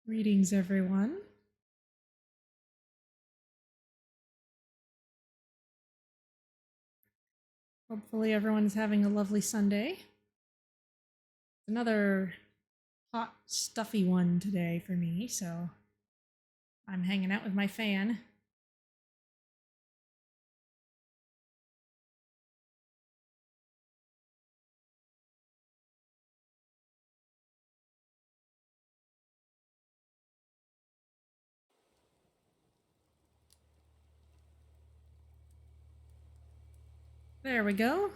Greetings, everyone. Hopefully, everyone is having a lovely Sunday. Another hot, stuffy one today for me, so I'm hanging out with my fan. There we go.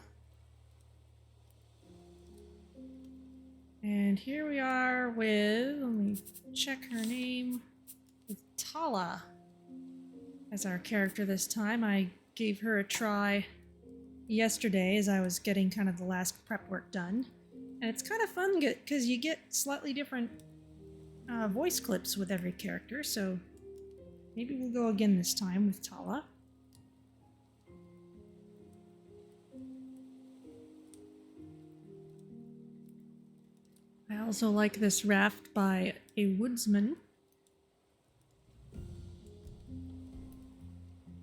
And here we are with, let me check her name, with Tala as our character this time. I gave her a try yesterday as I was getting kind of the last prep work done. And it's kind of fun because you get slightly different voice clips with every character, so maybe we'll go again this time with Tala. I also like this raft by a woodsman.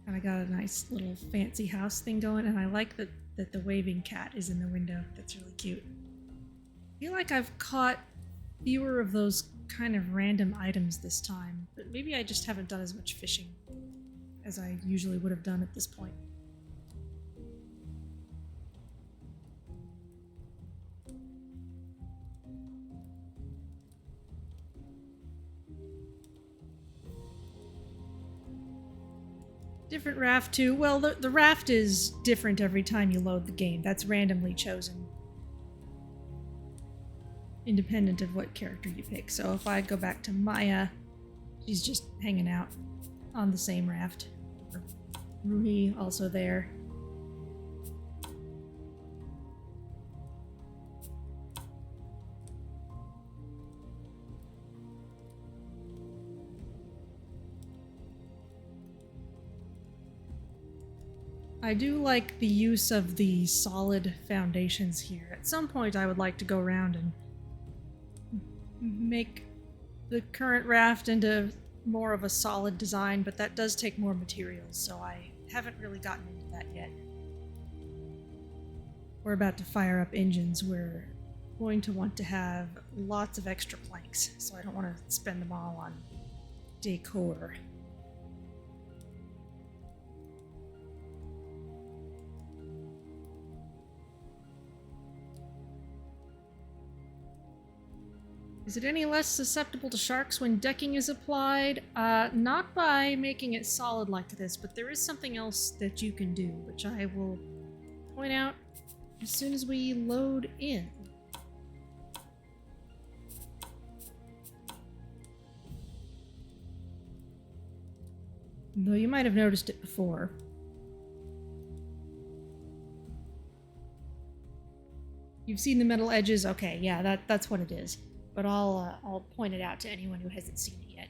And I got a nice little fancy house thing going, and I like that the waving cat is in the window. That's really cute. I feel like I've caught fewer of those kind of random items this time, but maybe I just haven't done as much fishing as I usually would have done at this point. Different raft too. Well, the raft is different every time you load the game. That's randomly chosen, independent of what character you pick. So if I go back to Maya, she's just hanging out on the same raft. Ruhi also there. I do like the use of the solid foundations here. At some point I would like to go around and make the current raft into more of a solid design, but that does take more materials, so I haven't really gotten into that yet. We're about to fire up engines. We're going to want to have lots of extra planks, so I don't want to spend them all on decor. Is it any less susceptible to sharks when decking is applied? Not by making it solid like this, but there is something else that you can do, which I will point out as soon as we load in. Though you might have noticed it before. You've seen the metal edges? Okay, yeah, that's what it is. But I'll point it out to anyone who hasn't seen it yet.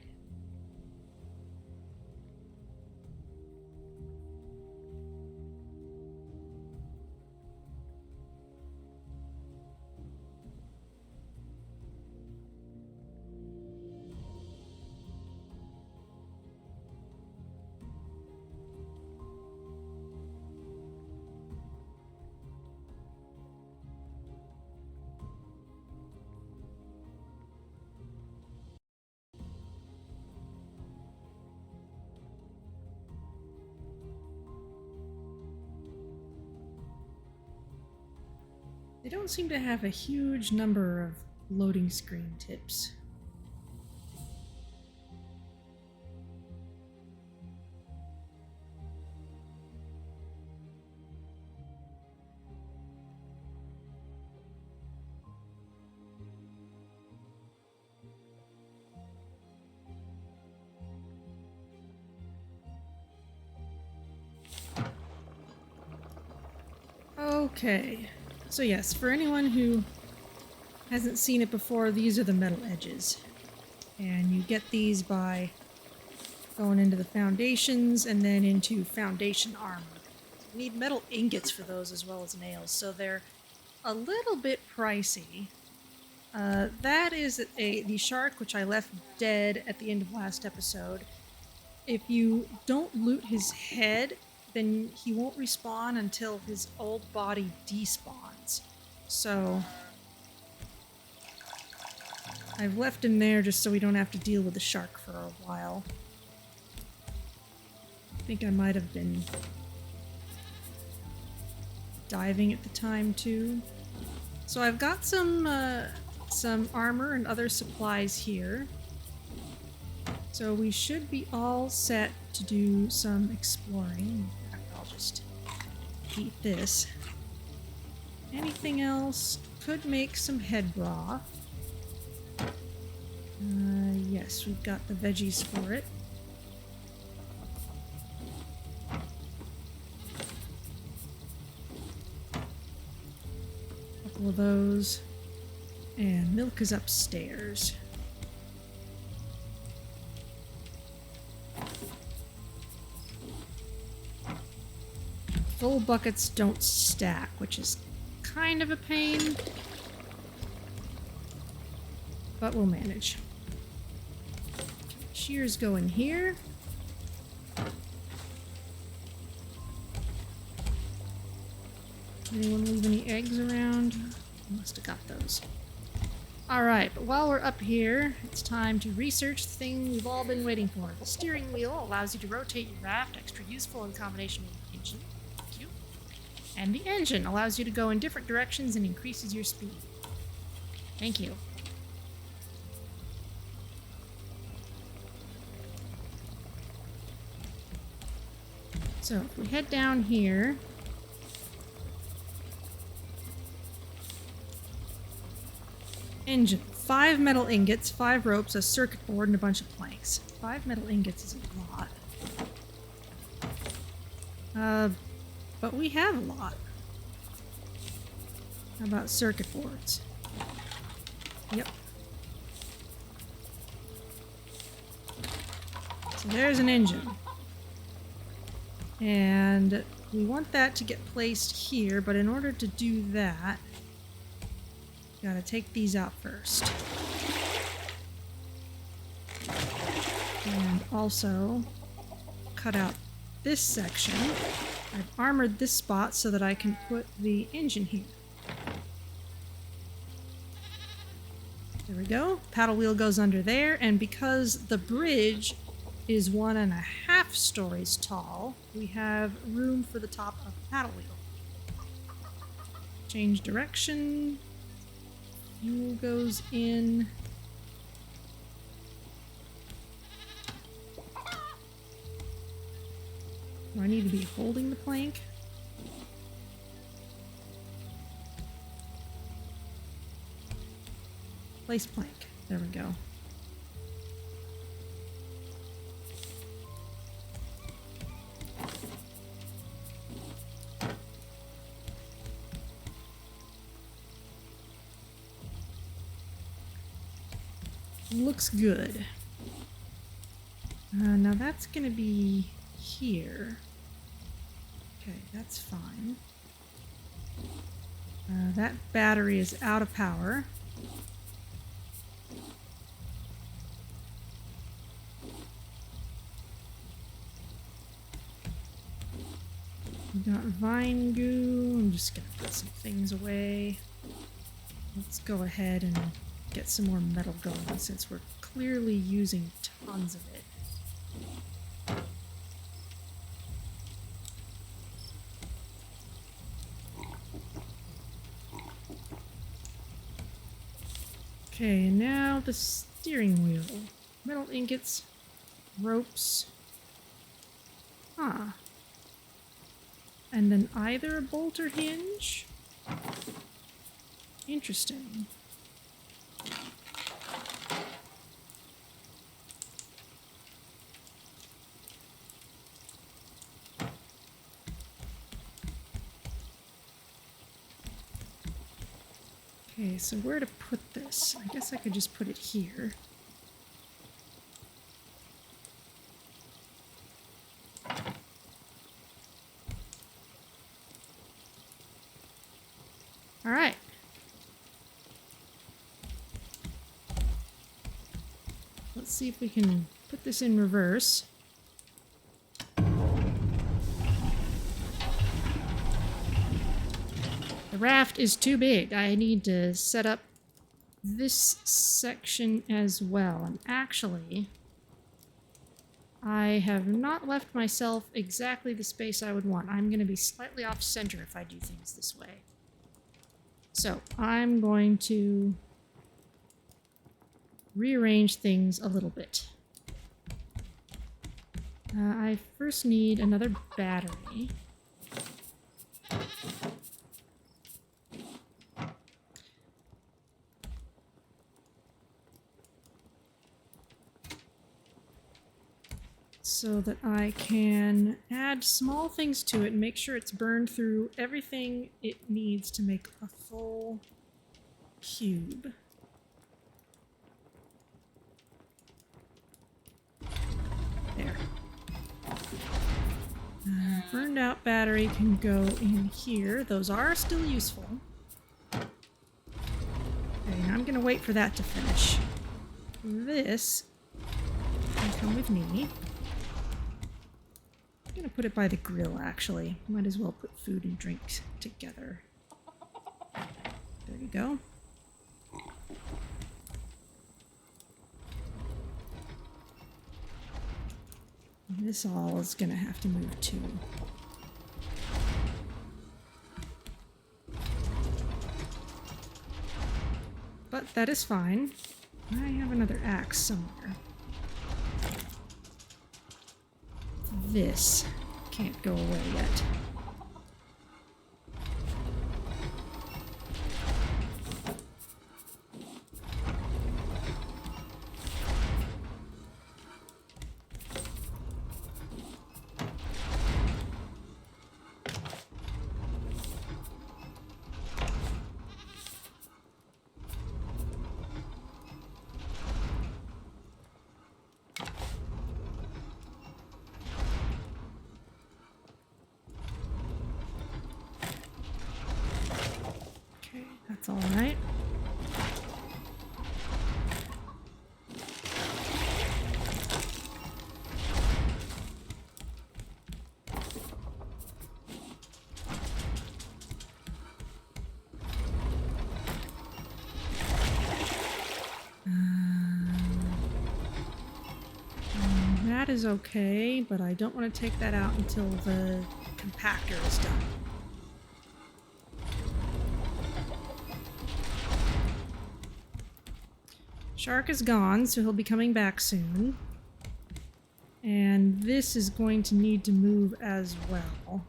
They don't seem to have a huge number of loading screen tips. Okay. So yes, for anyone who hasn't seen it before, these are the metal edges. And you get these by going into the foundations and then into foundation armor. You need metal ingots for those as well as nails, so they're a little bit pricey. That is the shark which I left dead at the end of last episode. If you don't loot his head, then he won't respawn until his old body despawns. So I've left him there just so we don't have to deal with the shark for a while. I think I might have been diving at the time too. So I've got some armor and other supplies here. So we should be all set to do some exploring. In fact, I'll just eat this. Anything else? Could make some head broth. Yes, we've got the veggies for it. Couple of those. And milk is upstairs. Full buckets don't stack, which is kind of a pain. But we'll manage. Shears go in here. Anyone leave any eggs around? Must have got those. Alright, but while we're up here, it's time to research the thing we've all been waiting for. The steering wheel allows you to rotate your raft, extra useful in combination with the engine. Thank you. And the engine allows you to go in different directions and increases your speed. Thank you. So if we head down here, engine. 5 metal ingots, 5 ropes, a circuit board, and a bunch of planks. 5 metal ingots is a lot. But we have a lot. How about circuit boards? Yep. So there's an engine. And we want that to get placed here, but in order to do that, gotta take these out first. And also cut out this section. I've armored this spot so that I can put the engine here. There we go. Paddle wheel goes under there, and because the bridge is 1.5 stories tall, we have room for the top of the paddle wheel. Change direction. Fuel goes in. Do I need to be holding the plank? Place plank. There we go. Looks good. Now that's gonna be here. Okay, that's fine. That battery is out of power. We got vine goo. I'm just gonna put some things away. Let's go ahead and get some more metal going since we're clearly using tons of it. Okay, and now the steering wheel. Metal ingots, ropes. Ah. And then either a bolt or hinge? Interesting. Okay, so where to put this? I guess I could just put it here. All right. Let's see if we can put this in reverse. The raft is too big. I need to set up this section as well. And actually, I have not left myself exactly the space I would want. I'm going to be slightly off center if I do things this way. So I'm going to rearrange things a little bit. I first need another battery. So that I can add small things to it and make sure it's burned through everything it needs to make a full cube. There. Burned out battery can go in here. Those are still useful. Okay, now I'm gonna wait for that to finish. This can come with me. I'm gonna put it by the grill, actually. Might as well put food and drinks together. There you go. This all is gonna have to move too. But that is fine. I have another axe somewhere. This can't go away yet. That's all right. That is okay, but I don't want to take that out until the compactor is done. Shark is gone, so he'll be coming back soon. And this is going to need to move as well.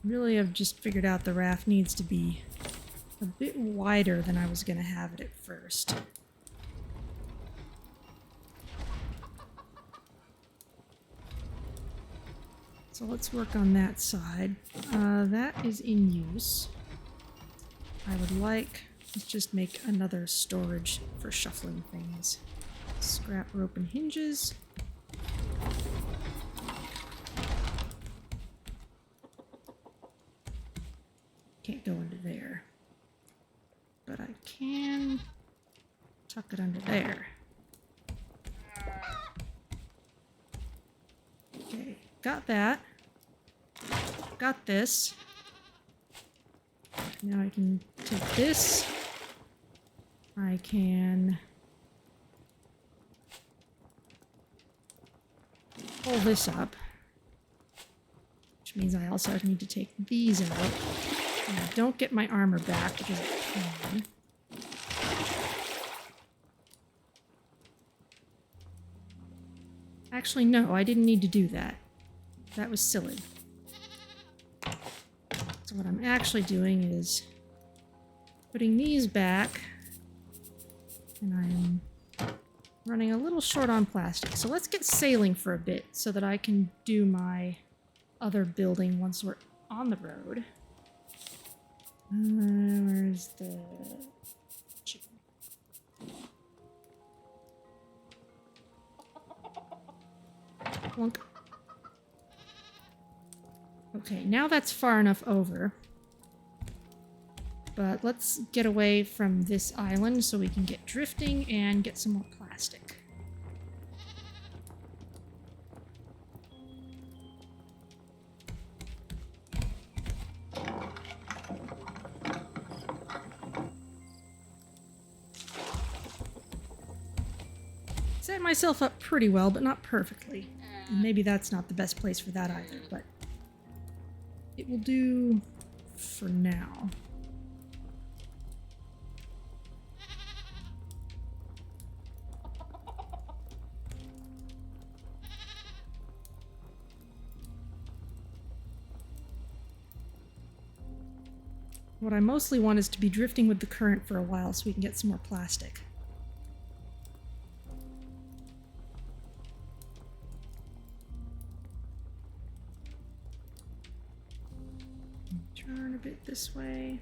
Really, I've just figured out the raft needs to be a bit wider than I was going to have it at first. So let's work on that side. That is in use. I would like, let's just make another storage for shuffling things. Scrap rope and hinges. Can't go into there. But I can tuck it under there. Okay, got that. Got this. Now I can take this. I can pull this up, which means I also need to take these out. And I don't get my armor back because I can. Actually, no, I didn't need to do that. That was silly. So what I'm actually doing is putting these back, and I'm running a little short on plastic. So let's get sailing for a bit so that I can do my other building once we're on the road. Where's the chicken? Plunk. Okay, now that's far enough over But let's get away from this island so we can get drifting and get some more plastic. Set myself up pretty well, but not perfectly. And maybe that's not the best place for that either, but it will do for now. What I mostly want is to be drifting with the current for a while so we can get some more plastic. Turn a bit this way.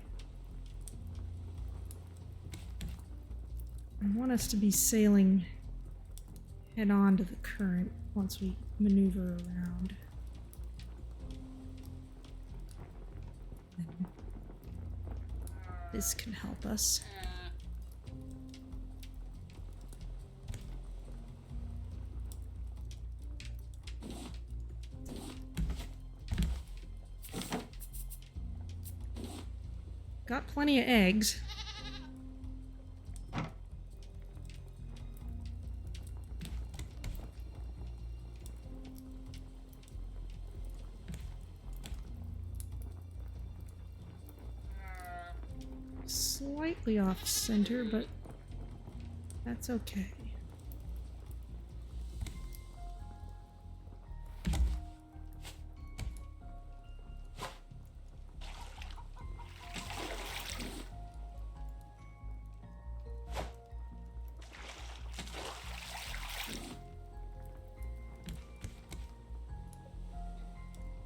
I want us to be sailing head on to the current once we maneuver around. And this can help us. Got plenty of eggs. Slightly off center, but that's okay.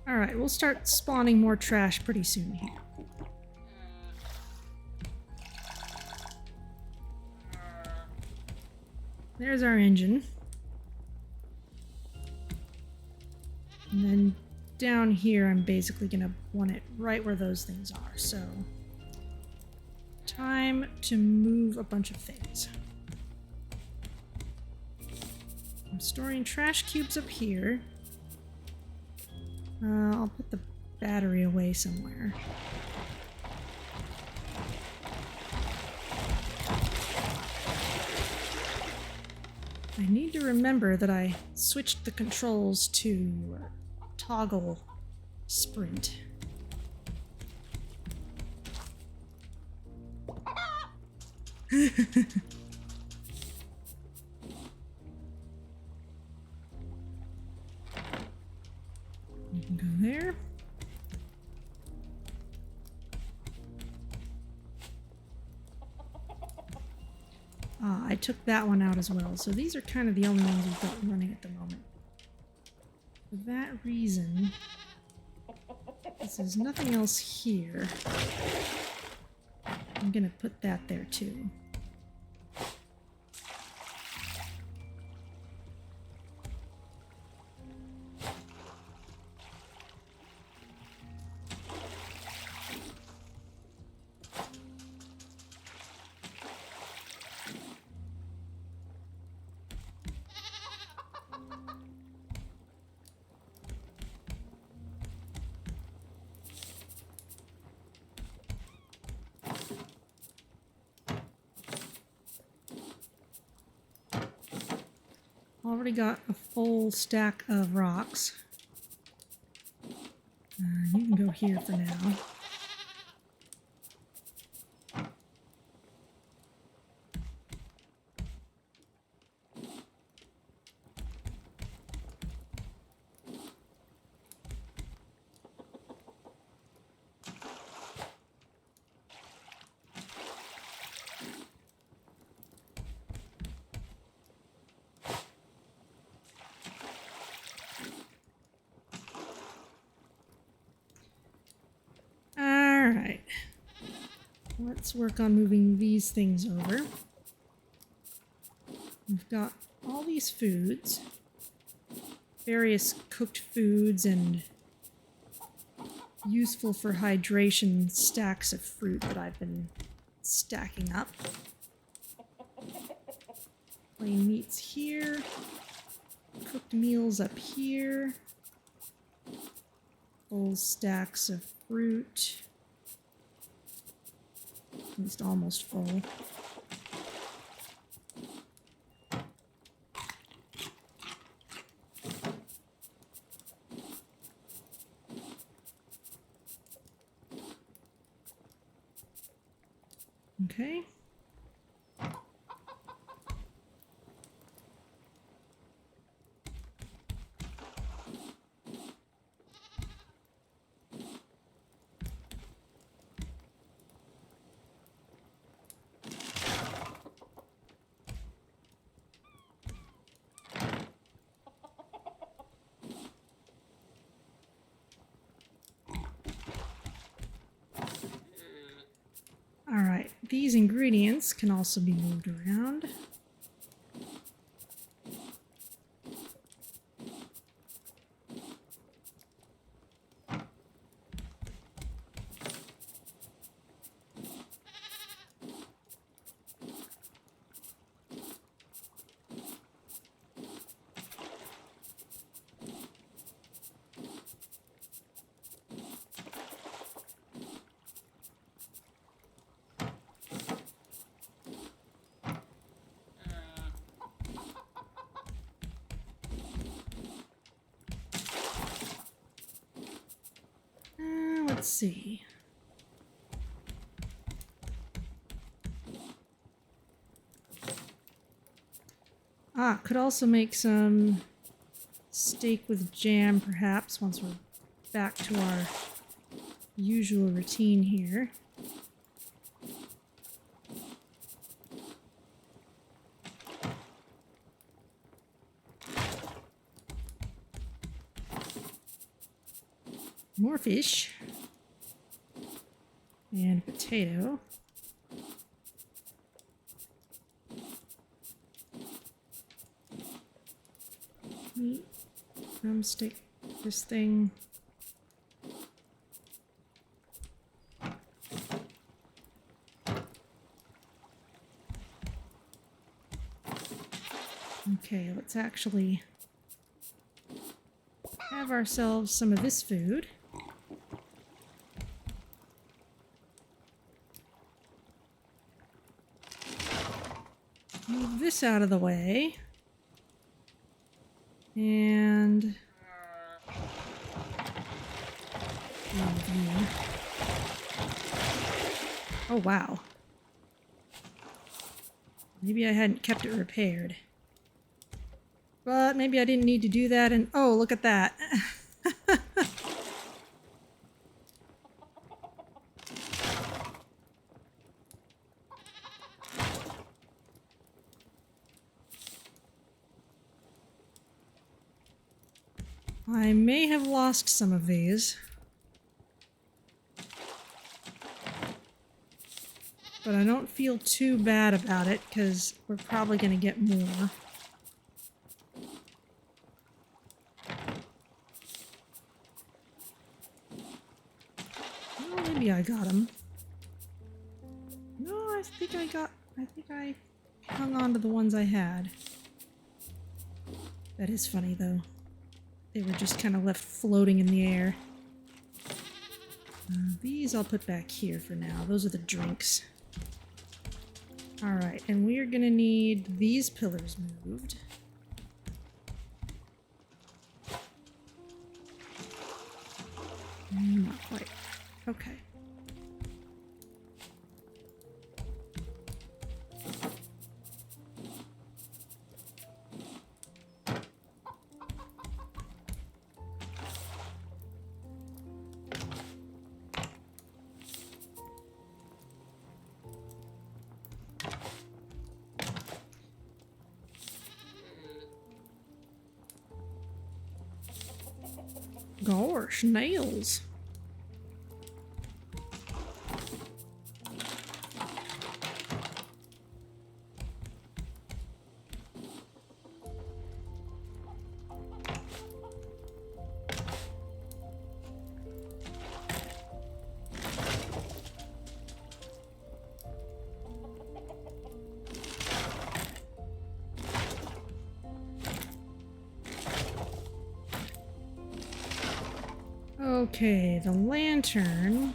Alright, we'll start spawning more trash pretty soon here. There's our engine. And then down here, I'm basically gonna want it right where those things are, so time to move a bunch of things. I'm storing trash cubes up here. I'll put the battery away somewhere. I need to remember that I switched the controls to toggle sprint. You can go there. I took that one out as well, so these are kind of the only ones we've got running at the moment. For that reason, since there's nothing else here, I'm gonna put that there too. Already got a full stack of rocks. You can go here for now. Alright, let's work on moving these things over. We've got all these foods, various cooked foods and useful for hydration stacks of fruit that I've been stacking up. Plain meats here. Cooked meals up here. Full stacks of fruit. At least almost full. Okay. Alright, these ingredients can also be moved around. Let's see. Could also make some steak with jam, perhaps, once we're back to our usual routine here. More fish. And potato. Meat. Drumstick. This thing. Okay, let's actually have ourselves some of this food. Move this out of the way. And oh wow. Maybe I hadn't kept it repaired. But maybe I didn't need to do that, and oh, look at that. I may have lost some of these. But I don't feel too bad about it, because we're probably going to get more. Oh, maybe I got them. No, I think I hung on to the ones I had. That is funny, though. They were just kind of left floating in the air. These I'll put back here for now. Those are the drinks. Alright, and we are going to need these pillars moved. Not quite. Okay. Gosh, nails. Okay, the lantern.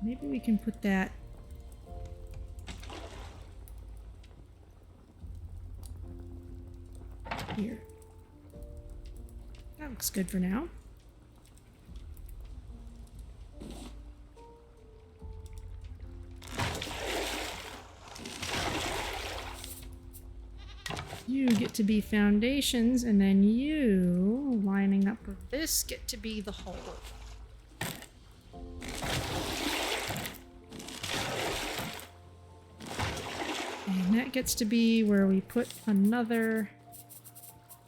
Maybe we can put that here. That looks good for now. You get to be foundations, and then you, lining up with this, get to be the hole. And that gets to be where we put another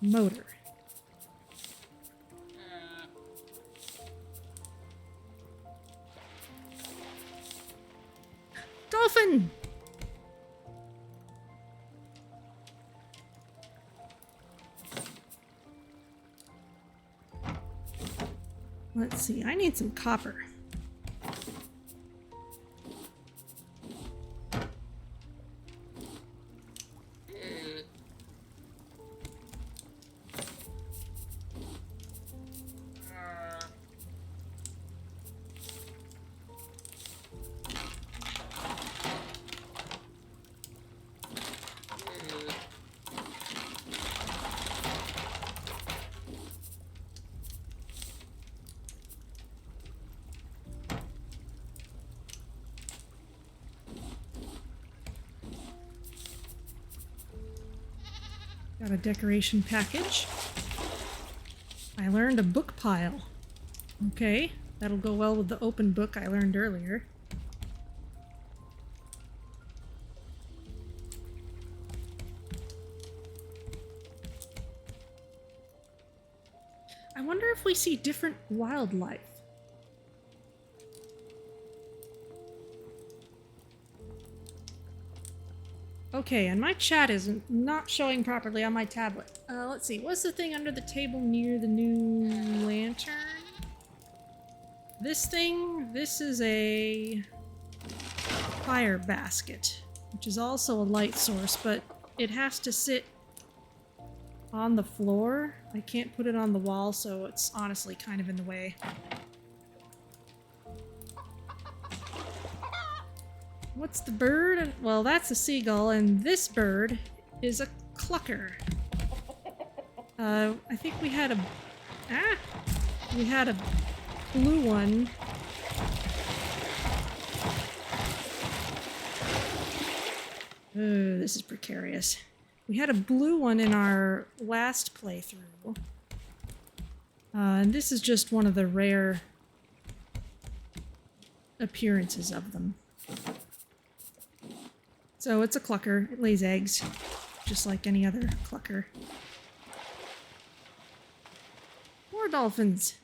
motor. Dolphin! Let's see, I need some copper. Got a decoration package. I learned a book pile. Okay, that'll go well with the open book I learned earlier. I wonder if we see different wildlife. Okay, and my chat is not showing properly on my tablet. Let's see, what's the thing under the table near the new lantern? This thing, this is a fire basket, which is also a light source, but it has to sit on the floor. I can't put it on the wall, so it's honestly kind of in the way. What's the bird? Well, that's a seagull, and this bird is a clucker. I think we had a... we had a blue one. Oh, this is precarious. We had a blue one in our last playthrough. And this is just one of the rare appearances of them. So it's a clucker. It lays eggs, just like any other clucker. More dolphins.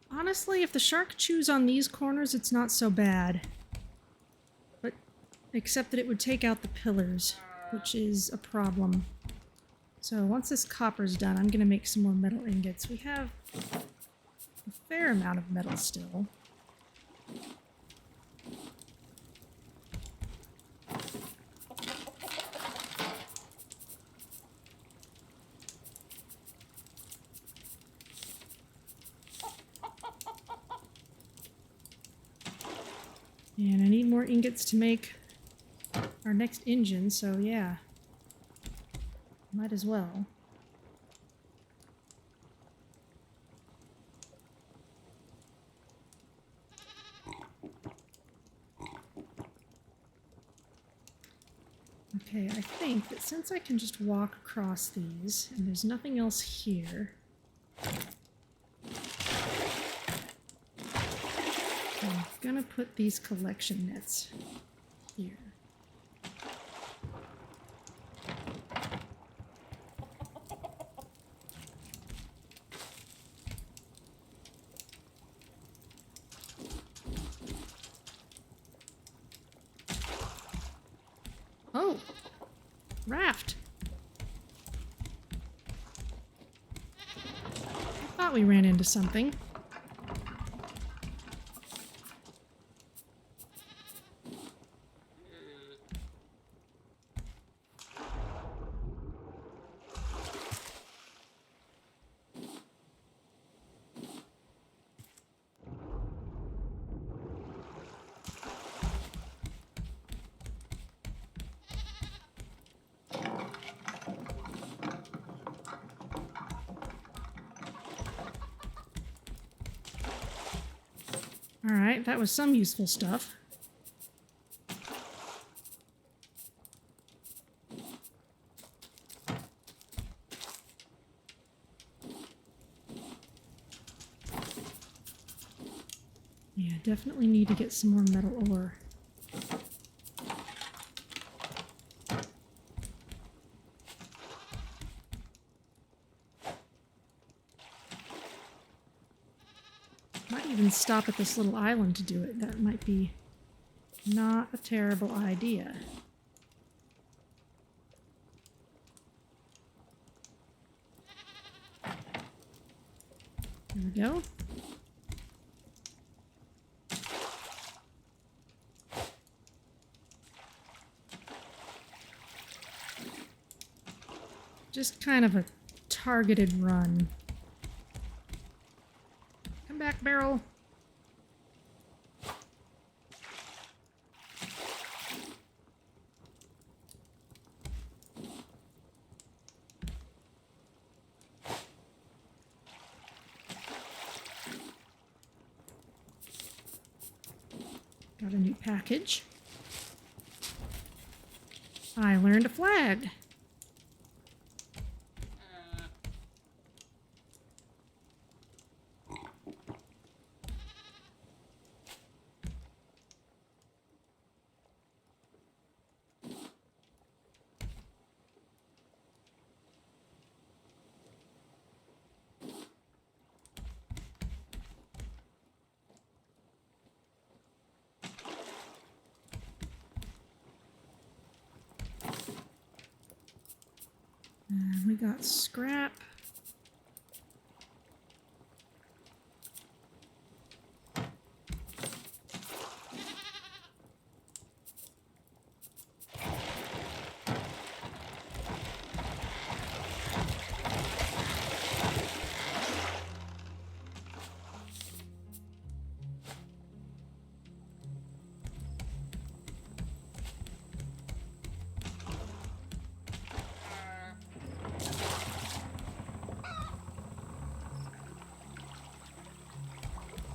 Honestly, if the shark chews on these corners, it's not so bad. But, except that it would take out the pillars, which is a problem. So once this copper's done, I'm gonna make some more metal ingots. We have a fair amount of metal still. And I need more ingots to make our next engine, so yeah. Might as well. Okay, I think that since I can just walk across these, and there's nothing else here, I'm gonna put these collection nets here. Oh, Raft. I thought we ran into something. Alright, that was some useful stuff. Yeah, definitely need to get some more metal ore. Might even stop at this little island to do it. That might be not a terrible idea. There we go. Just kind of a targeted run. Come back, barrel. Got a new package. I learned a flag. And we got scrap.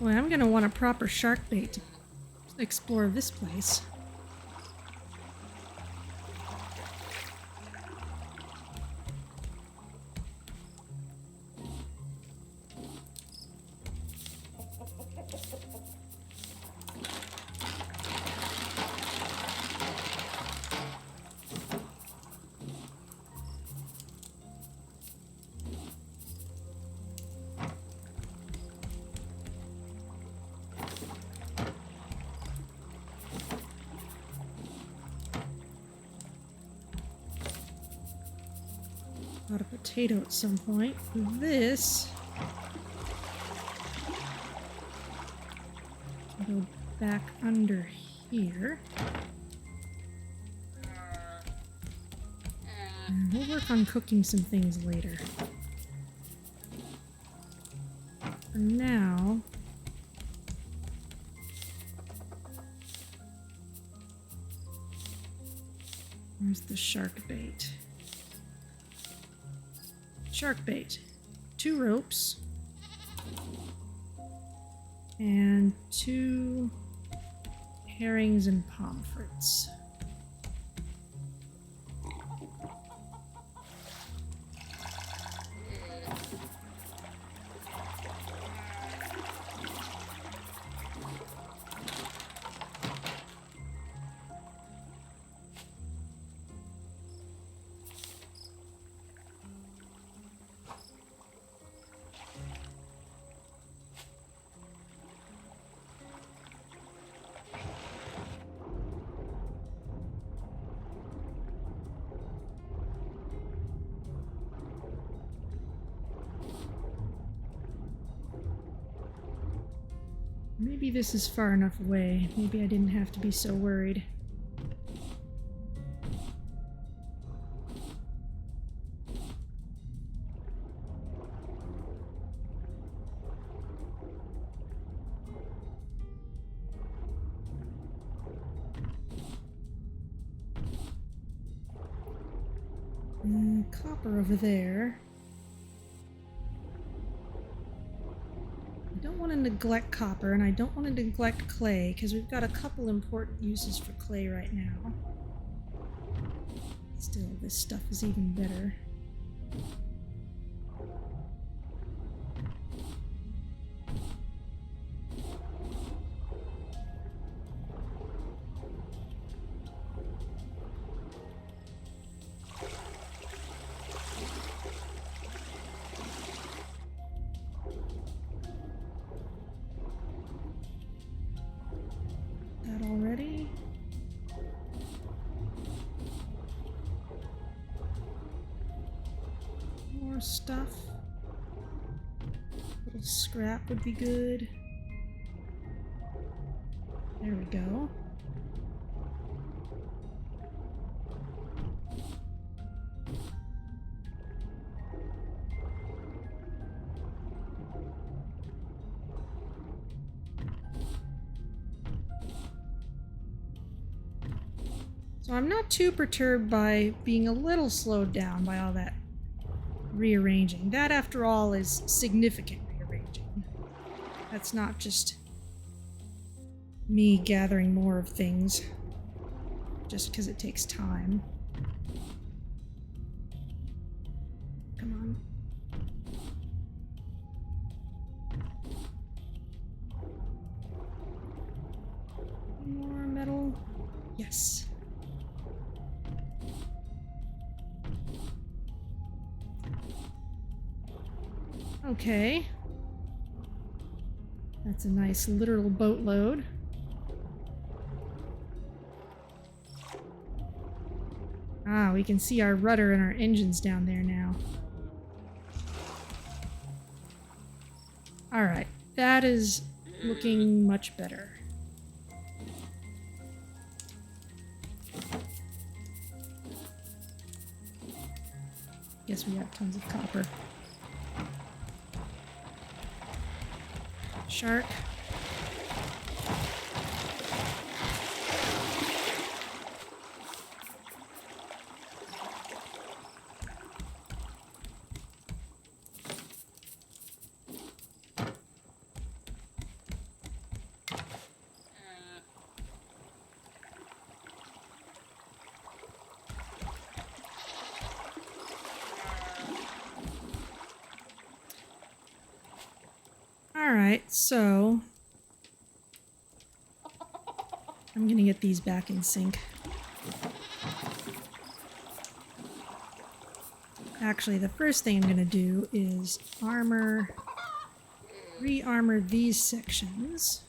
Boy, I'm gonna want a proper shark bait to explore this place. Got a potato at some point. This can go back under here. And we'll work on cooking some things later. For now, where's the shark bait? Shark bait. 2 ropes. And 2 herrings and pomfrets. Maybe this is far enough away. Maybe I didn't have to be so worried. Copper over there. I don't want to neglect copper, and I don't want to neglect clay, because we've got a couple important uses for clay right now. Still, this stuff is even better. Already. More stuff. A little scrap would be good. There we go. So I'm not too perturbed by being a little slowed down by all that rearranging. That, after all, is significant rearranging. That's not just me gathering more of things just because it takes time. Come on. More metal. Yes. Okay. That's a nice literal boatload. Ah, we can see our rudder and our engines down there now. Alright, that is looking much better. Guess we have tons of copper. Shark. Alright, so I'm gonna get these back in sync. Actually, the first thing I'm gonna do is re-armor these sections.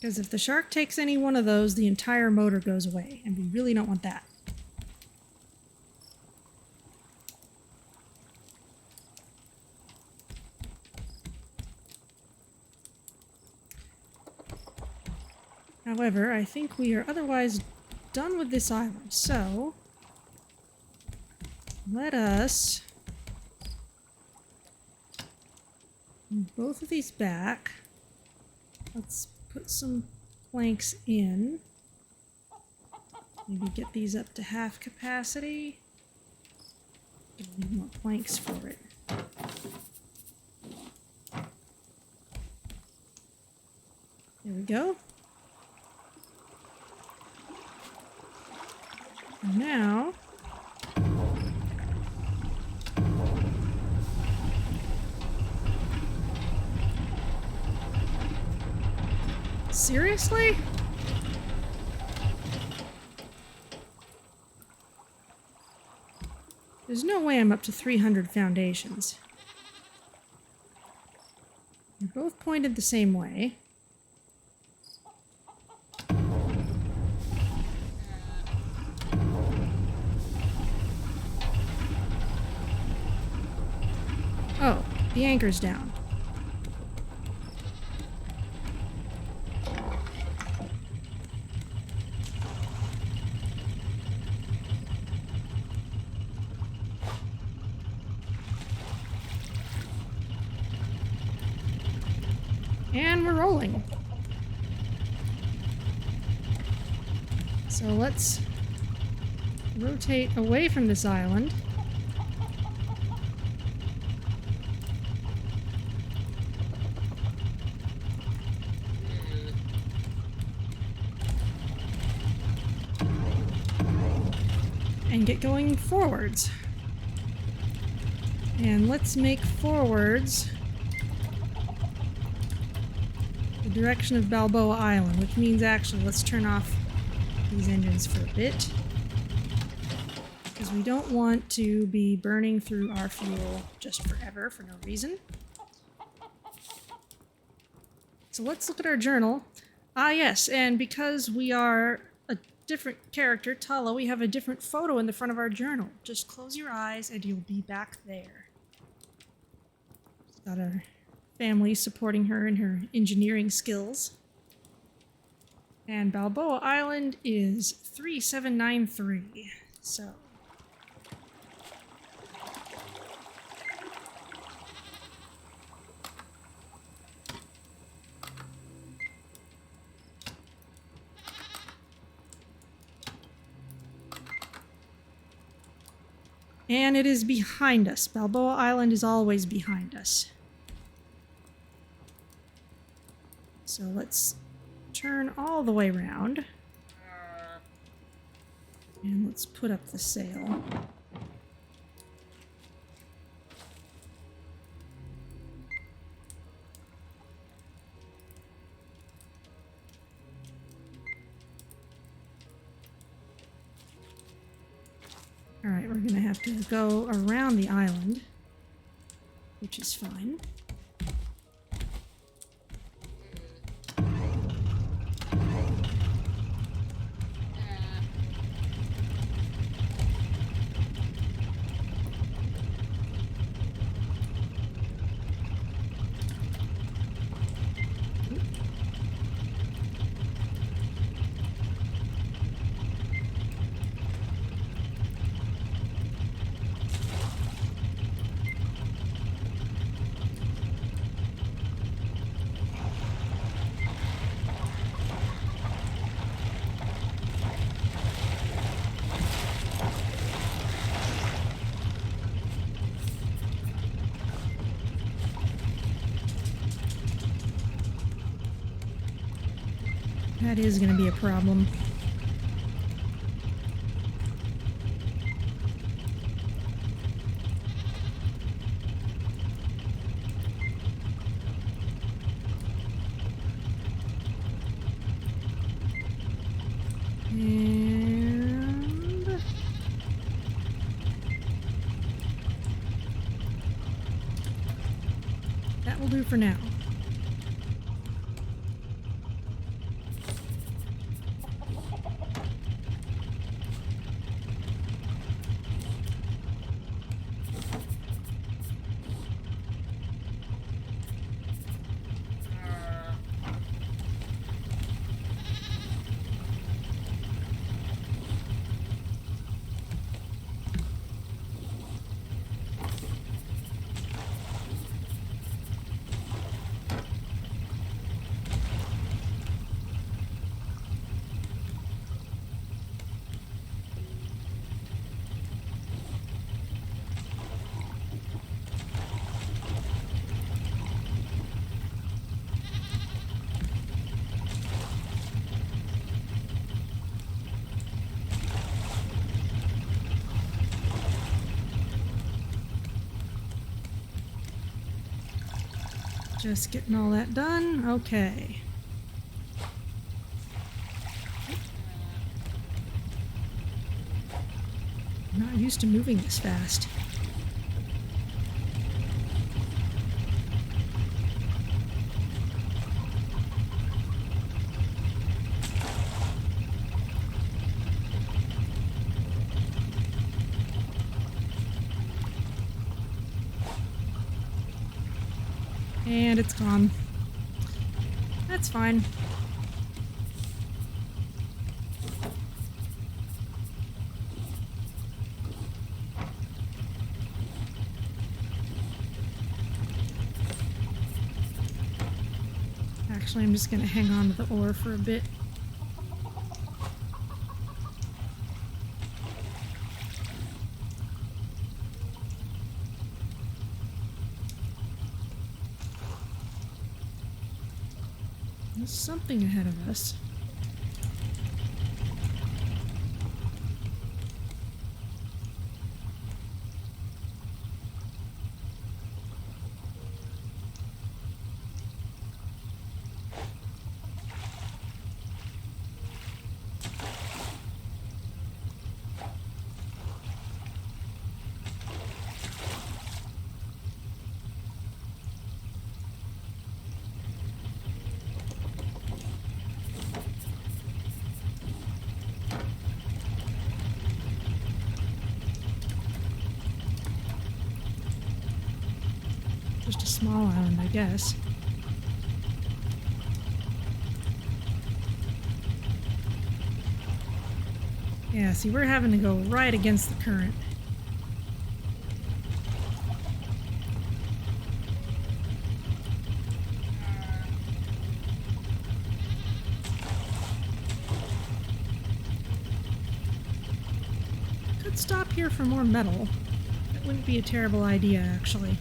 Because if the shark takes any one of those, the entire motor goes away, and we really don't want that. However, I think we are otherwise done with this island, so let us move both of these back. Let's put some planks in. Maybe get these up to half capacity. Need more planks for it. There we go. And now seriously? There's no way I'm up to 300 foundations. They're both pointed the same way. the anchors down. And we're rolling. So let's rotate away from this island. And get going forwards. And let's make forwards the direction of Balboa Island, which means actually let's turn off these engines for a bit. Because we don't want to be burning through our fuel just forever for no reason. So let's look at our journal. Ah yes, and because we are a different character, Tala, we have a different photo in the front of our journal. Just close your eyes and you'll be back there. Got our family supporting her in her engineering skills. And Balboa Island is 3793. So and it is behind us. Balboa Island is always behind us. So let's turn all the way around. And let's put up the sail. Alright, we're gonna have to go around the island, which is fine. That is going to be a problem. And that will do for now. Just getting all that done. Okay. I'm not used to moving this fast. And it's gone. That's fine. Actually, I'm just gonna hang on to the ore for a bit. There's something ahead of us. Just a small island, I guess. Yeah, see, we're having to go right against the current. Could stop here for more metal. That wouldn't be a terrible idea, actually.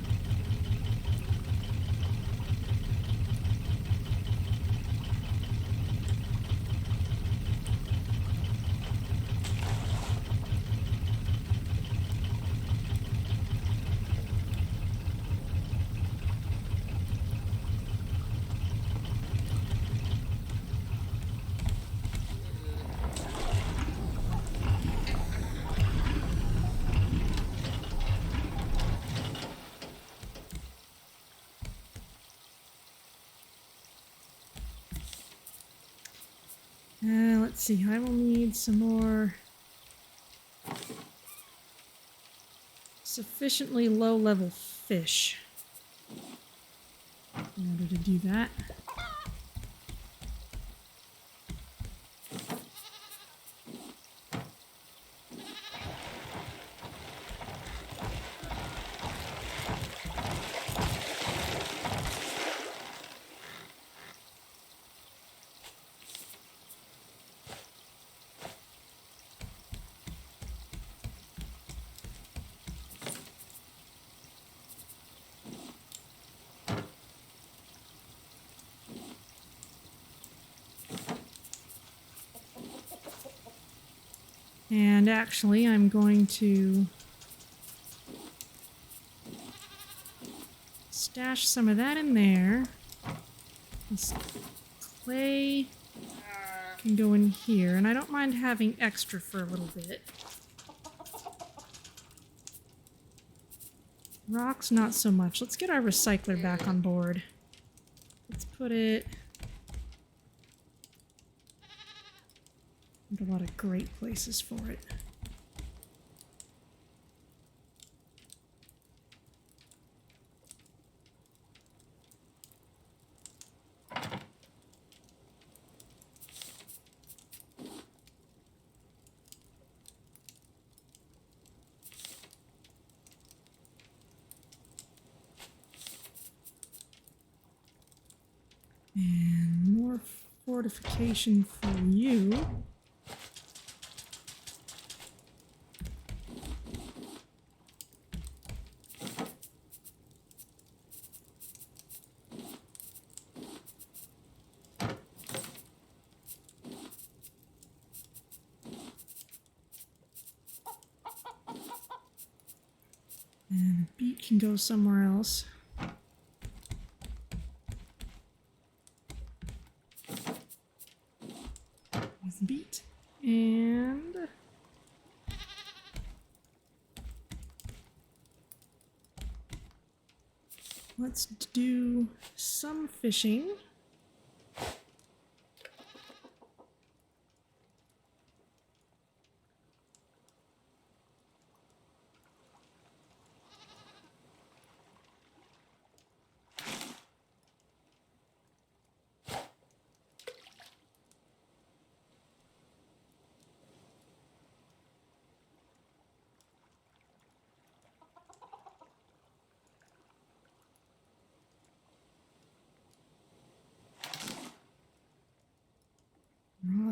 Let's see, I will need some more sufficiently low-level fish in order to do that. And actually, I'm going to stash some of that in there. This clay can go in here, and I don't mind having extra for a little bit. Rocks, not so much. Let's get our recycler back on board. Let's put it... a lot of great places for it. And more fortification for you. And the beat can go somewhere else. With the beat. And... let's do some fishing.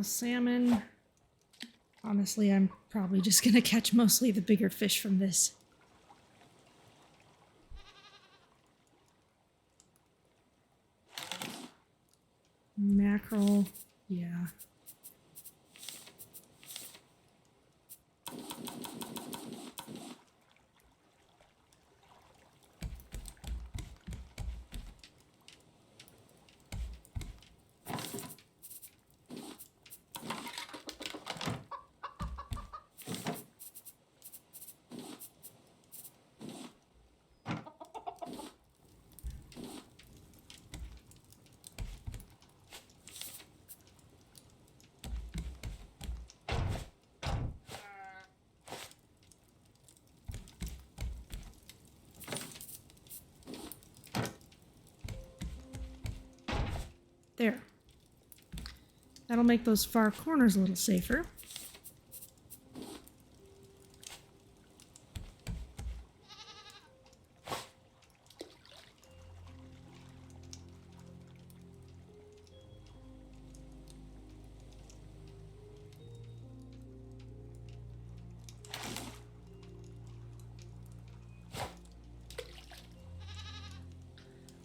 salmon. Honestly, I'm probably just gonna catch mostly the bigger fish from this. Mackerel, yeah. There. That'll make those far corners a little safer.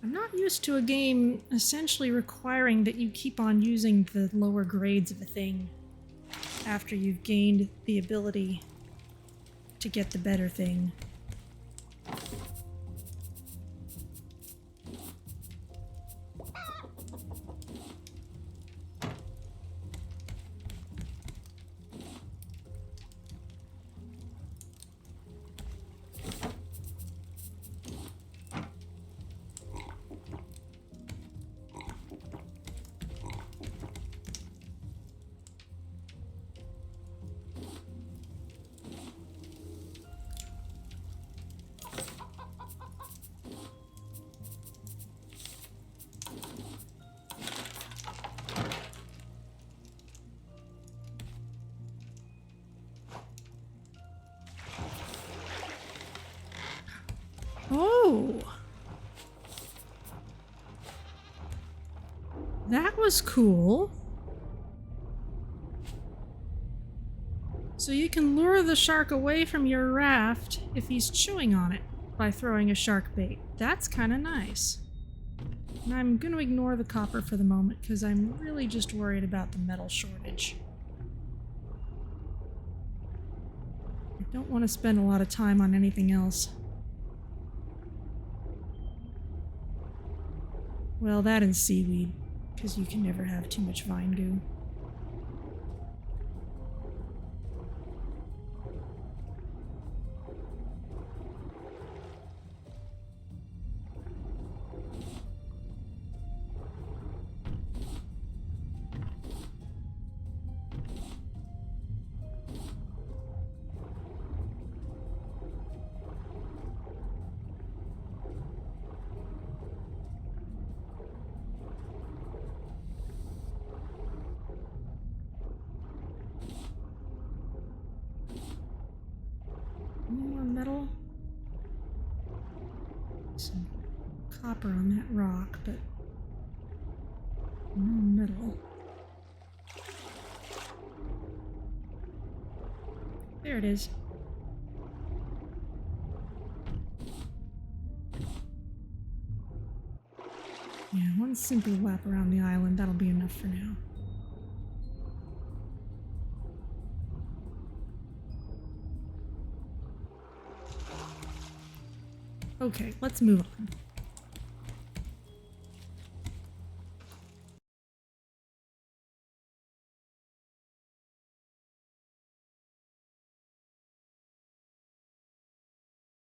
I'm not used to a game essentially requiring that you keep on using the lower grades of a thing after you've gained the ability to get the better thing. Oh! That was cool. So you can lure the shark away from your raft if he's chewing on it by throwing a shark bait. That's kind of nice. And I'm going to ignore the copper for the moment because I'm really just worried about the metal shortage. I don't want to spend a lot of time on anything else. Well, that and seaweed, because you can never have too much vine goo. More metal. Some copper on that rock, but no metal. There it is. Yeah, one simple lap around the island, that'll be enough for now. Okay, let's move on.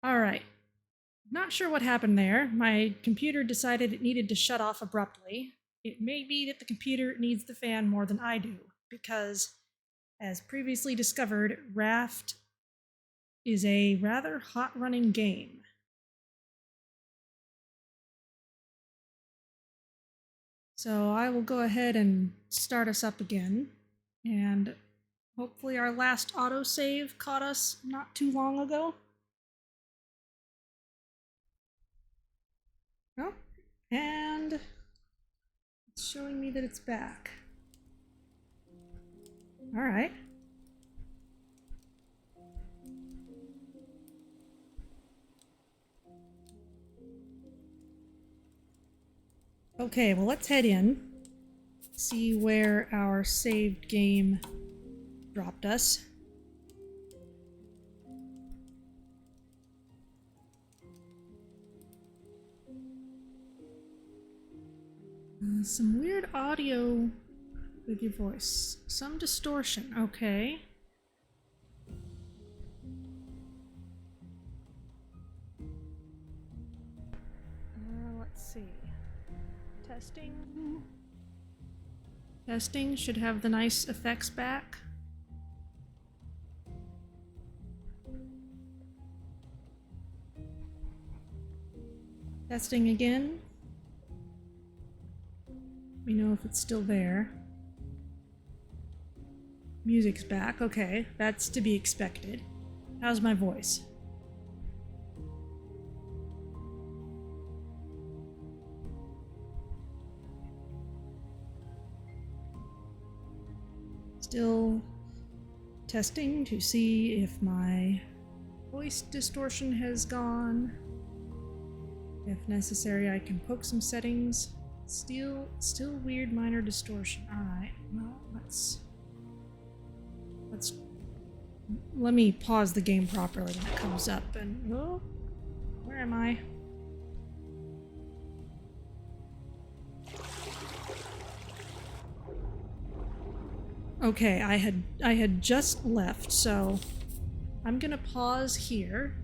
Alright. Not sure what happened there. My computer decided it needed to shut off abruptly. It may be that the computer needs the fan more than I do, because, as previously discovered, Raft is a rather hot-running game. So I will go ahead and start us up again, and hopefully our last autosave caught us not too long ago. Oh, and it's showing me that it's back. All right. Okay, well, let's head in. See where our saved game dropped us. Some weird audio with your voice. Some distortion. Okay. Let's see. Testing. Testing should have the nice effects back. Testing again. Let me know if it's still there. Music's back. Okay, that's to be expected. How's my voice? Still testing to see if my voice distortion has gone. If necessary, I can poke some settings. Still weird minor distortion. Alright, well, let me pause the game properly when it comes up and... Oh, where am I? Okay, I had just left, so I'm gonna pause here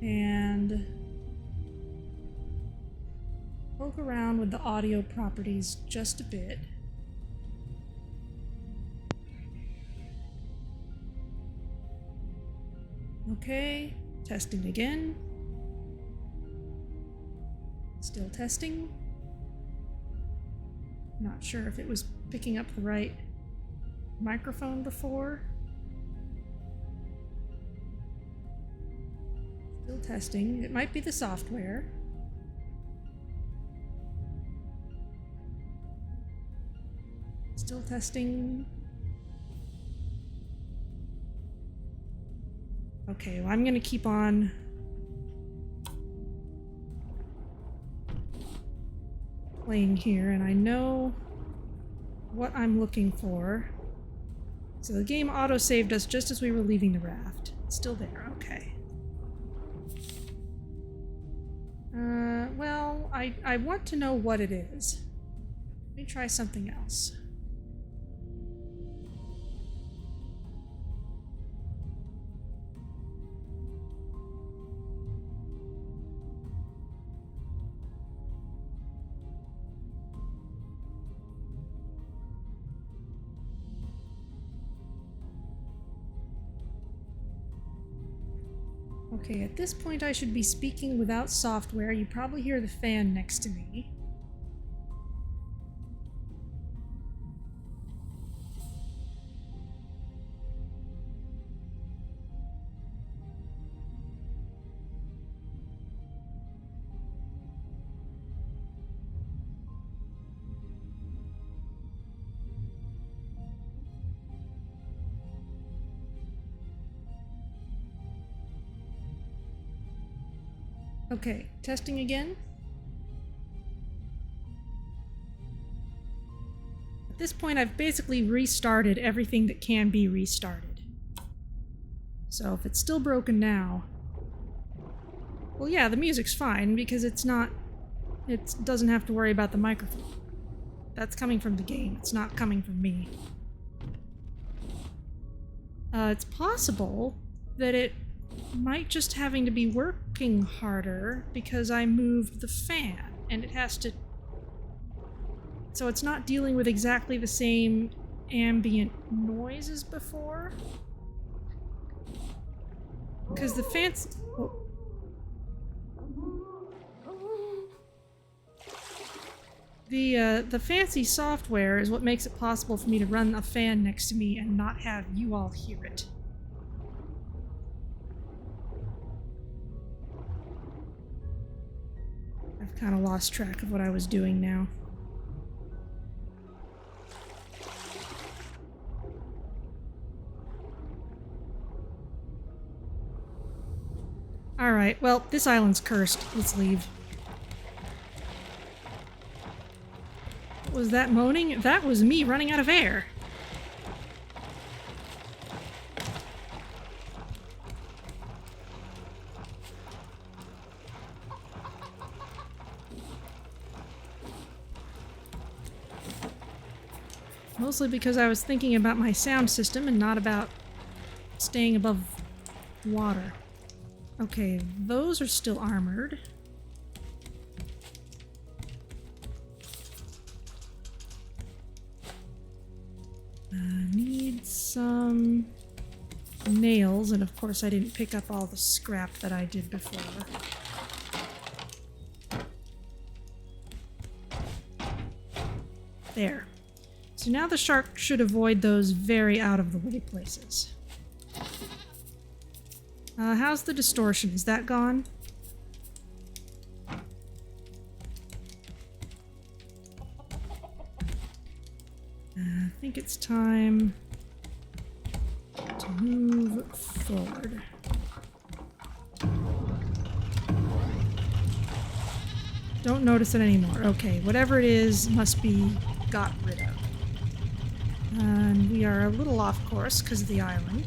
and poke around with the audio properties just a bit. Okay, testing again. Still testing. Not sure if it was picking up the right microphone before. Still testing. It might be the software. Still testing. Okay, well, I'm gonna keep on playing here, and I know what I'm looking for. So the game auto-saved us just as we were leaving the raft. It's still there, okay. Well, I want to know what it is. Let me try something else. Okay, at this point I should be speaking without software. You probably hear the fan next to me. Okay, testing again. At this point, I've basically restarted everything that can be restarted. So if it's still broken now... Well, yeah, the music's fine because it doesn't have to worry about the microphone. That's coming from the game. It's not coming from me. It's possible that it might just having to be working harder because I moved the fan and it has to... So it's not dealing with exactly the same ambient noise as before. Because the fancy... Oh. The fancy software is what makes it possible for me to run a fan next to me and not have you all hear it. I've kind of lost track of what I was doing now. Alright, well, this island's cursed. Let's leave. What was that moaning? That was me running out of air. Mostly because I was thinking about my sound system and not about staying above water. Okay, those are still armored. Need some nails, and of course I didn't pick up all the scrap that I did before. There. So now the shark should avoid those very out-of-the-way places. How's the distortion? Is that gone? I think it's time to move forward. Don't notice it anymore. Okay, whatever it is must be got rid of. And we are a little off course because of the island.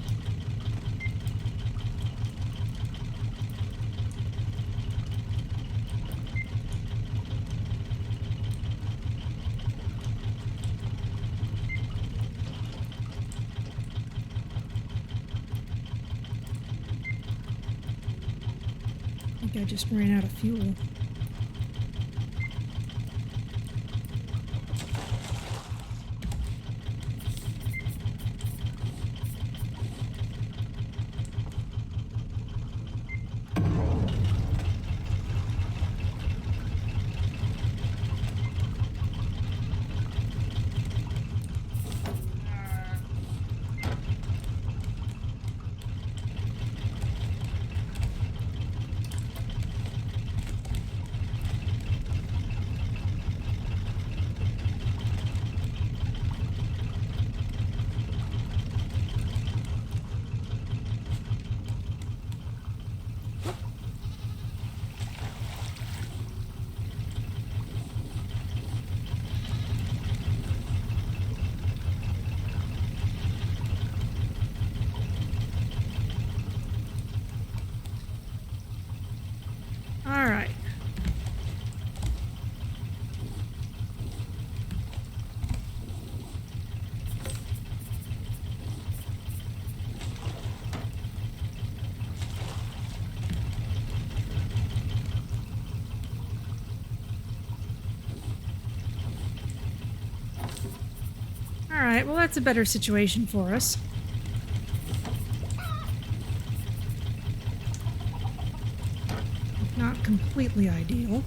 I think I just ran out of fuel. Alright. Alright, well that's a better situation for us. Not completely ideal.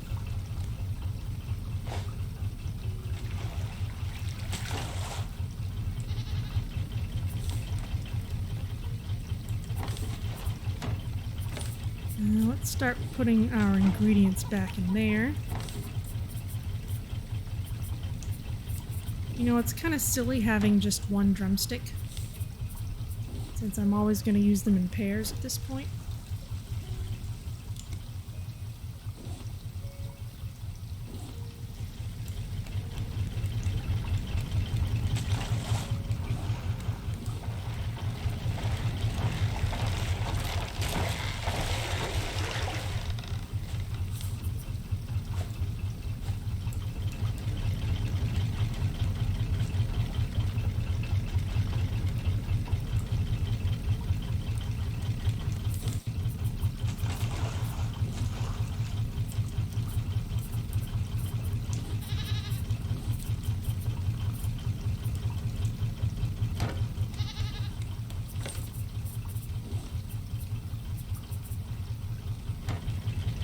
Let's start putting our ingredients back in there. You know, it's kind of silly having just one drumstick, since I'm always going to use them in pairs at this point.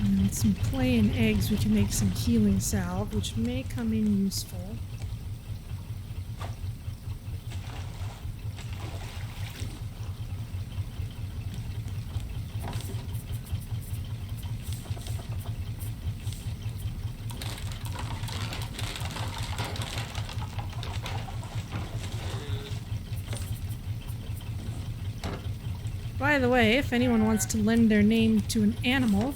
And with some clay and eggs, we can make some healing salve, which may come in useful. By the way, if anyone wants to lend their name to an animal,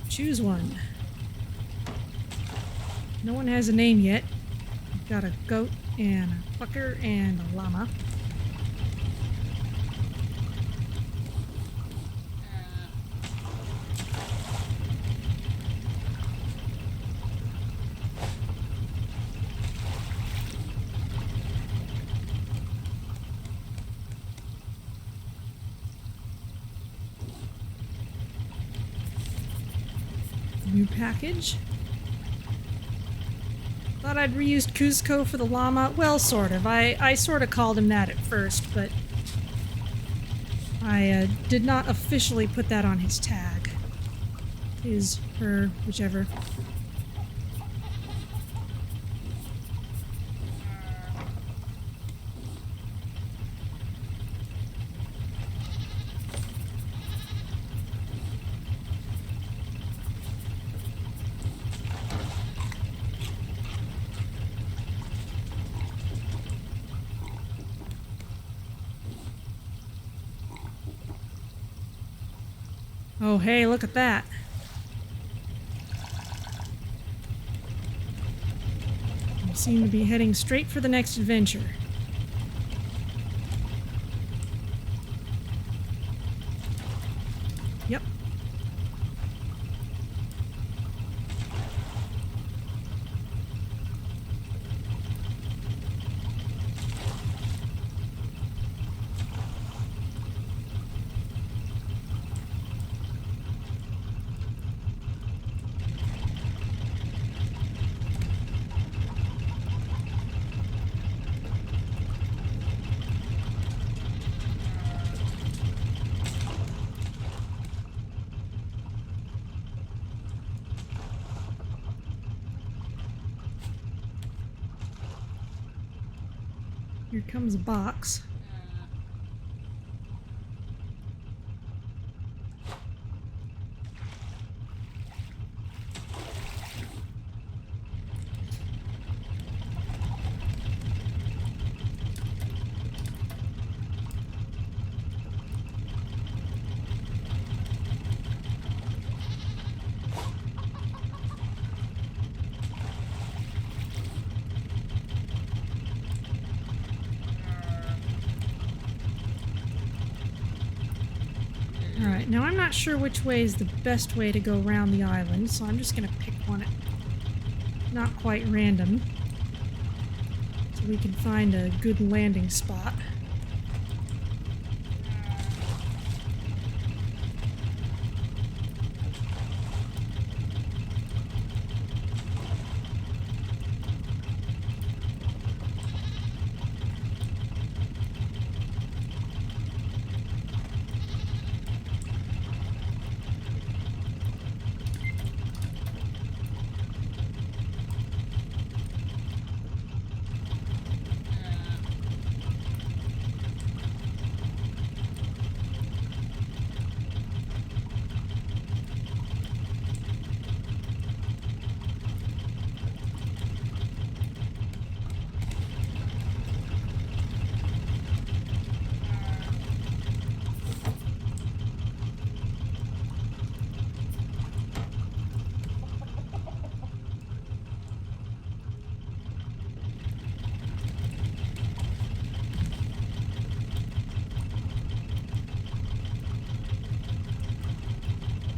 choose one. No one has a name yet. We've got a goat and a fucker and a llama. New package. Thought I'd reused Cuzco for the llama. Well, sort of. I sort of called him that at first, but I did not officially put that on his tag. His, her, whichever. Oh, hey, look at that. We seem to be heading straight for the next adventure. Yep. Here comes a box. Alright, now I'm not sure which way is the best way to go around the island, so I'm just gonna pick one at not quite random, so we can find a good landing spot.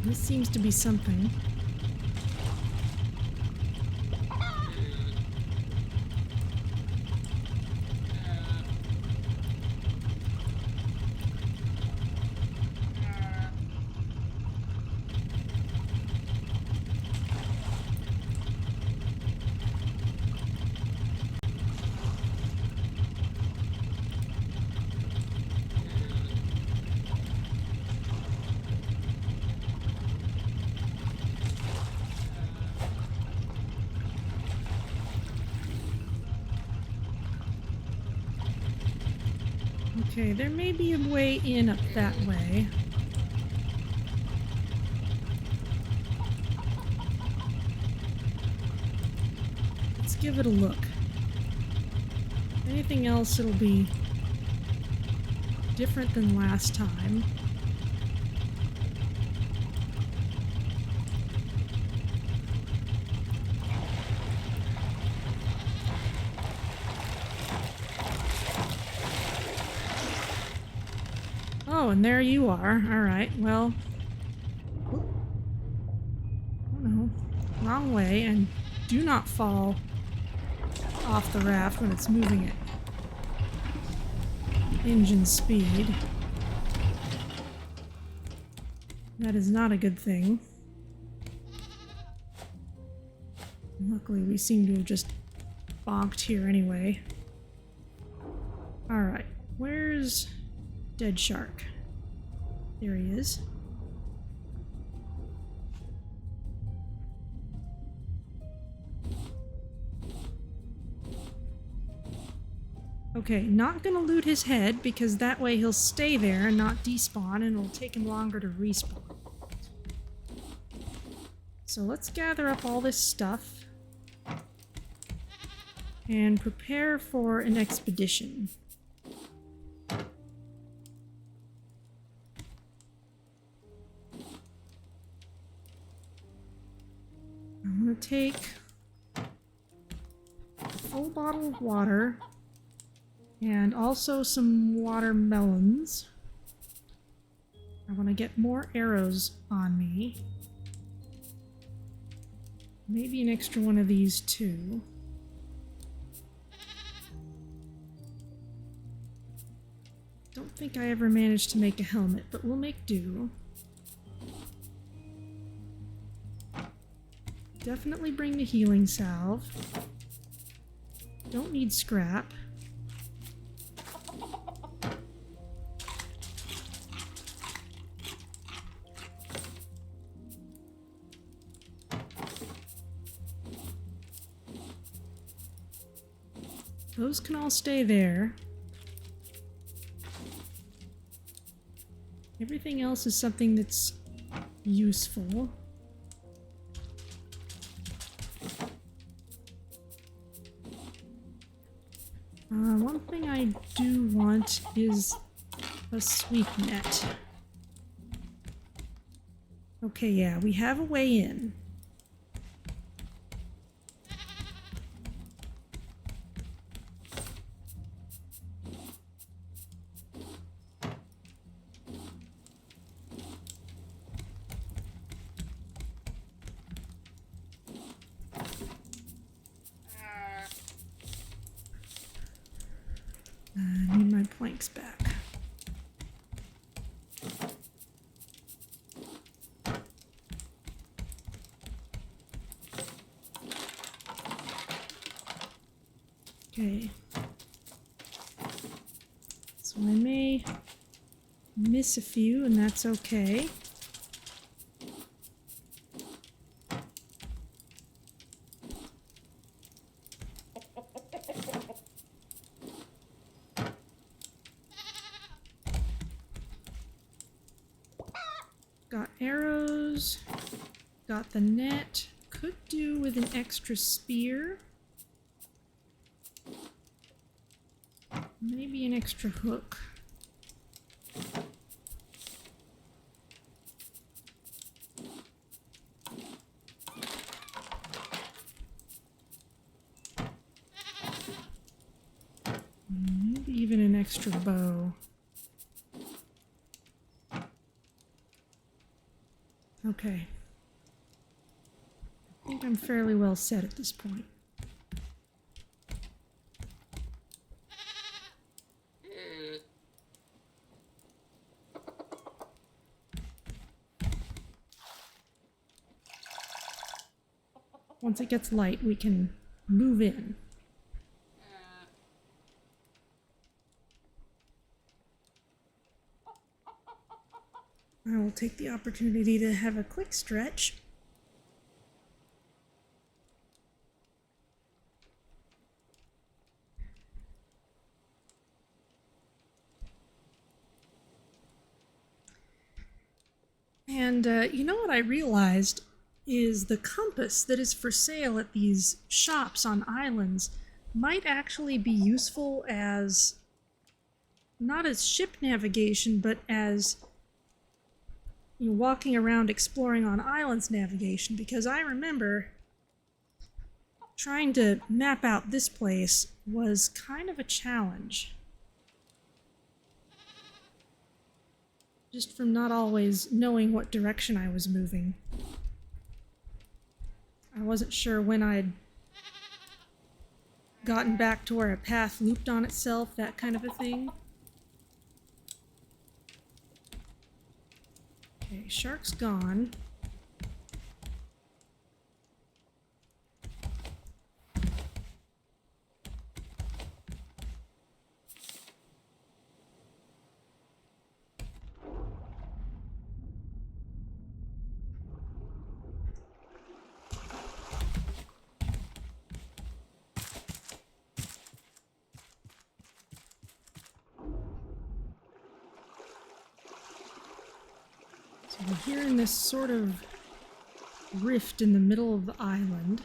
This seems to be something. Okay, there may be a way in up that way. Let's give it a look. Anything else, it'll be different than last time. Oh, and there you are. Alright, well... Oh no. Wrong way, and do not fall off the raft when it's moving at engine speed. That is not a good thing. Luckily, we seem to have just bonked here anyway. Alright, where's Dead Shark? There he is. Okay, not gonna loot his head because that way he'll stay there and not despawn, and it'll take him longer to respawn. So let's gather up all this stuff and prepare for an expedition. I'm gonna take a full bottle of water and also some watermelons. I want to get more arrows on me. Maybe an extra one of these too. Don't think I ever managed to make a helmet, but we'll make do. Definitely bring the healing salve. Don't need scrap. Those can all stay there. Everything else is something that's useful. One thing I do want is a sweep net. Okay, yeah, we have a way in. I need my planks back. Okay. So I may miss a few, and that's okay. Got arrows, got the net, could do with an extra spear. Maybe an extra hook. Maybe even an extra bow. Okay. I think I'm fairly well set at this point. Once it gets light, we can move in. I will take the opportunity to have a quick stretch. And you know what I realized is the compass that is for sale at these shops on islands might actually be useful as not as ship navigation, but as walking around exploring on islands navigation, because I remember trying to map out this place was kind of a challenge. Just from not always knowing what direction I was moving. I wasn't sure when I'd gotten back to where a path looped on itself, that kind of a thing. Okay, shark's gone. So we're here in this sort of rift in the middle of the island.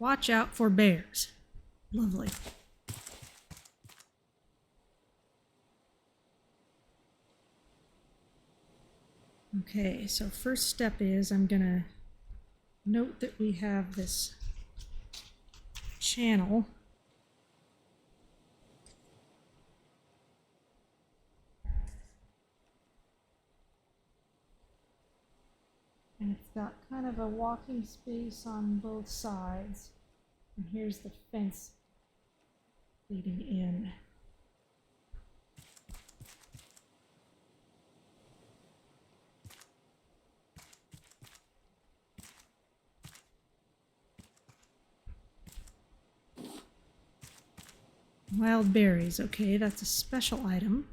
Watch out for bears. Lovely. Okay, so first step is I'm gonna note that we have this channel. And it's got kind of a walking space on both sides. And here's the fence leading in. Wild berries, okay, that's a special item.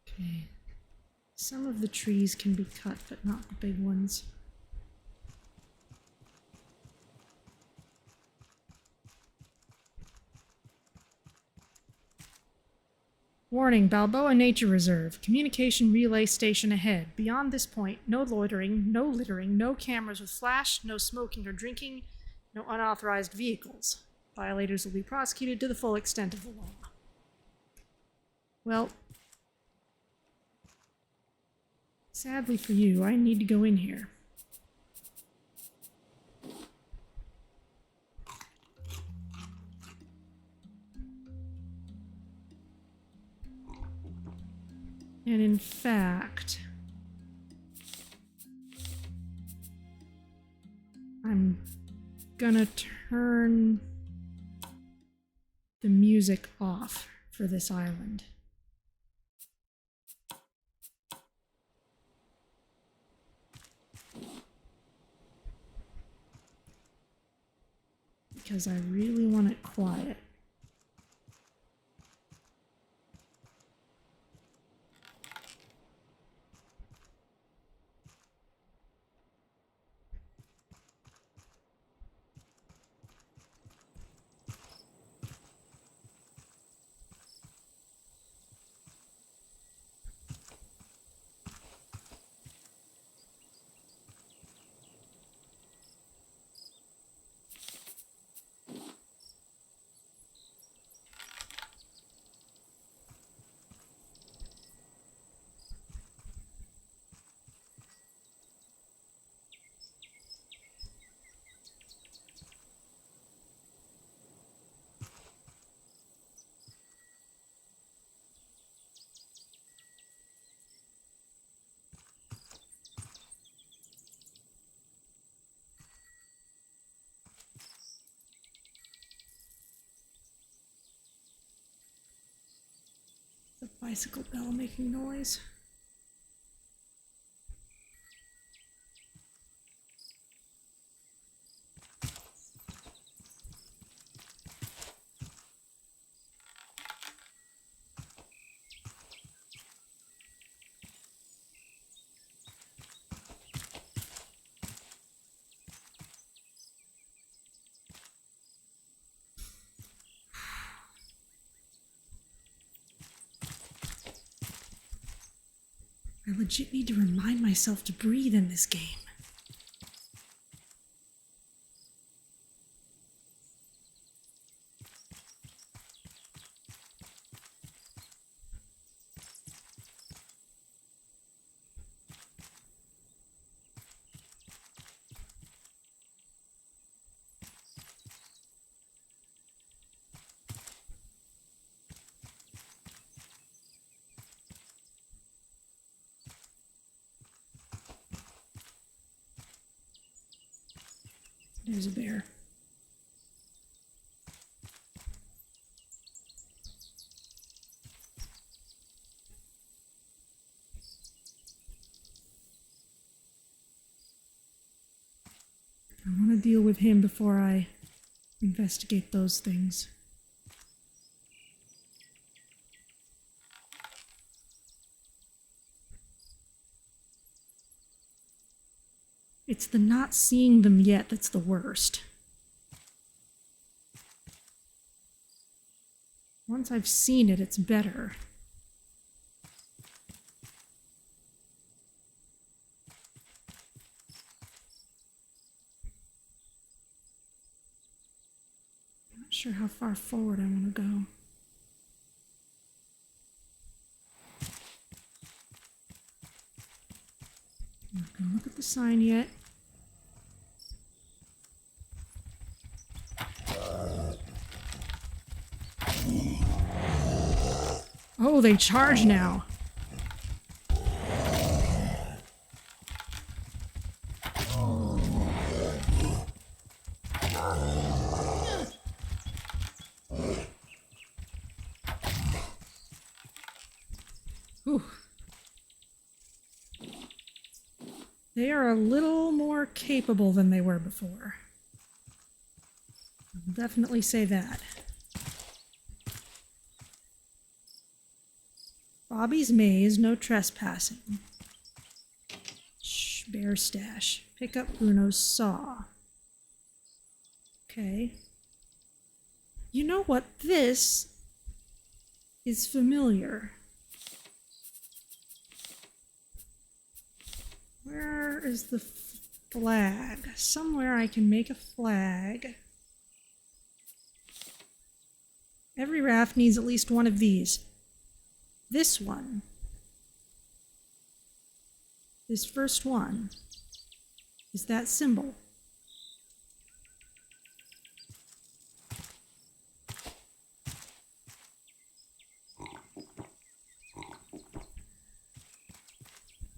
Okay. Some of the trees can be cut, but not the big ones. Warning, Balboa Nature Reserve. Communication relay station ahead. Beyond this point, no loitering, no littering, no cameras with flash, no smoking or drinking, no unauthorized vehicles. Violators will be prosecuted to the full extent of the law. Well, sadly for you, I need to go in here. And in fact, I'm gonna turn the music off for this island. Because I really want it quiet. The bicycle bell making noise. I legit need to remind myself to breathe in this game. There's a bear. I want to deal with him before I investigate those things. It's the not seeing them yet that's the worst. Once I've seen it, it's better. Not sure how far forward I want to go. I'm not going to look at the sign yet. Oh, they charge now. Whew. They are a little more capable than they were before. I'll definitely say that. Bobby's maze, no trespassing. Shh, bear stash. Pick up Bruno's saw. Okay. You know what? This is familiar. Where is the flag? Somewhere I can make a flag. Every raft needs at least one of these. This one. This first one is that symbol.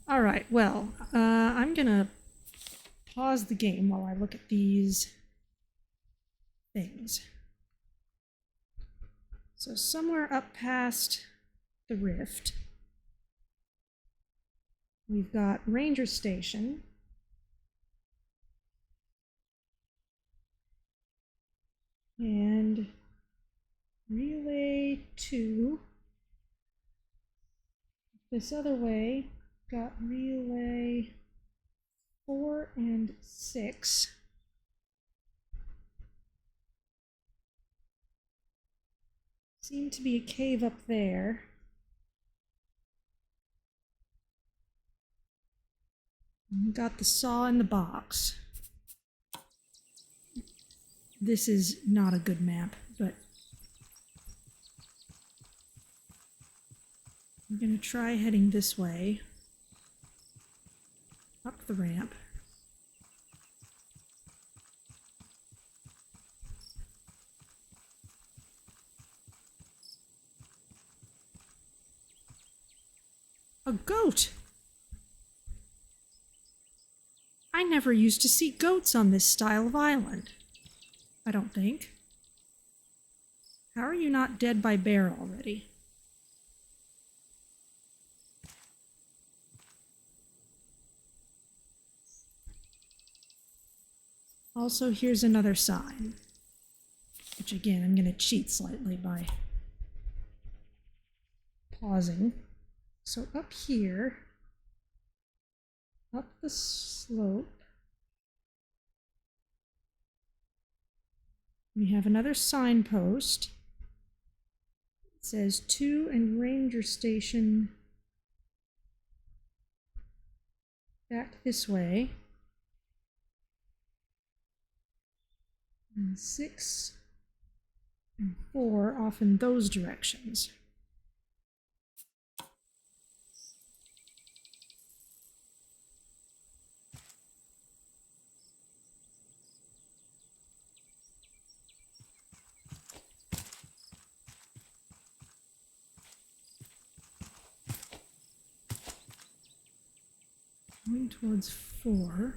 All right, well, I'm gonna pause the game while I look at these things. So somewhere up past the rift, we've got Ranger Station. And Relay 2. This other way, got Relay 4 and 6. Seemed to be a cave up there. And got the saw in the box. This is not a good map, but I'm gonna try heading this way. Up the ramp. A goat! I never used to see goats on this style of island. I don't think. How are you not dead by bear already? Also, here's another sign. Which again, I'm gonna cheat slightly by pausing. So up here, up the slope, we have another signpost. It says 2 and Ranger Station back this way. And 6 and 4 off in those directions. Going towards 4.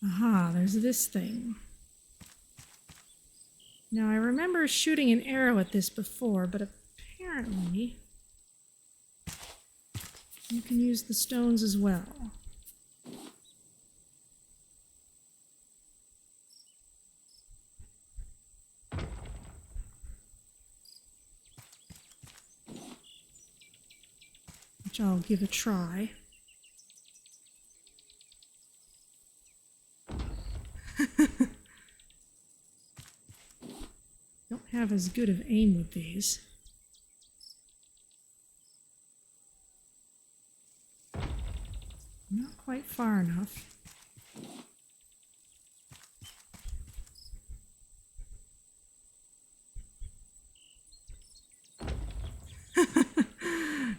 Aha, there's this thing. Now I remember shooting an arrow at this before, but apparently you can use the stones as well. Which I'll give a try. Don't have as good of aim with these. Not quite far enough.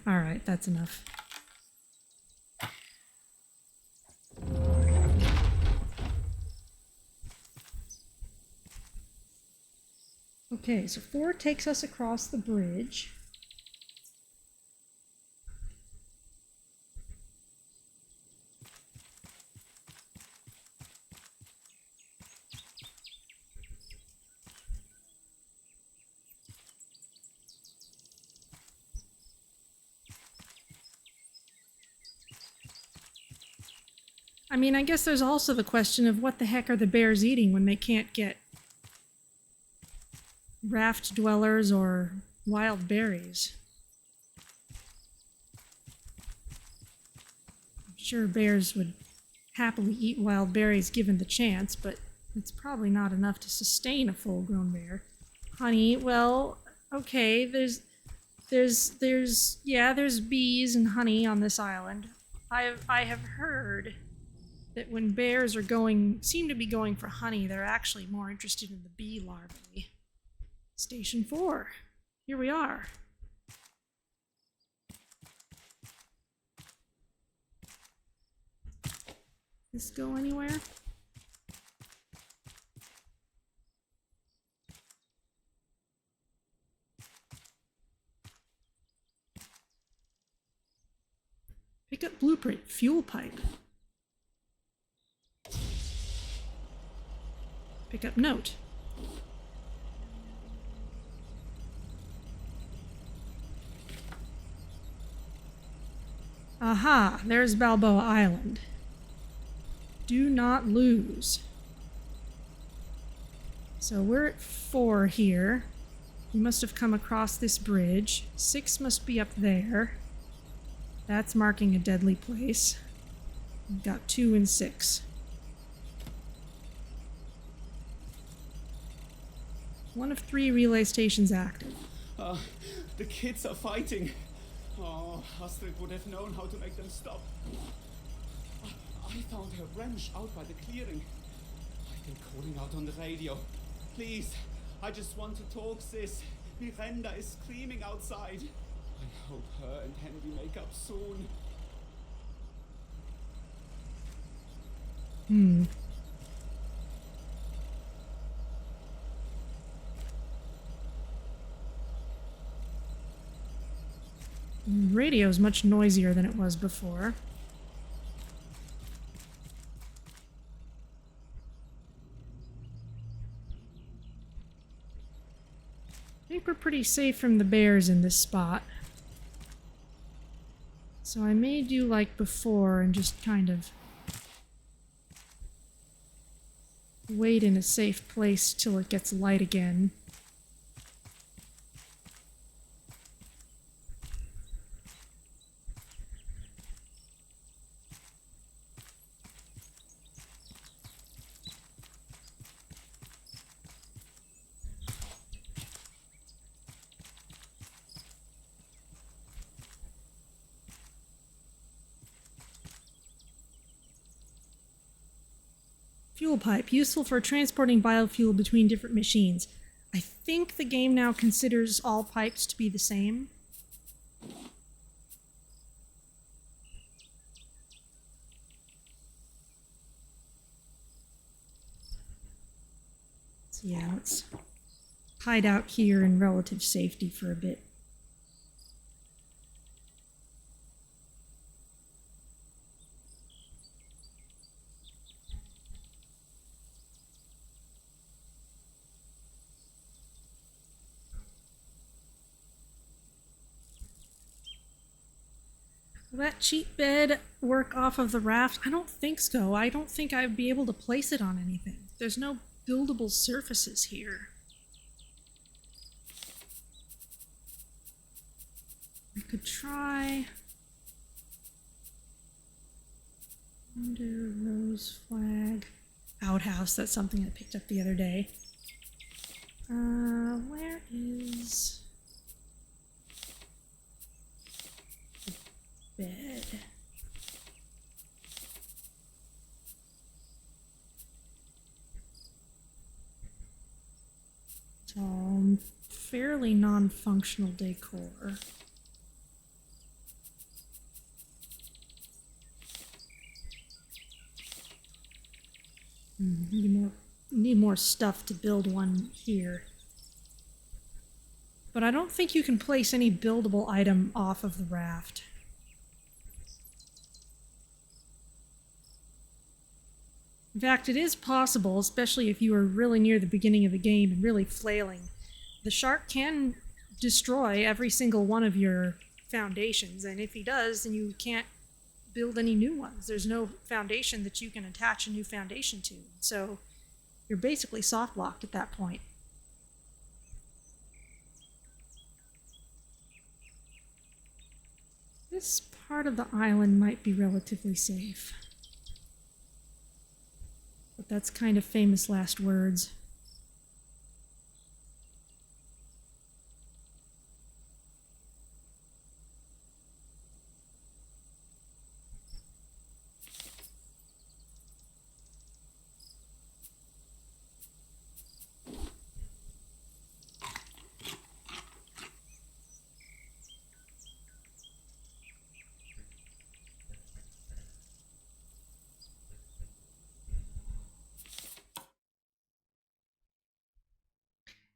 All right, that's enough. Okay, so 4 takes us across the bridge. I mean, I guess there's also the question of what the heck are the bears eating when they can't get raft dwellers or wild berries. I'm sure bears would happily eat wild berries given the chance, but it's probably not enough to sustain a full-grown bear. Honey, well, okay, there's bees and honey on this island. I have heard that when bears seem to be going for honey, they're actually more interested in the bee larvae. Station 4. Here we are. This go anywhere? Pick up blueprint, fuel pipe. Pick up note. Aha, there's Balboa Island. Do not lose. So we're at 4 here. We must have come across this bridge. 6 must be up there. That's marking a deadly place. We've got 2 and 6. One of 3 relay stations active. The kids are fighting. Oh, Astrid would have known how to make them stop. I found her wrench out by the clearing. I've been calling out on the radio. Please, I just want to talk, sis. Miranda is screaming outside. I hope her and Henry make up soon. The radio's much noisier than it was before. I think we're pretty safe from the bears in this spot. So I may do like before and just kind of wait in a safe place till it gets light again. Fuel pipe, useful for transporting biofuel between different machines. I think the game now considers all pipes to be the same. So yeah, let's hide out here in relative safety for a bit. Will that cheap bed work off of the raft? I don't think so. I don't think I'd be able to place it on anything. There's no buildable surfaces here. I could try... Under rose flag. Outhouse, that's something I picked up the other day. Where is... the bed? It's all fairly non-functional decor. Need more stuff to build one here. But I don't think you can place any buildable item off of the raft. In fact, it is possible, especially if you are really near the beginning of the game and really flailing. The shark can destroy every single one of your foundations, and if he does, then you can't build any new ones. There's no foundation that you can attach a new foundation to. So you're basically soft locked at that point. This part of the island might be relatively safe. But that's kind of famous last words.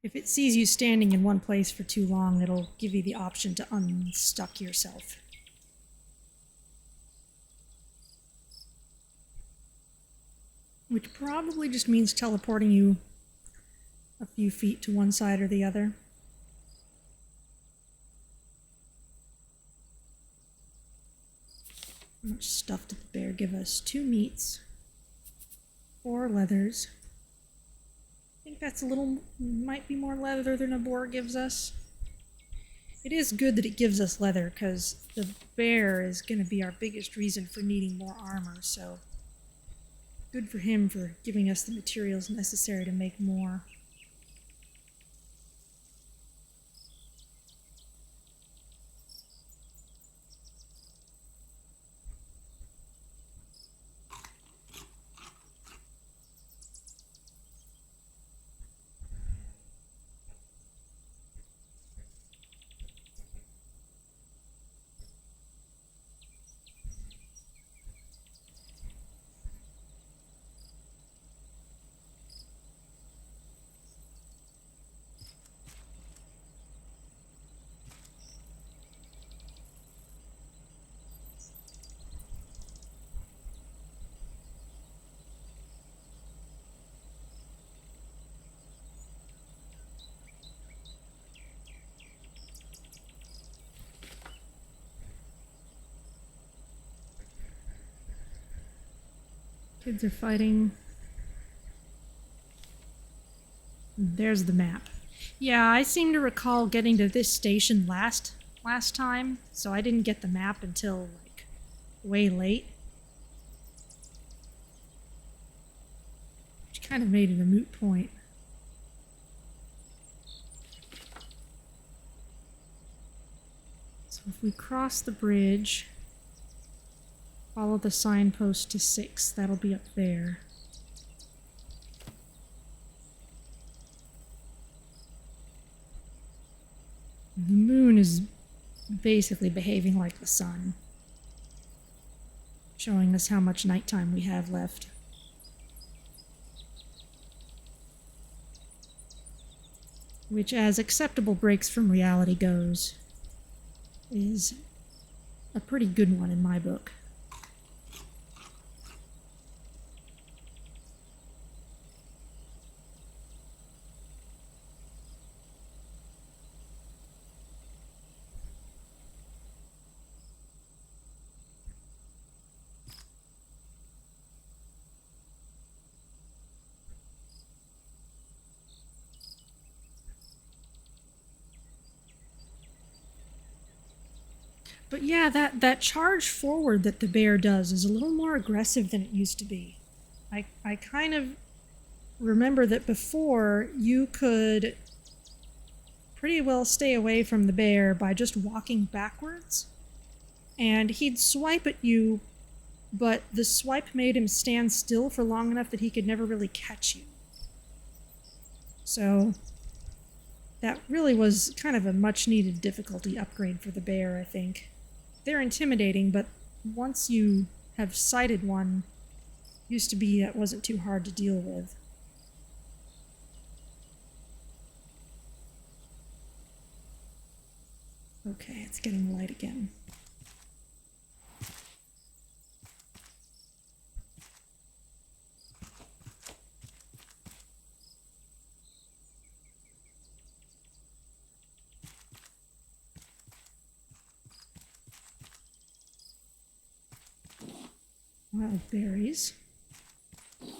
If it sees you standing in one place for too long, it'll give you the option to unstuck yourself. Which probably just means teleporting you a few feet to one side or the other. How much stuff did the bear give us? 2 meats, 4 leathers. I think that's a little, might be more leather than a boar gives us. It is good that it gives us leather, because the bear is going to be our biggest reason for needing more armor, so good for him for giving us the materials necessary to make more. Kids are fighting. There's the map. Yeah, I seem to recall getting to this station last time, so I didn't get the map until, like, way late. Which kind of made it a moot point. So if we cross the bridge, follow the signpost to 6, that'll be up there. moon is basically behaving like the sun, showing us how much nighttime we have left. Which, as acceptable breaks from reality goes, is a pretty good one in my book. But yeah, that charge forward that the bear does is a little more aggressive than it used to be. I kind of remember that before you could pretty well stay away from the bear by just walking backwards, and he'd swipe at you, but the swipe made him stand still for long enough that he could never really catch you. So that really was kind of a much needed difficulty upgrade for the bear, I think. They're intimidating, but once you have sighted one, used to be that wasn't too hard to deal with. Okay, it's getting light again. Wild berries. There's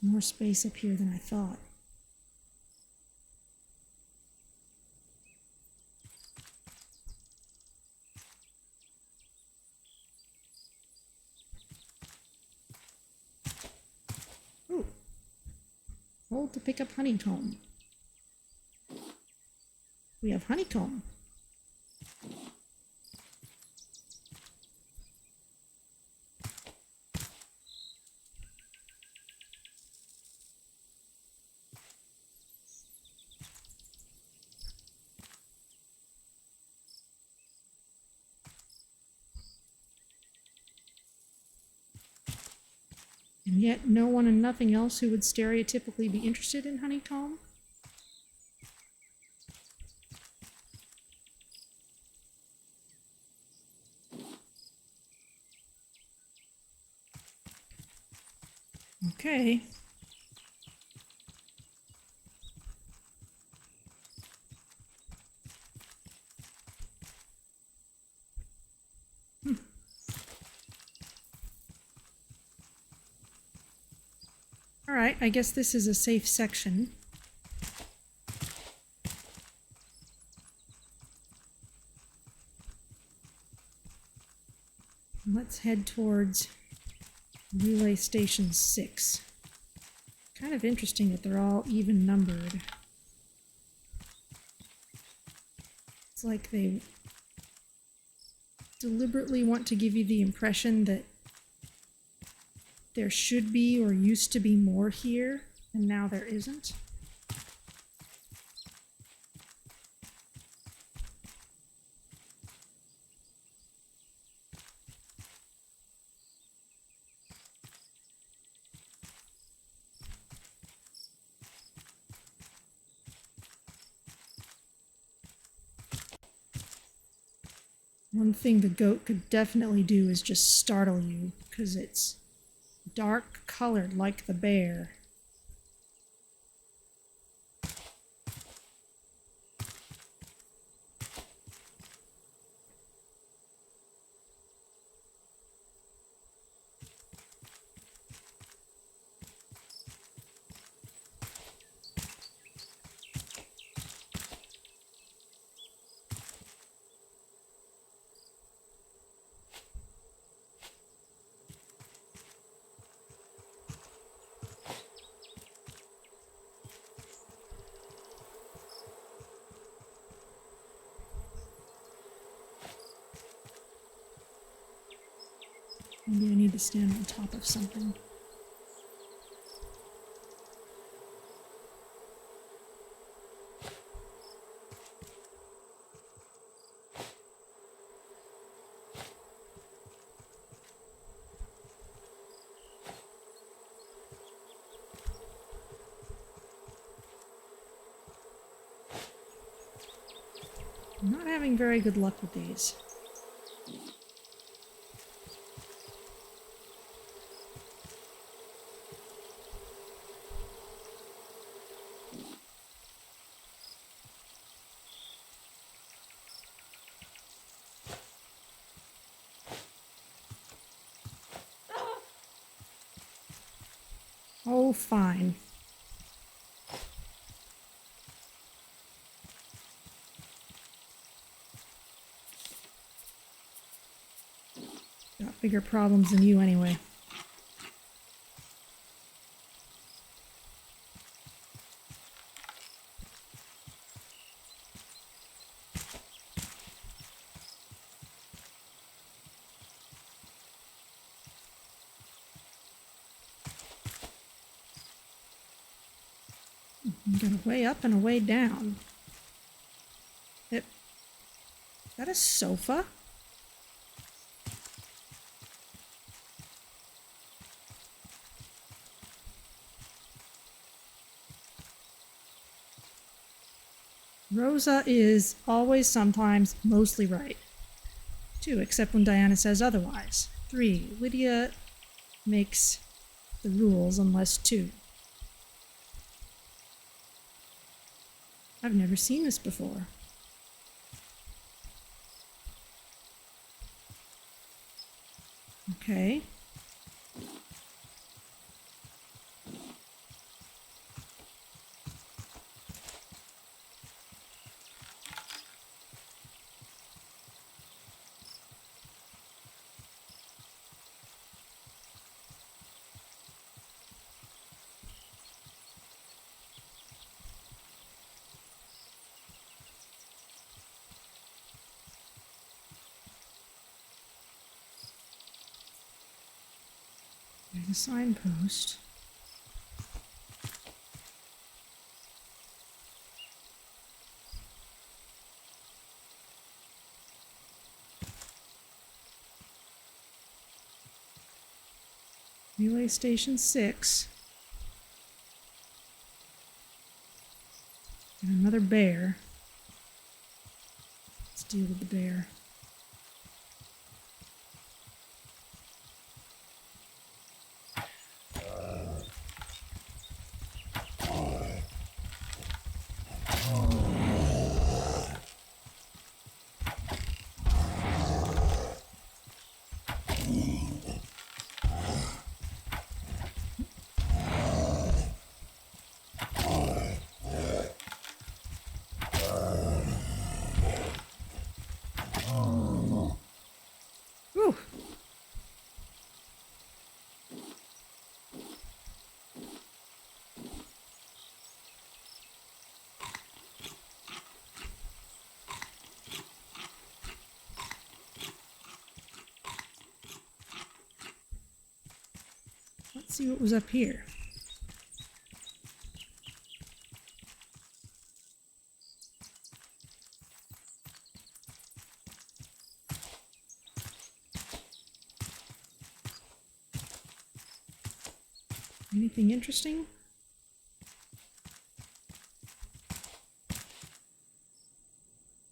more space up here than I thought. Ooh. Hold to pick up honeycomb. We have honeycomb. And yet no one and nothing else who would stereotypically be interested in honeycomb? Okay. Alright, I guess this is a safe section. Let's head towards Relay Station 6. Kind of interesting that they're all even numbered. It's like they deliberately want to give you the impression that there should be or used to be more here, and now there isn't. One thing the goat could definitely do is just startle you, because it's dark colored like the bear. Maybe I need to stand on top of something. I'm not having very good luck with these. Oh, fine. Got bigger problems than you anyway. You got a way up and a way down. Is that a sofa? Rosa is always, sometimes, mostly right. 2, except when Diana says otherwise. 3, Lydia makes the rules unless 2. I've never seen this before. Okay. There's a signpost. Relay Station 6. And another bear. Let's deal with the bear. Whew. Let's see what was up here. Anything interesting?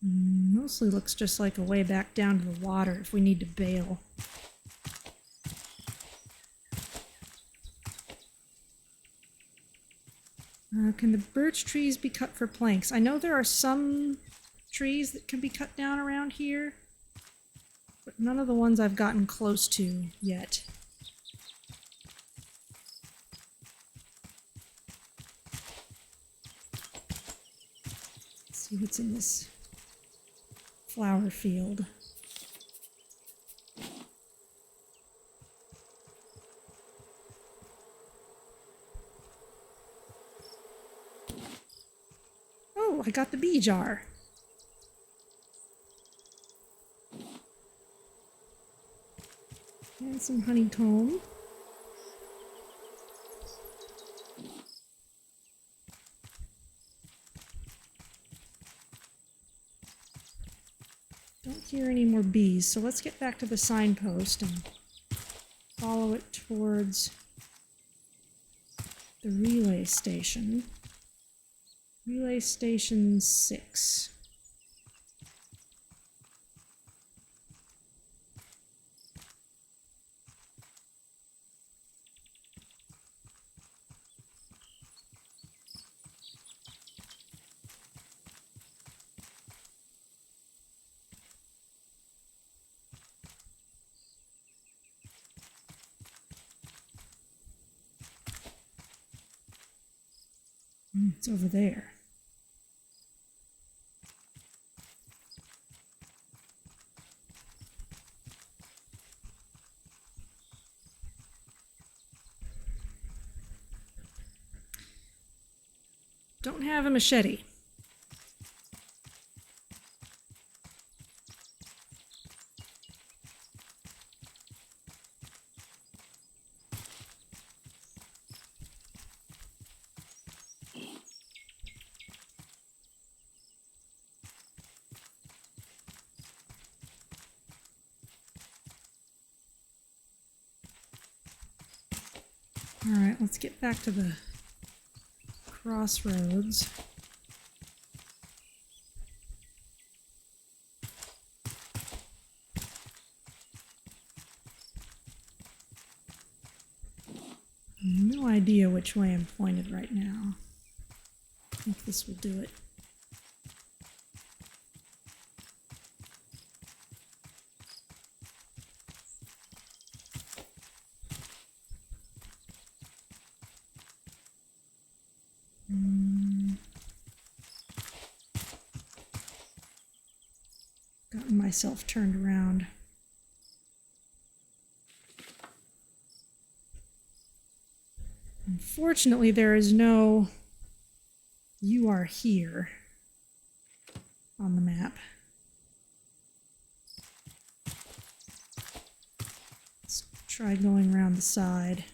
Mostly looks just like a way back down to the water if we need to bail. Can the birch trees be cut for planks? I know there are some trees that can be cut down around here, but none of the ones I've gotten close to yet. Let's see what's in this flower field. Oh, I got the bee jar. And some honeycomb. Don't hear any more bees, so let's get back to the signpost and follow it towards the relay station. Relay Station 6. It's over there. Don't have a machete. Alright, let's get back to the crossroads. No idea which way I'm pointed right now. I think this will do it. Gotten myself turned around. Unfortunately, there is no "you are here" on the map. Let's try going around the side.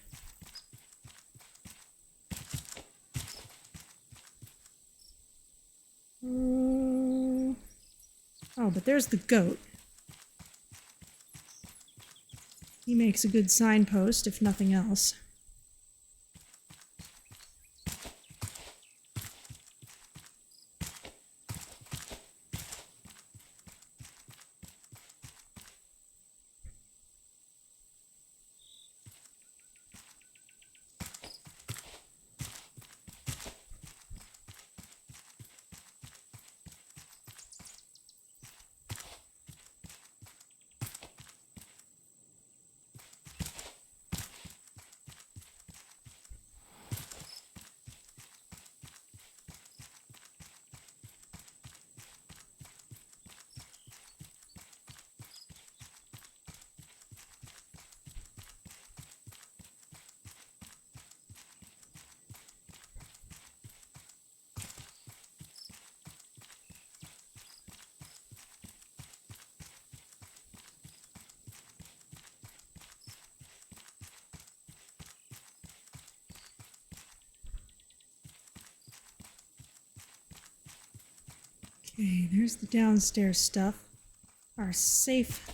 Oh, but there's the goat. He makes a good signpost, if nothing else. Okay, there's the downstairs stuff. Our safe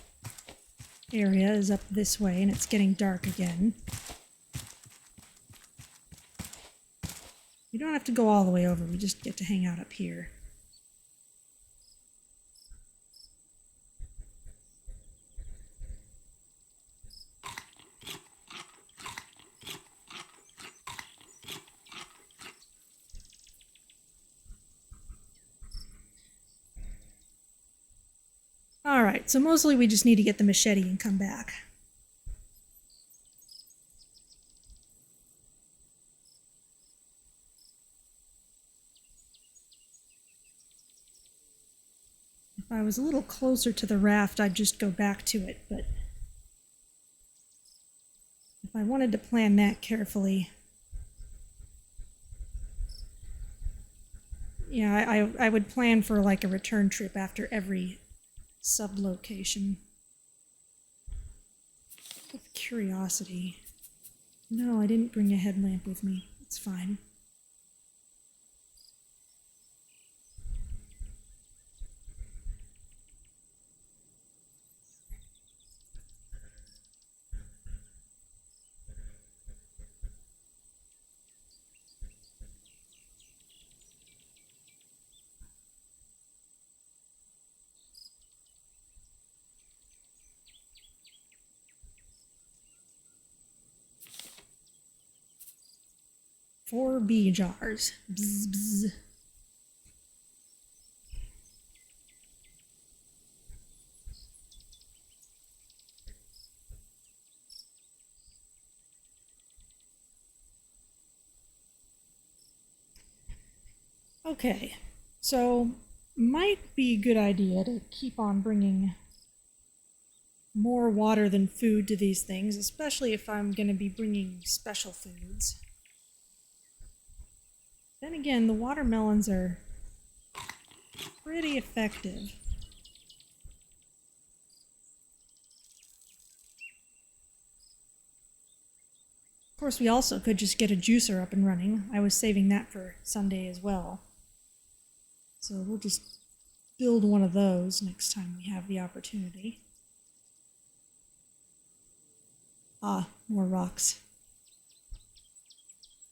area is up this way, and it's getting dark again. We don't have to go all the way over, we just get to hang out up here. Alright, so mostly we just need to get the machete and come back. If I was a little closer to the raft, I'd just go back to it, but if I wanted to plan that carefully, yeah, I would plan for like a return trip after every sublocation. With curiosity. No, I didn't bring a headlamp with me. It's fine. Four bee jars. Bzz, bzz. Okay, so might be a good idea to keep on bringing more water than food to these things, especially if I'm going to be bringing special foods. Then again, the watermelons are pretty effective. Of course, we also could just get a juicer up and running. I was saving that for Sunday as well. So we'll just build one of those next time we have the opportunity. Ah, more rocks.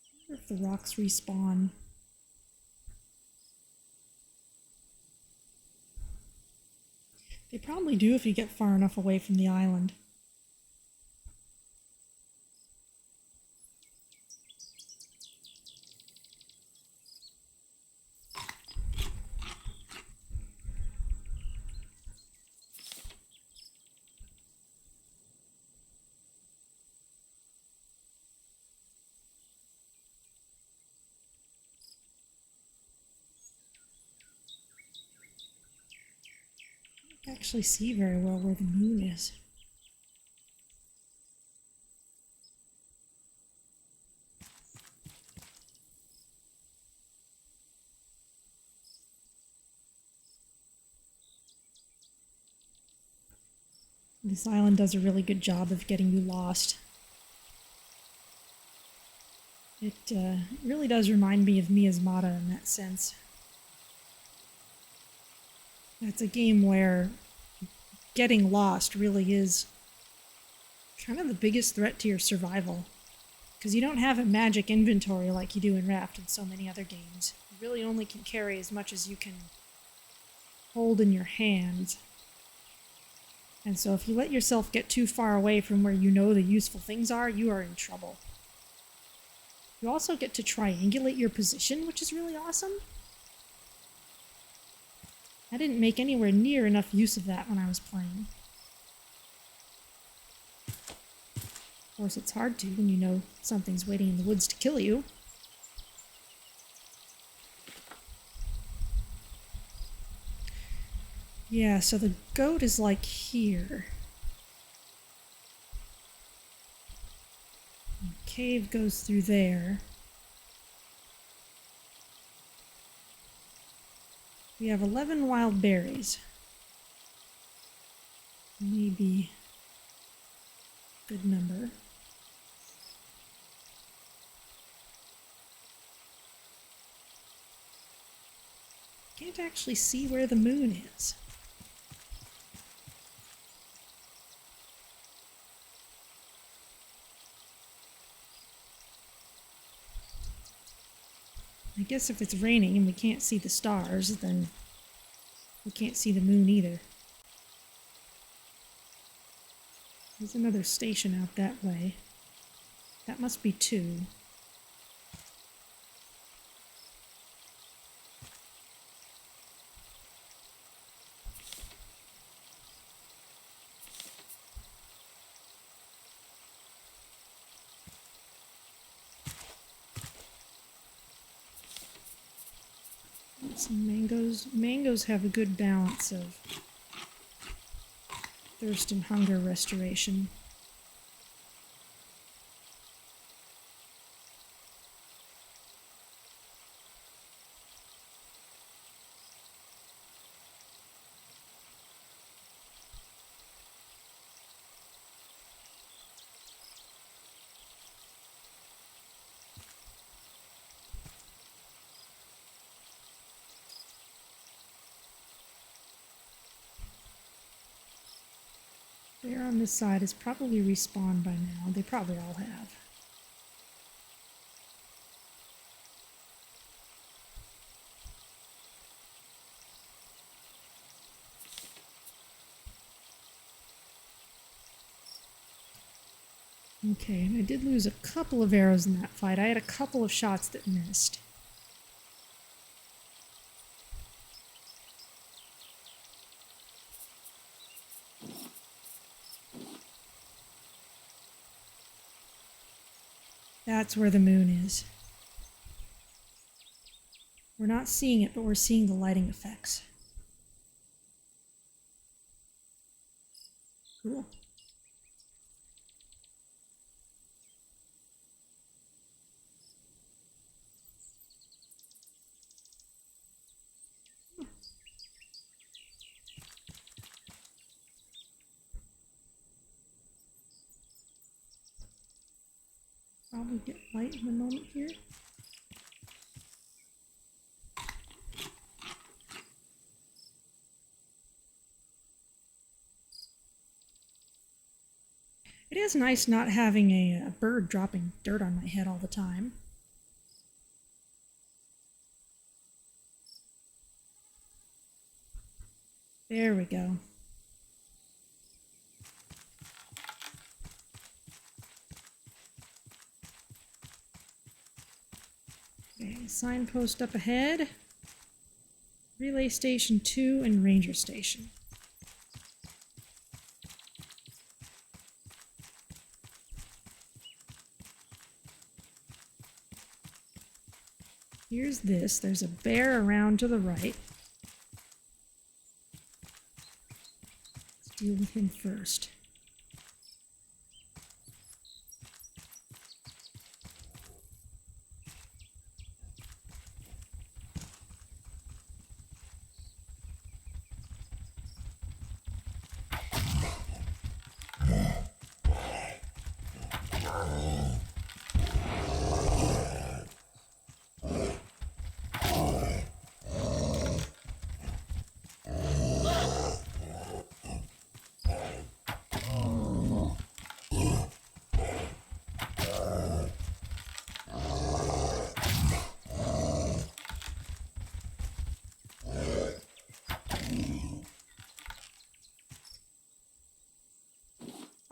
I wonder if the rocks respawn. They probably do if you get far enough away from the island. I can't actually see very well where the moon is. This island does a really good job of getting you lost. It really does remind me of Miasmata in that sense. It's a game where getting lost really is kind of the biggest threat to your survival. Because you don't have a magic inventory like you do in Raft and so many other games. You really only can carry as much as you can hold in your hands. And so if you let yourself get too far away from where you know the useful things are, you are in trouble. You also get to triangulate your position, which is really awesome. I didn't make anywhere near enough use of that when I was playing. Of course, it's hard to when you know something's waiting in the woods to kill you. Yeah, so the goat is like here. The cave goes through there. We have 11 wild berries. Maybe a good number. Can't actually see where the moon is. I guess if it's raining and we can't see the stars, then we can't see the moon either. There's another station out that way. That must be 2. Some mangoes. Mangoes have a good balance of thirst and hunger restoration. Bear on this side is probably respawned by now. They probably all have. Okay, and I did lose a couple of arrows in that fight. I had a couple of shots that missed. That's where the moon is. We're not seeing it, but we're seeing the lighting effects. Cool. Probably get light in a moment here. It is nice not having a bird dropping dirt on my head all the time. There we go. Okay, signpost up ahead. Relay Station 2 and Ranger Station. Here's this. There's a bear around to the right. Let's deal with him first.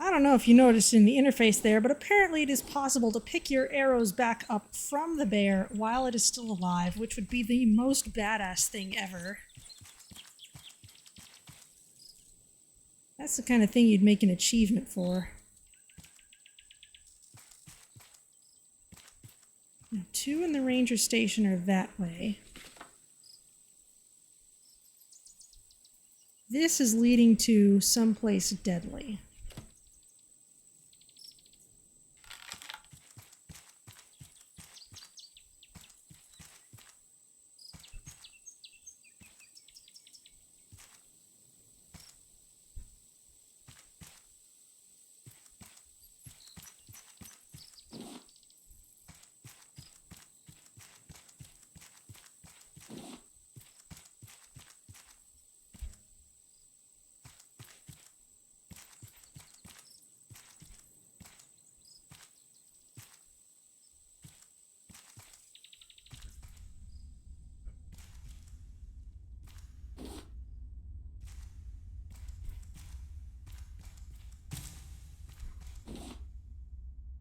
I don't know if you noticed in the interface there, but apparently it is possible to pick your arrows back up from the bear while it is still alive, which would be the most badass thing ever. That's the kind of thing you'd make an achievement for. Now, 2 in the Ranger Station are that way. This is leading to someplace deadly.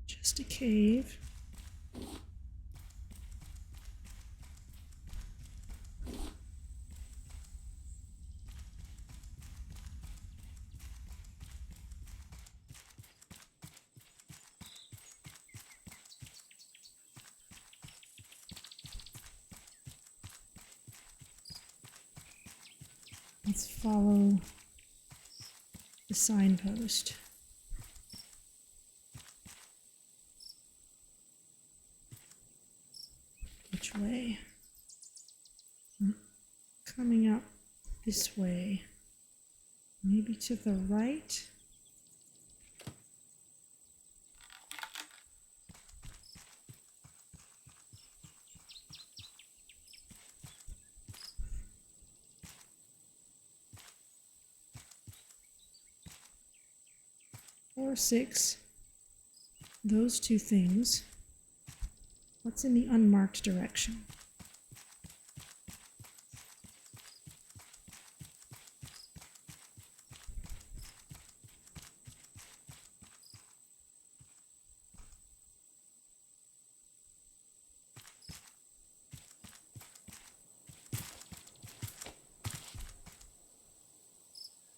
Just a cave. Let's follow the signpost. Which way? Coming up this way. Maybe to the right? Or 6. Those two things. What's in the unmarked direction?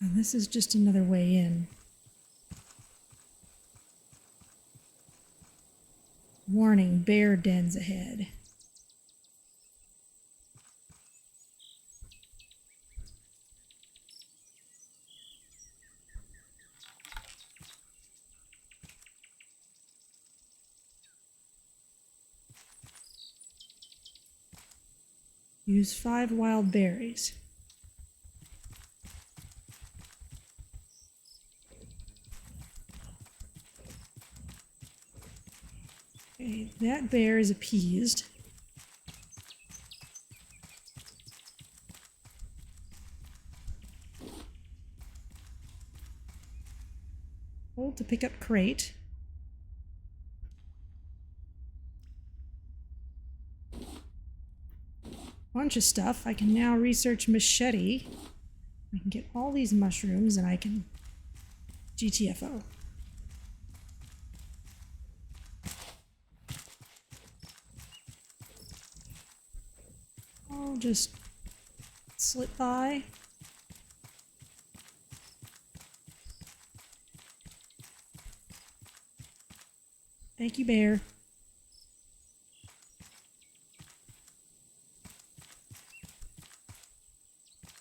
And this is just another way in. Warning, bear dens ahead. Use 5 wild berries. Okay, that bear is appeased. Hold to pick up crate. Bunch of stuff. I can now research machete. I can get all these mushrooms and I can GTFO. I'll just slip by. Thank you, bear.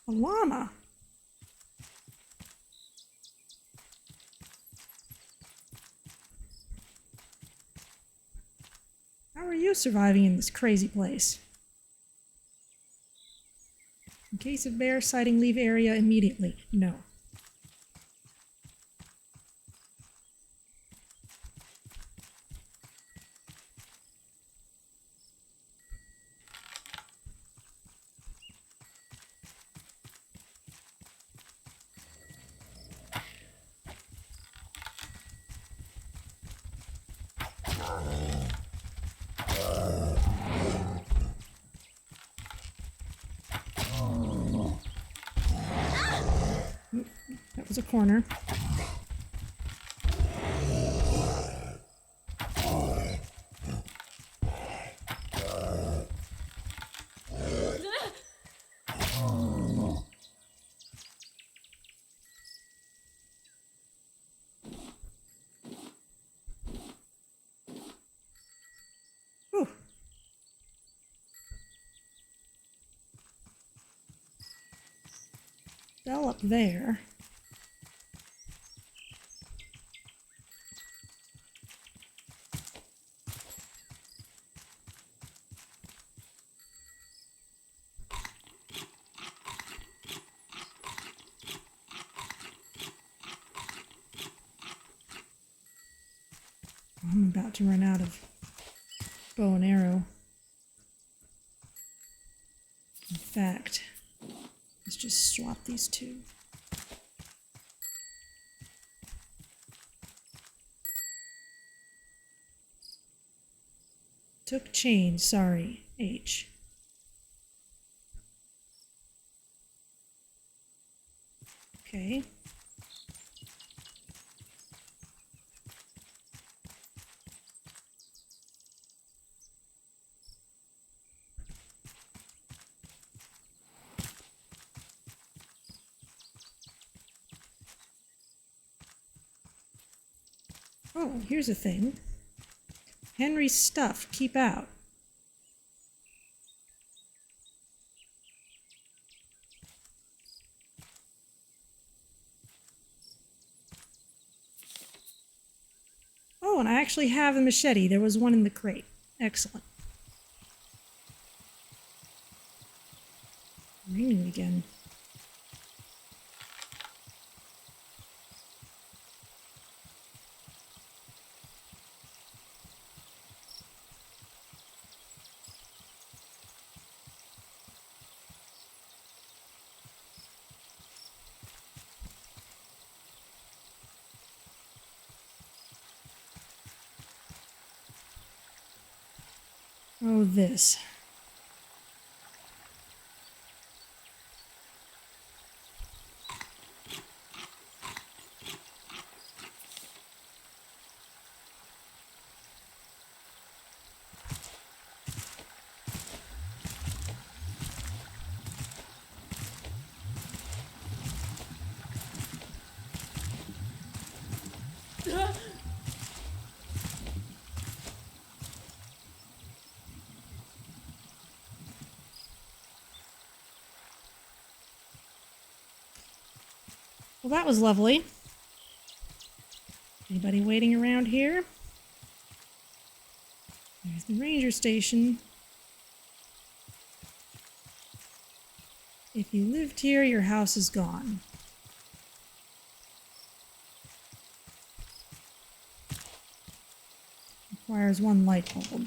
A llama. How are you surviving in this crazy place? In case of bear sighting, leave area immediately. No. That was a corner. Whew. Bell up there. I'm about to run out of bow and arrow. In fact, let's just swap these two. Took chain, sorry, H. Okay. Oh, here's a thing. Henry's stuff, keep out. Oh, and I actually have a machete. There was one in the crate. Excellent. Raining again. Oh, this. Well, that was lovely. Anybody waiting around here? There's the ranger station. If you lived here, your house is gone. Requires 1 light bulb.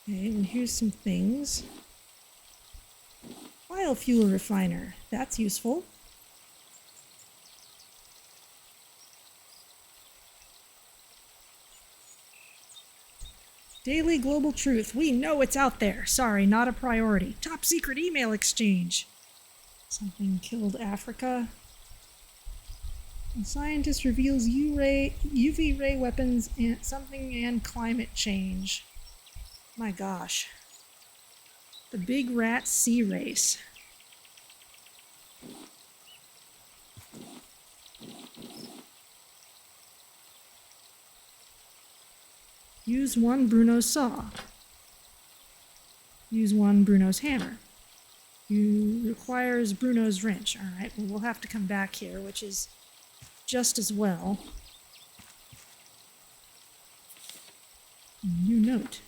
Okay, and here's some things. Biofuel refiner. That's useful. Daily global truth. We know it's out there. Sorry, not a priority. Top secret email exchange. Something killed Africa. A scientist reveals UV ray weapons and something and climate change. My gosh. The Big Rat Sea Race. Use 1 Bruno's saw. Use 1 Bruno's hammer. Requires Bruno's wrench. Alright, well, we'll have to come back here, which is just as well. New note.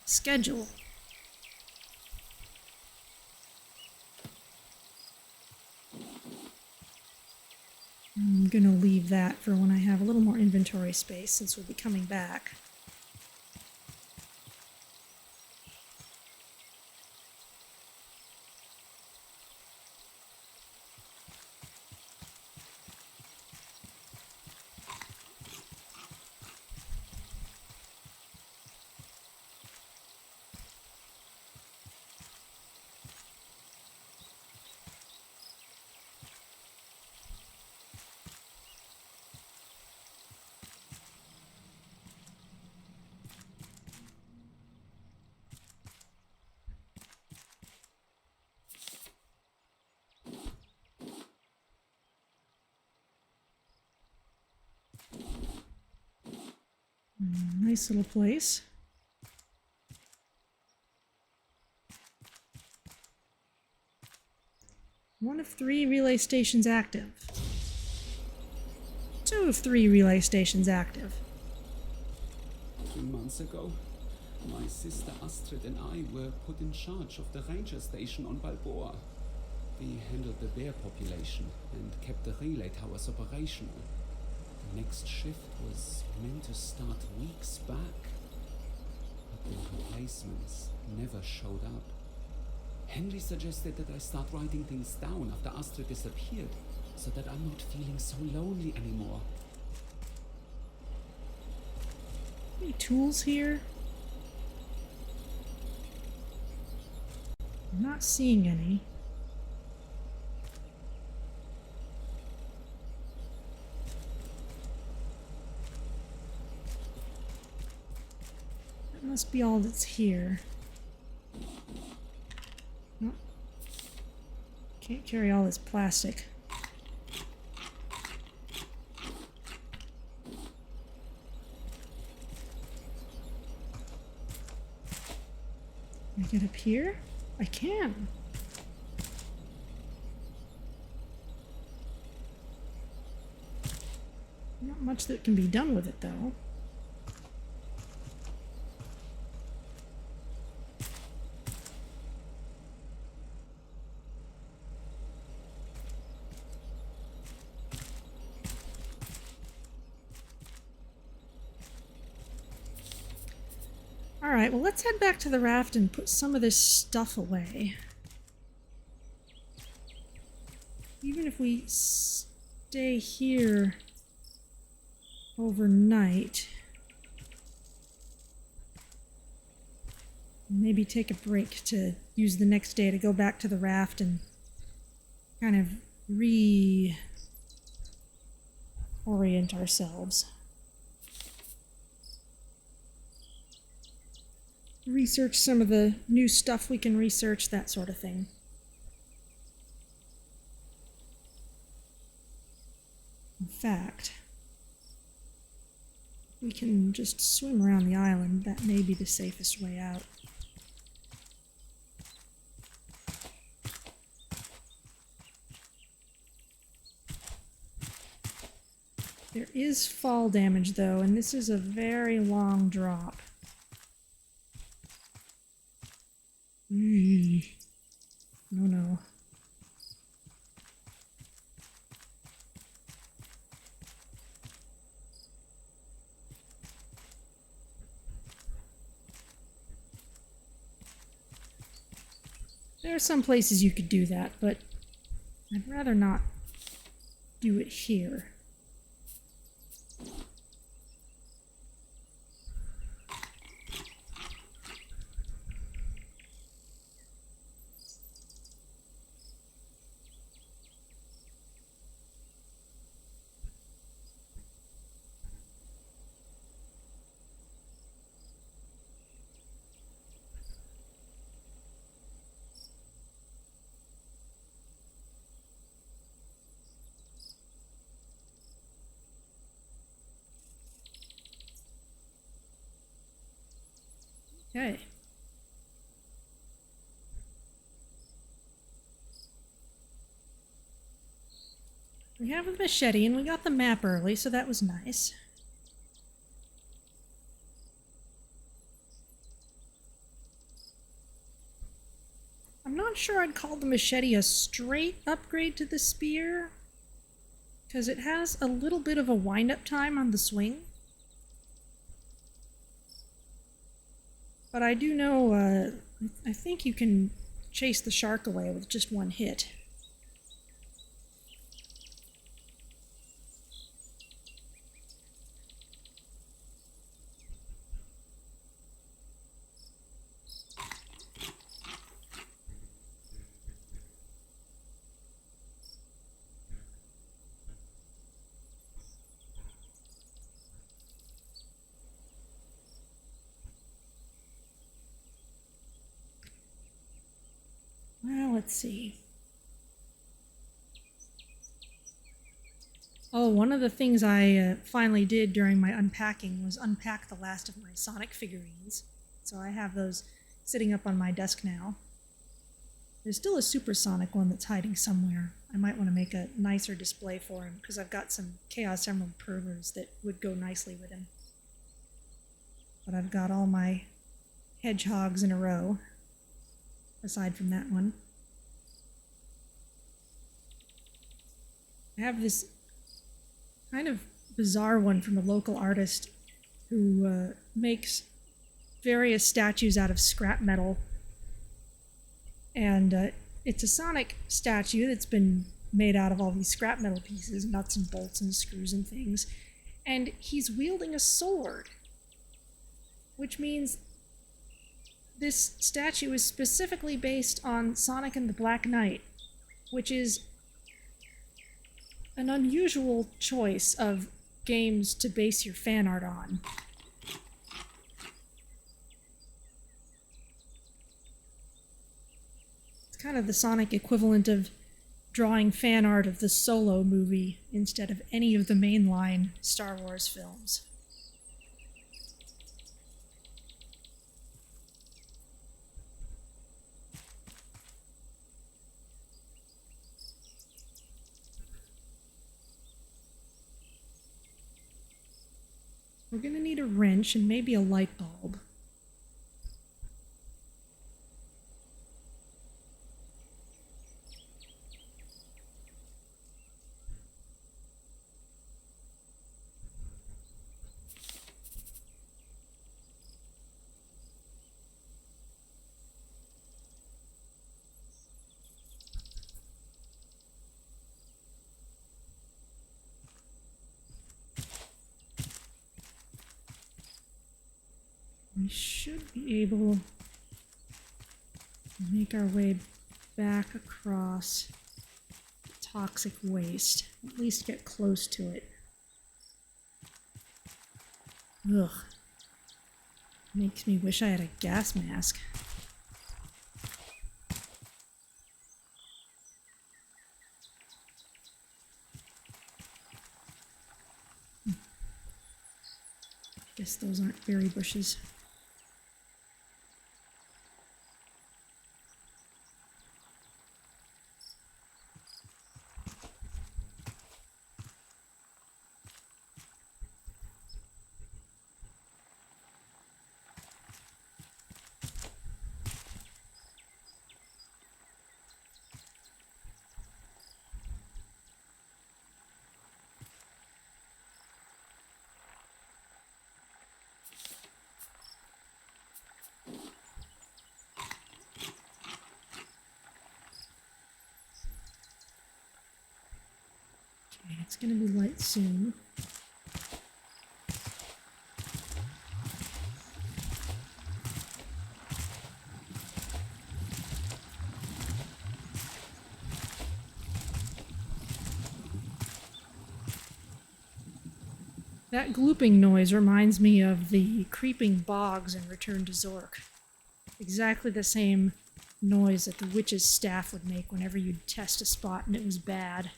Schedule. I'm gonna leave that for when I have a little more inventory space, since we'll be coming back. Nice little place. One of 3 relay stations active. 2 of 3 relay stations active. 3 months ago, my sister Astrid and I were put in charge of the ranger station on Balboa. We handled the bear population and kept the relay towers operational. The next shift was meant to start weeks back, but the replacements never showed up. Henry suggested that I start writing things down after Astrid disappeared, so that I'm not feeling so lonely anymore. Any tools here? I'm not seeing any. That must be all that's here. Oh. Can't carry all this plastic. Can I get up here? I can. Not much that can be done with it, though. Alright, well, let's head back to the raft and put some of this stuff away. Even if we stay here overnight, maybe take a break to use the next day to go back to the raft and kind of reorient ourselves. Research some of the new stuff we can research, that sort of thing. In fact, we can just swim around the island. That may be the safest way out. There is fall damage, though, and this is a very long drop. No, no. There are some places you could do that, but I'd rather not do it here. Okay. We have the machete and we got the map early, so that was nice. I'm not sure I'd call the machete a straight upgrade to the spear, because it has a little bit of a wind-up time on the swing. But I do know, I think you can chase the shark away with just one hit. Well, let's see. Oh, one of the things I finally did during my unpacking was unpack the last of my Sonic figurines. So I have those sitting up on my desk now. There's still a supersonic one that's hiding somewhere. I might want to make a nicer display for him, because I've got some Chaos Emerald perlers that would go nicely with him. But I've got all my hedgehogs in a row, aside from that one. I have this kind of bizarre one from a local artist who makes various statues out of scrap metal. And it's a Sonic statue that's been made out of all these scrap metal pieces, nuts and bolts and screws and things. And he's wielding a sword, which means this statue is specifically based on Sonic and the Black Knight, which is an unusual choice of games to base your fan art on. It's kind of the Sonic equivalent of drawing fan art of the Solo movie instead of any of the mainline Star Wars films. We're gonna need a wrench and maybe a light bulb. We should be able to make our way back across toxic waste. At least get close to it. Ugh. Makes me wish I had a gas mask. Guess those aren't berry bushes. It's gonna be light soon. That glooping noise reminds me of the creeping bogs in Return to Zork. Exactly the same noise that the witch's staff would make whenever you'd test a spot and it was bad.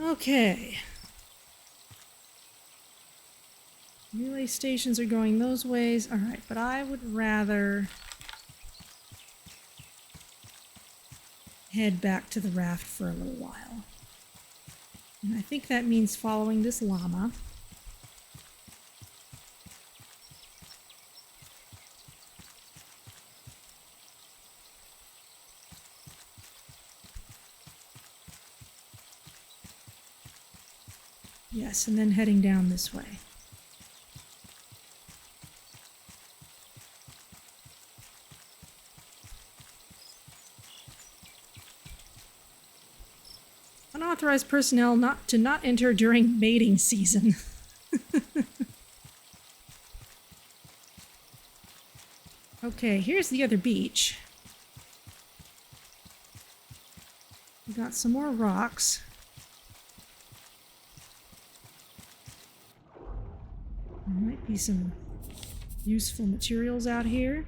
Okay. Relay stations are going those ways. Alright, but I would rather head back to the raft for a little while. And I think that means following this llama. Yes, and then heading down this way. Unauthorized personnel not enter during mating season. Okay, here's the other beach. We got some more rocks. There might be some useful materials out here.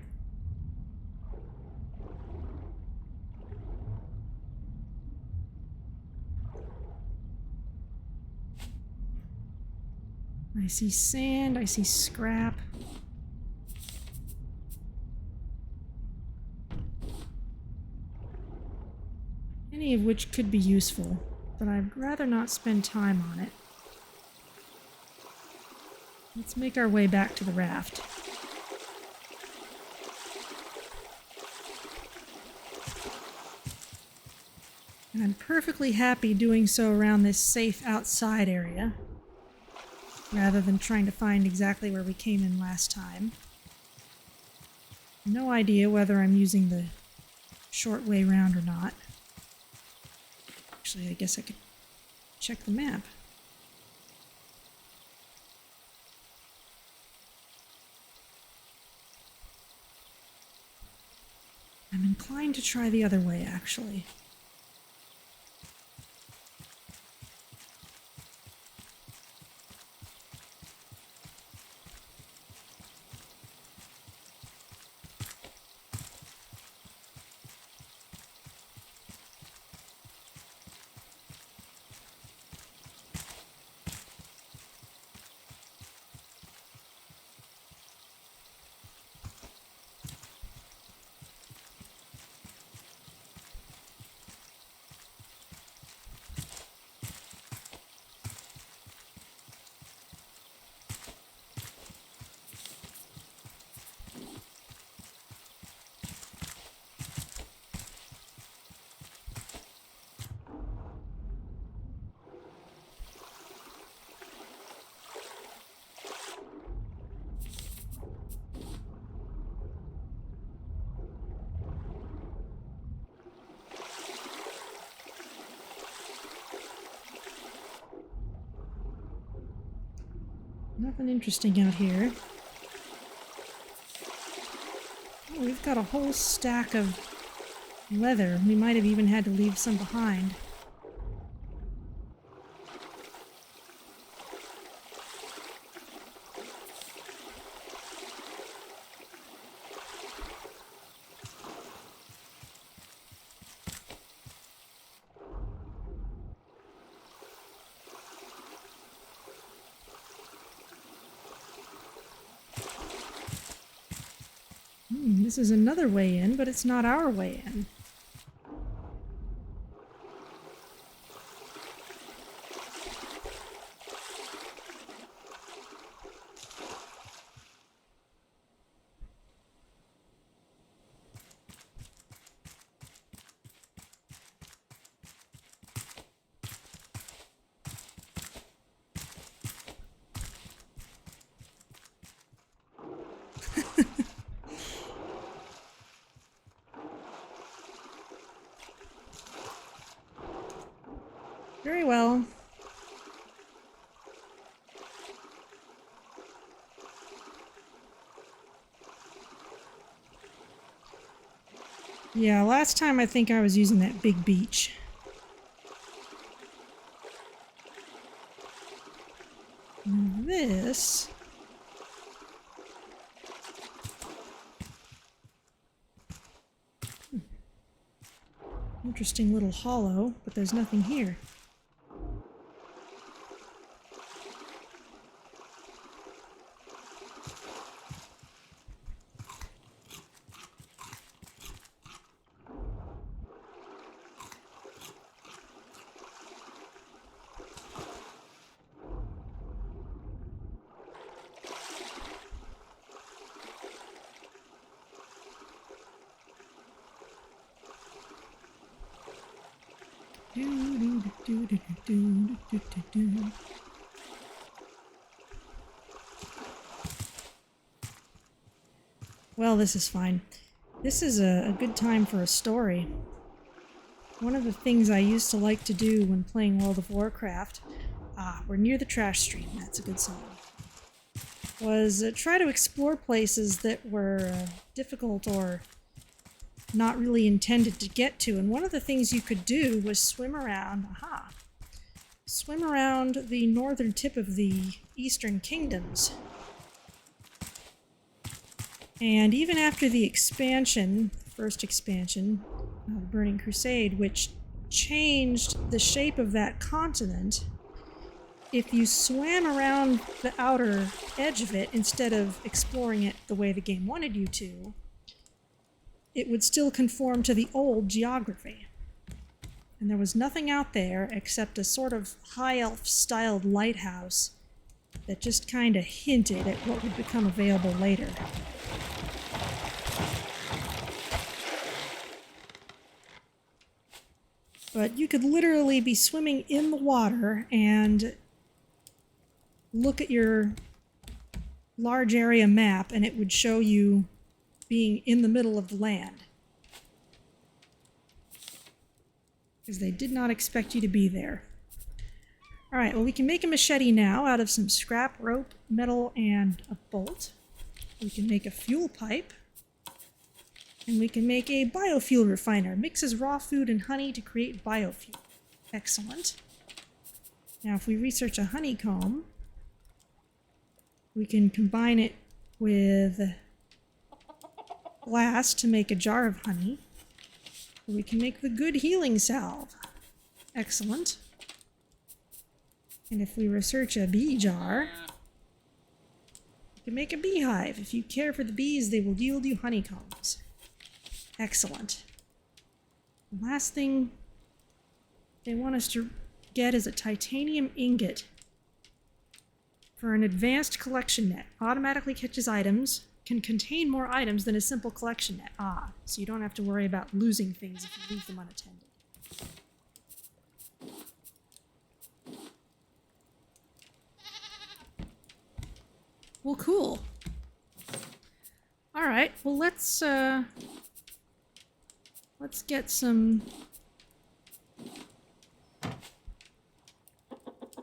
I see sand, I see scrap. Any of which could be useful, but I'd rather not spend time on it. Let's make our way back to the raft. And I'm perfectly happy doing so around this safe outside area, rather than trying to find exactly where we came in last time. No idea whether I'm using the short way round or not. Actually, I guess I could check the map. I'm inclined to try the other way, actually. Nothing interesting out here. Oh, we've got a whole stack of leather. We might have even had to leave some behind. This is another way in, but it's not our way in. Very well. Yeah, last time I think I was using that big beach. Now this... Interesting little hollow, but there's nothing here. Well, this is fine. This is a good time for a story. One of the things I used to like to do when playing World of Warcraft, we're near the trash stream, that's a good sign, was try to explore places that were difficult or not really intended to get to. And one of the things you could do was swim around the northern tip of the Eastern Kingdoms. And even after the expansion, first expansion, Burning Crusade, which changed the shape of that continent, if you swam around the outer edge of it instead of exploring it the way the game wanted you to, it would still conform to the old geography. And there was nothing out there except a sort of high elf styled lighthouse that just kind of hinted at what would become available later. But you could literally be swimming in the water and look at your large area map and it would show you being in the middle of the land. Because they did not expect you to be there. Alright, well we can make a machete now out of some scrap, rope, metal, and a bolt. We can make a fuel pipe. And we can make a biofuel refiner. Mixes raw food and honey to create biofuel. Excellent. Now if we research a honeycomb, we can combine it with glass to make a jar of honey. We can make the good healing salve. Excellent. And if we research a bee jar, we can make a beehive. If you care for the bees, they will yield you honeycombs. Excellent. The last thing they want us to get is a titanium ingot for an advanced collection net. Automatically catches items, can contain more items than a simple collection net. So you don't have to worry about losing things if you leave them unattended. Well, cool. Alright, well let's get some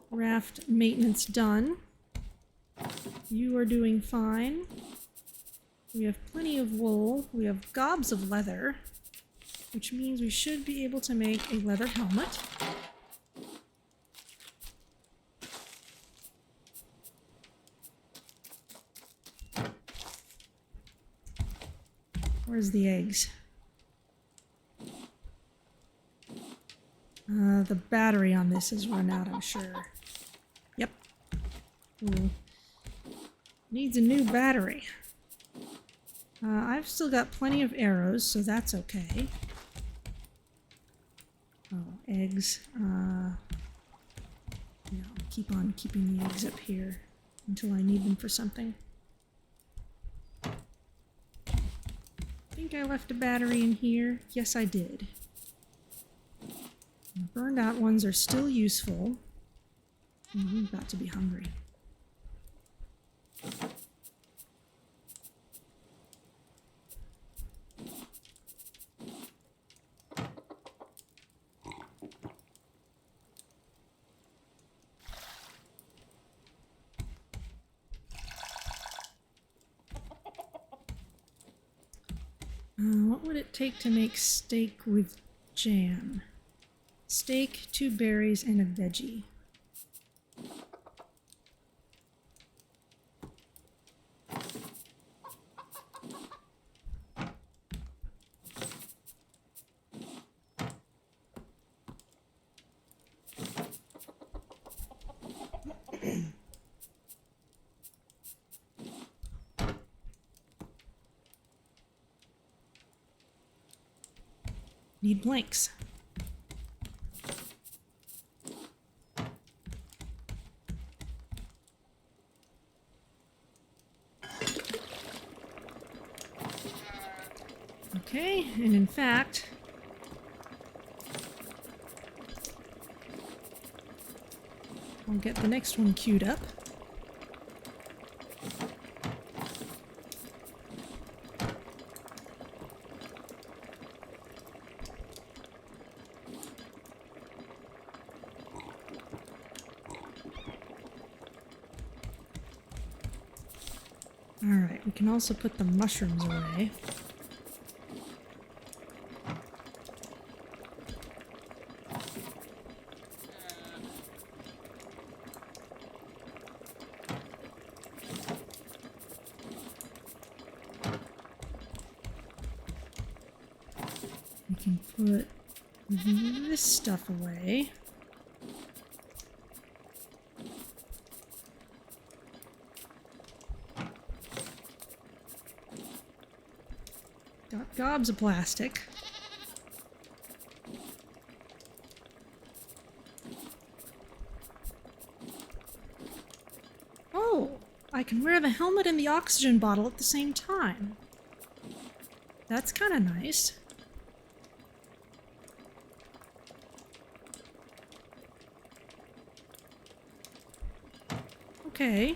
raft maintenance done. You are doing fine. We have plenty of wool. We have gobs of leather, which means we should be able to make a leather helmet. Where's the eggs? The battery on this has run out, I'm sure. Yep. Ooh. Needs a new battery. I've still got plenty of arrows, so that's okay. Oh, eggs. Yeah, I'll keep on keeping the eggs up here until I need them for something. I think I left a battery in here. Yes, I did. The burned out ones are still useful. I'm about to be hungry. What would it take to make steak with jam? Steak, 2 berries, and a veggie. Need blanks. Okay, and in fact, I'll get the next one queued up. Alright, we can also put the mushrooms away. We can put this stuff away. Got gobs of plastic. Oh, I can wear the helmet and the oxygen bottle at the same time. That's kind of nice. Okay.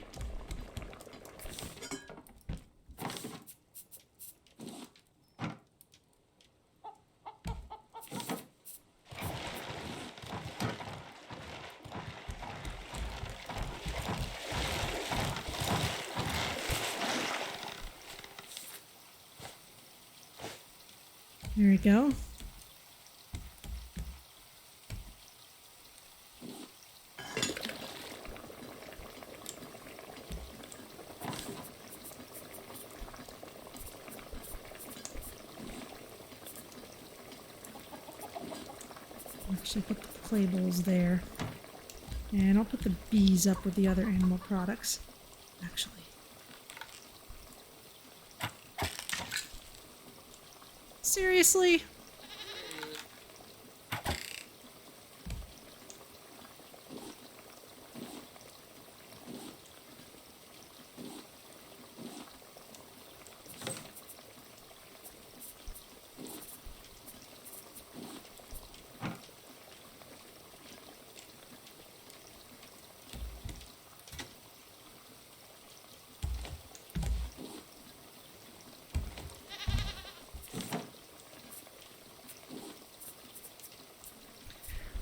There we go. Actually put the clay bowls there. And I'll put the bees up with the other animal products. Actually. Seriously?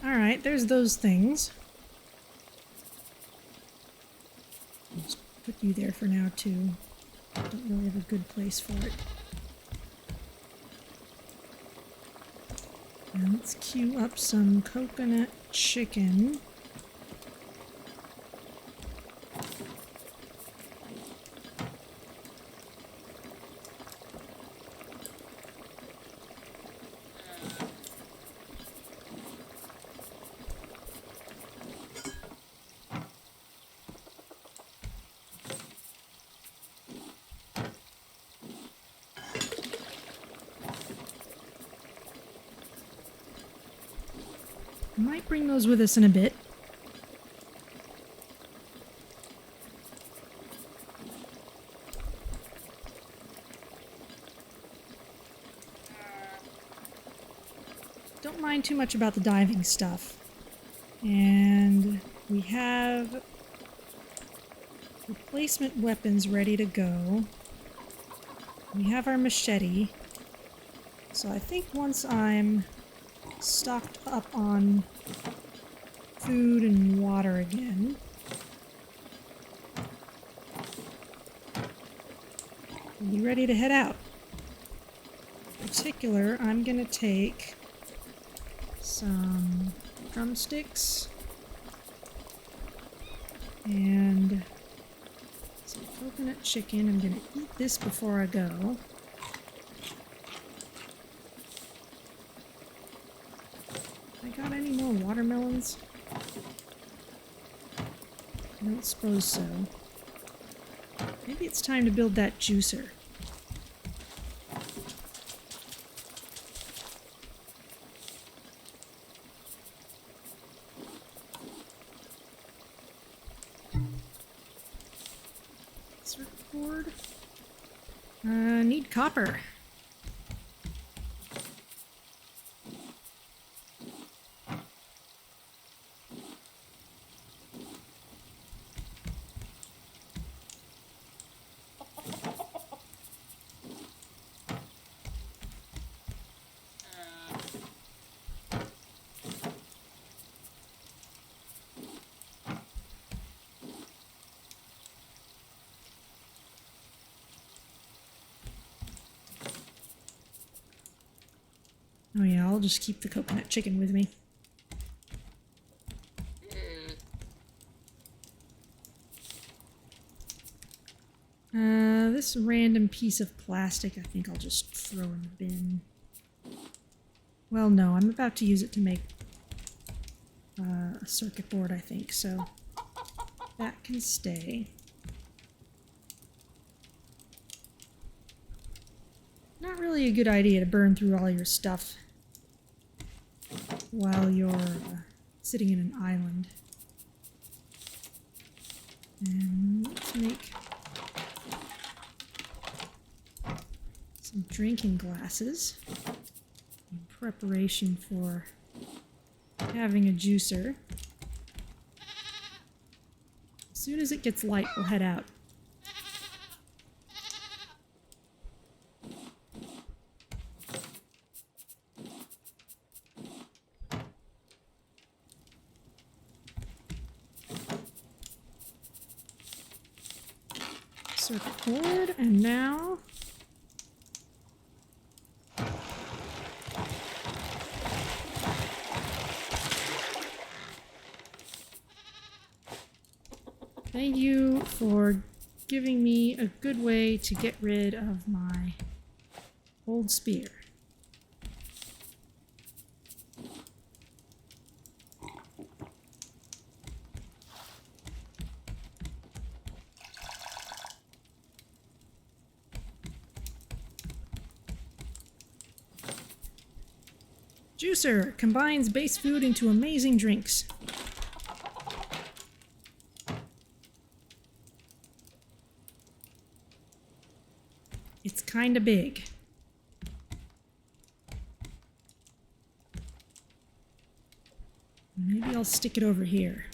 Alright, there's those things. I'll just put you there for now, too. Don't really have a good place for it. And let's queue up some coconut chicken. Might bring those with us in a bit. Don't mind too much about the diving stuff. And we have replacement weapons ready to go. We have our machete. So I think once I'm stocked up on food and water again, we'll be ready to head out. In particular, I'm gonna take some drumsticks and some coconut chicken. I'm gonna eat this before I go. I got any more watermelons? I don't suppose so. Maybe it's time to build that juicer. Circuit board. Need copper. Oh yeah, I'll just keep the coconut chicken with me. This random piece of plastic I think I'll just throw in the bin. Well, no, I'm about to use it to make a circuit board, I think, so that can stay. Not really a good idea to burn through all your stuff while you're sitting in an island. And let's make some drinking glasses in preparation for having a juicer. As soon as it gets light, we'll head out. Circuit board, and now thank you for giving me a good way to get rid of my old spear. Juicer combines base food into amazing drinks. It's kinda big. Maybe I'll stick it over here.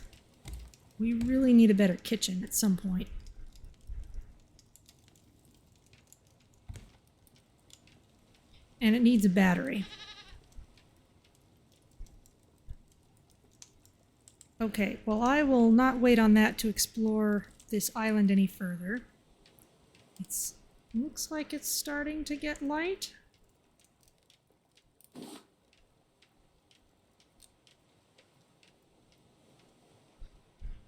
We really need a better kitchen at some point. And it needs a battery. Okay, well, I will not wait on that to explore this island any further. It looks like it's starting to get light.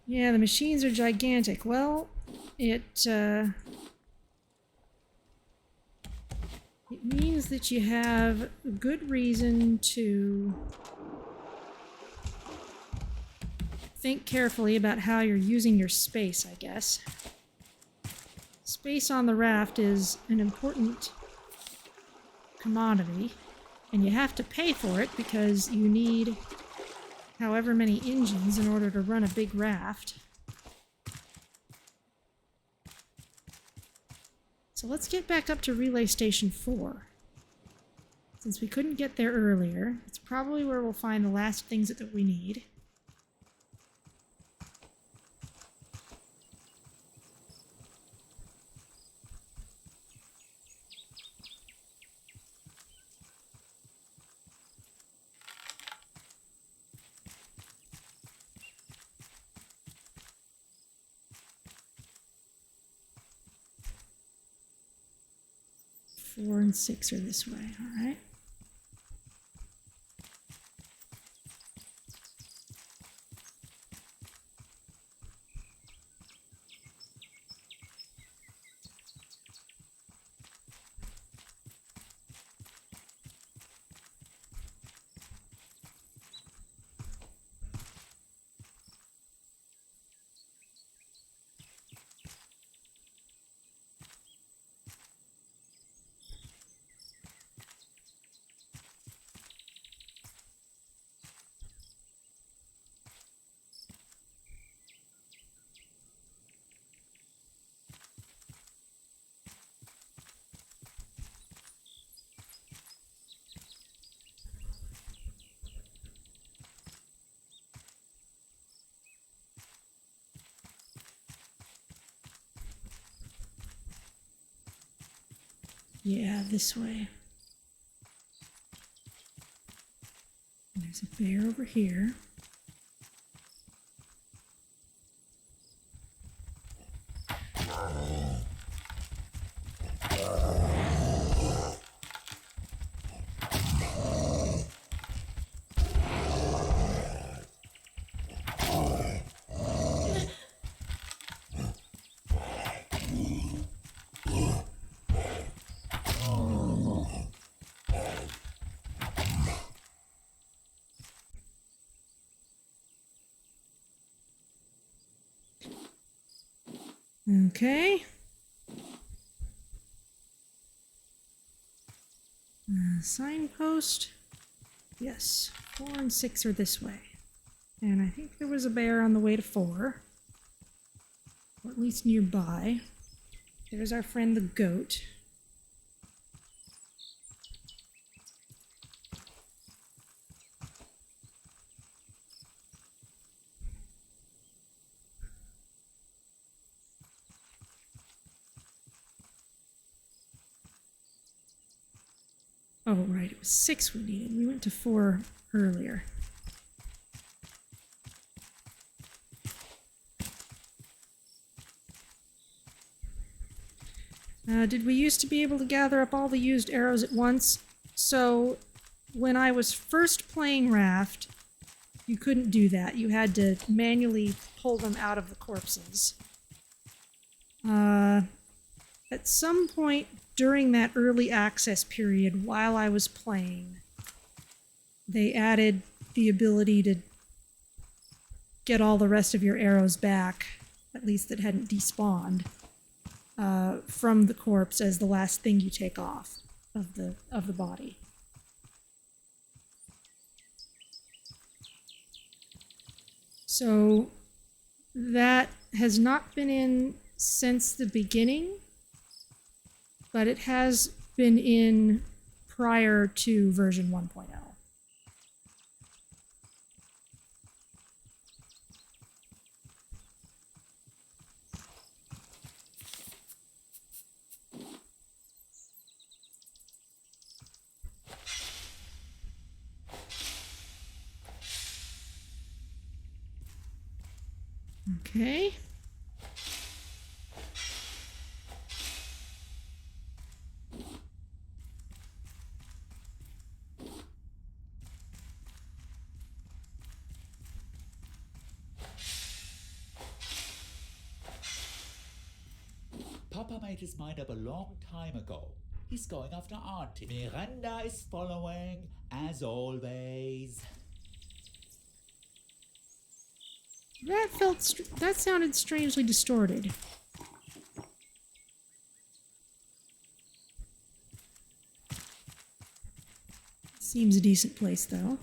Yeah, the machines are gigantic. Well, it means that you have a good reason to think carefully about how you're using your space, I guess. Space on the raft is an important commodity, and you have to pay for it because you need however many engines in order to run a big raft. So let's get back up to Relay Station 4. Since we couldn't get there earlier, it's probably where we'll find the last things that we need. Four and 6 are this way, all right? Yeah, this way. And there's a bear over here. Okay. Signpost. Yes, 4 and 6 are this way. And I think there was a bear on the way to 4. Or at least nearby. There's our friend the goat. Oh, right, it was 6 we needed. We went to 4 earlier. Did we used to be able to gather up all the used arrows at once? So, when I was first playing Raft, you couldn't do that. You had to manually pull them out of the corpses. At some point during that early access period, while I was playing, they added the ability to get all the rest of your arrows back, at least that hadn't despawned, from the corpse as the last thing you take off of the body. So that has not been in since the beginning, but it has been in prior to version 1.0. Okay. Papa made his mind up a long time ago. He's going after Auntie. Miranda is following, as always. That sounded strangely distorted. Seems a decent place, though.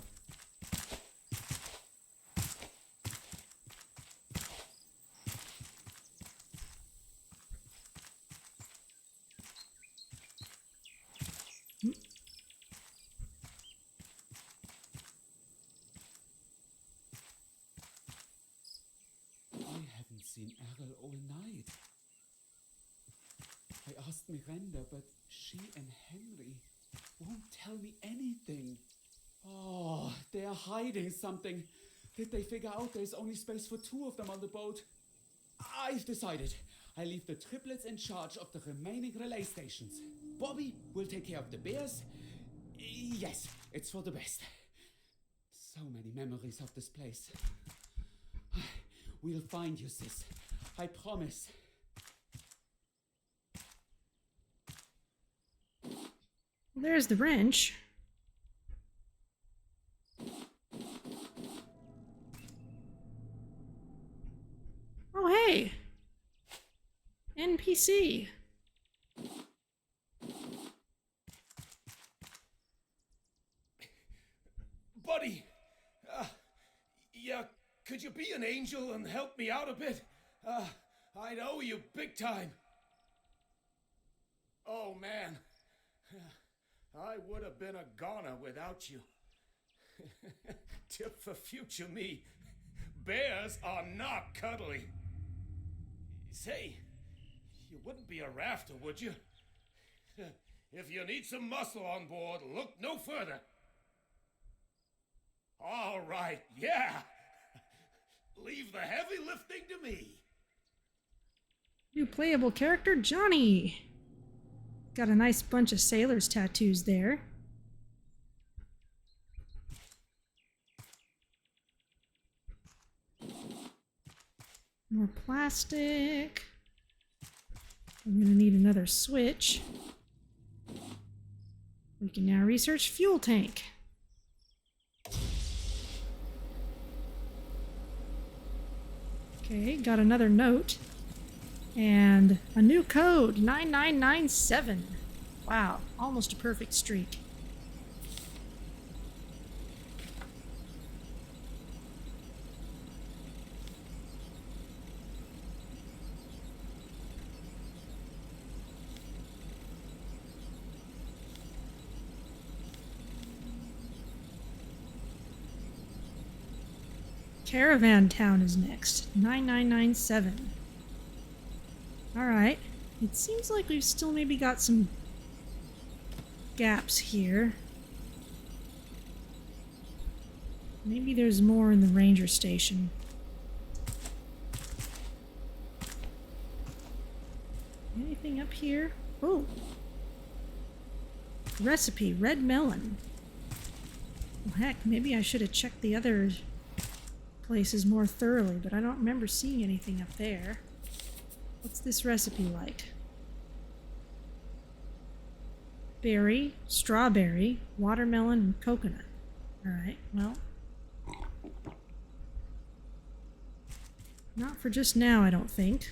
I asked Miranda, but she and Henry won't tell me anything. Oh, they are hiding something. Did they figure out there's only space for 2 of them on the boat? I've decided. I leave the triplets in charge of the remaining relay stations. Bobby will take care of the bears. Yes, it's for the best. So many memories of this place. We'll find you, sis. I promise. There's the wrench. Oh, hey! NPC. Buddy! Yeah, could you be an angel and help me out a bit? I'd owe you big time. Oh, man. I would have been a goner without you. Tip for future me. Bears are not cuddly. Say, you wouldn't be a rafter, would you? If you need some muscle on board, look no further. All right, yeah. Leave the heavy lifting to me. New playable character, Johnny. Got a nice bunch of sailors tattoos there. More plastic. I'm gonna need another switch. We can now research fuel tank. Okay, got another note. And a new code, 9997. Wow, almost a perfect streak. Caravan Town is next, 9997. Alright, it seems like we've still maybe got some gaps here. Maybe there's more in the ranger station. Anything up here? Oh! Recipe, red melon. Well, heck, maybe I should have checked the other places more thoroughly, but I don't remember seeing anything up there. What's this recipe like? Berry, strawberry, watermelon, and coconut. Alright, well. Not for just now, I don't think.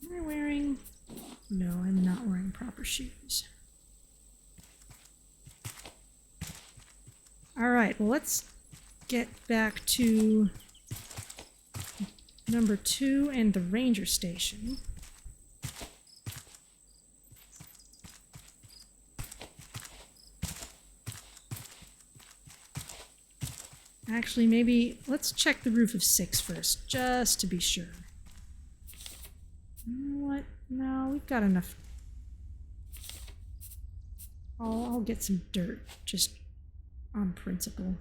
Am I wearing... No, I'm not wearing proper shoes. Alright, well let's get back to number 2 and the ranger station. Actually, maybe let's check the roof of 6 first, just to be sure. You know what? No, we've got enough. I'll get some dirt, just on principle.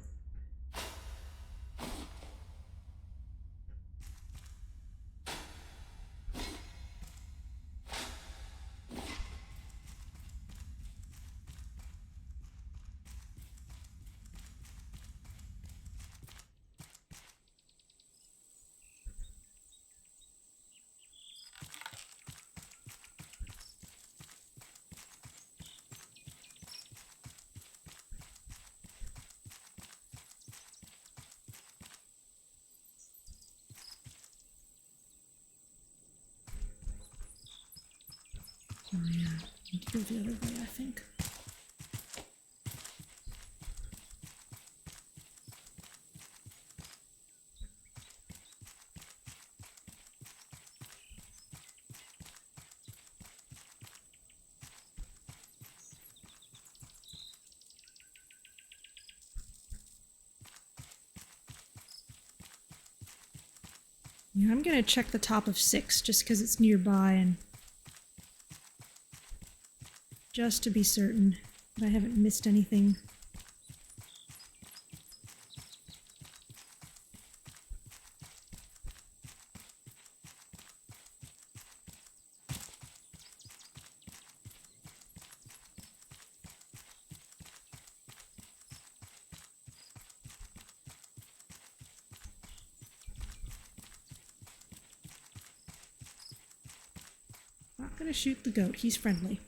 Oh yeah, need to go the other way, I think. Yeah, I'm gonna check the top of 6 just because it's nearby and just to be certain that I haven't missed anything. Not gonna shoot the goat, he's friendly.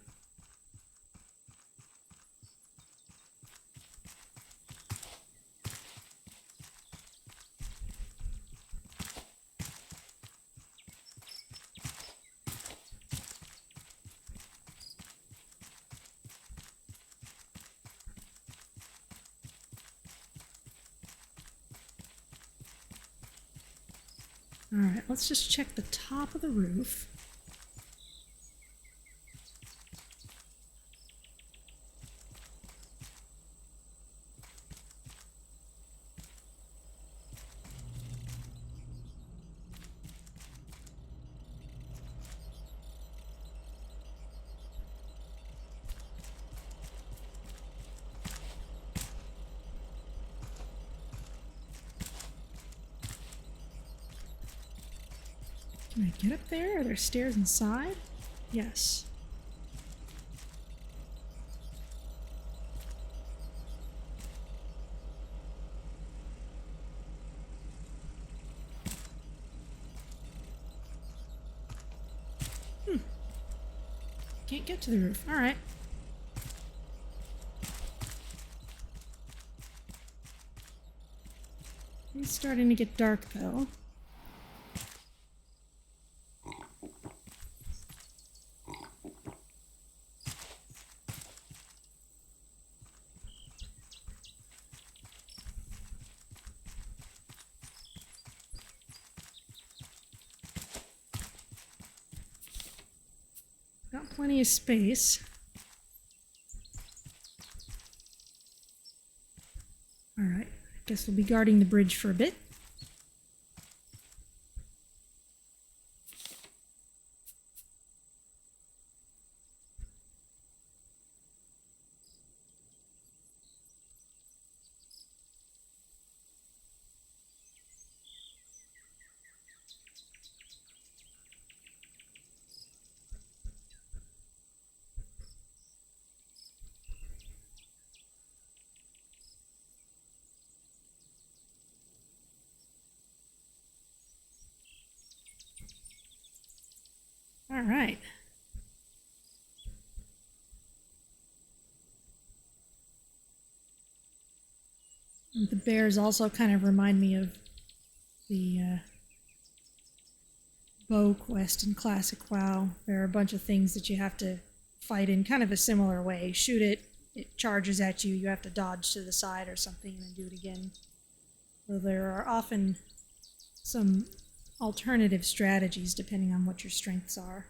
Alright, let's just check the top of the roof. Can I get up there? Are there stairs inside? Yes. Can't get to the roof. Alright. It's starting to get dark though. Got plenty of space. Alright, I guess we'll be guarding the bridge for a bit. All right. The bears also kind of remind me of the bow quest in Classic WoW. There are a bunch of things that you have to fight in kind of a similar way. Shoot it, it charges at you, you have to dodge to the side or something and then do it again. So there are often some alternative strategies depending on what your strengths are.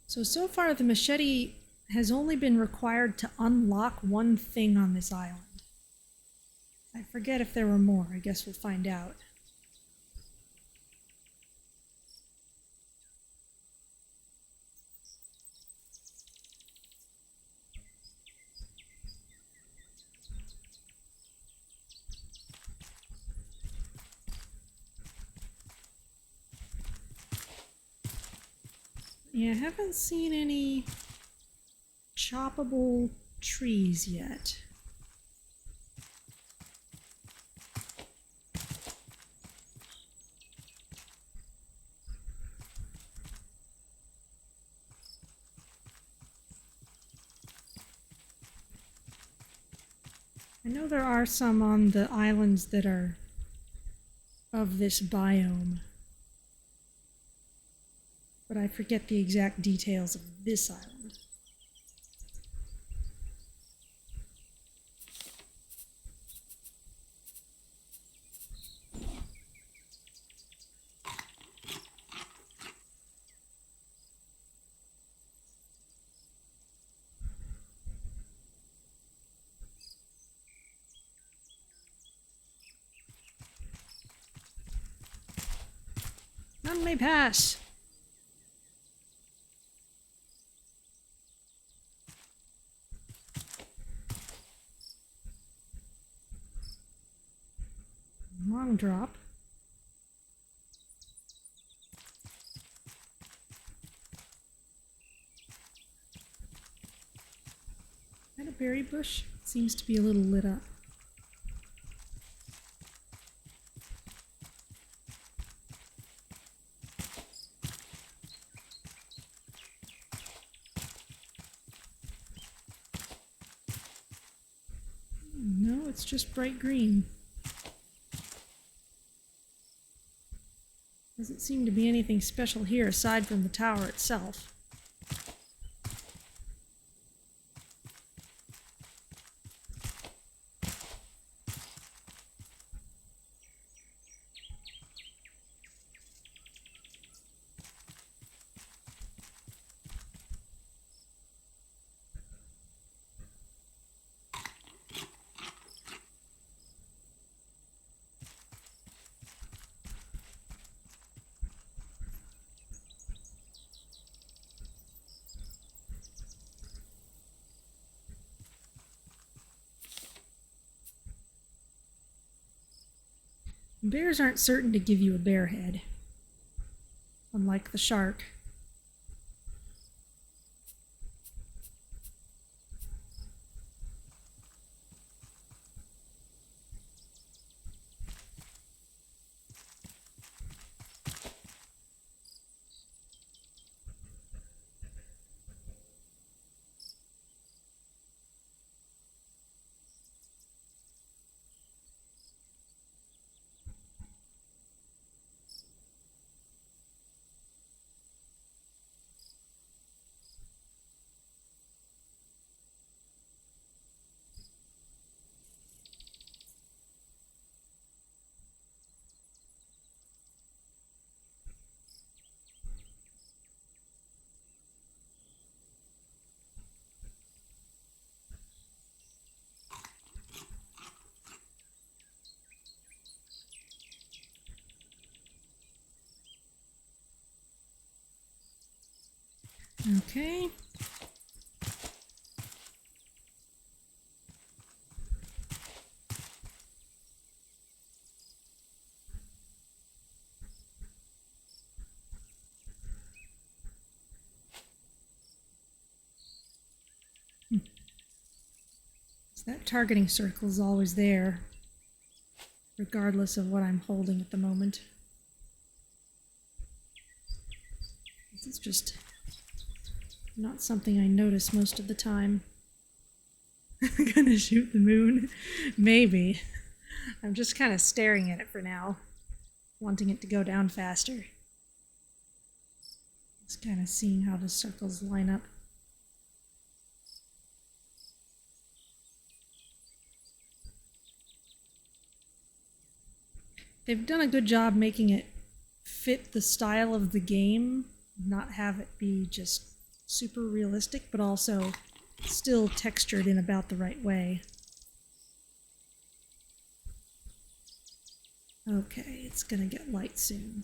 So far the machete has only been required to unlock one thing on this island. I forget if there were more. I guess we'll find out. Yeah, I haven't seen any choppable trees yet. I know there are some on the islands that are of this biome, but I forget the exact details of this island. None may pass. Long drop. Is that a berry bush? It seems to be a little lit up. No, it's just bright green. Doesn't seem to be anything special here aside from the tower itself. Bears aren't certain to give you a bear head, unlike the shark. Okay. So that targeting circle is always there, regardless of what I'm holding at the moment. This is just not something I notice most of the time. I'm gonna shoot the moon? Maybe. I'm just kind of staring at it for now, wanting it to go down faster. Just kind of seeing how the circles line up. They've done a good job making it fit the style of the game, not have it be just super realistic, but also still textured in about the right way. Okay, it's gonna get light soon.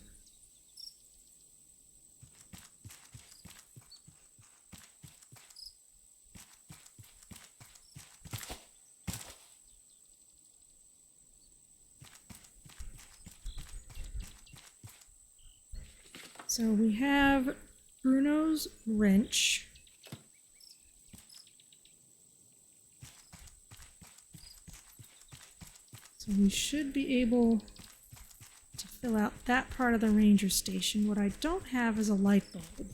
So we have Bruno's wrench. So we should be able to fill out that part of the ranger station. What I don't have is a light bulb.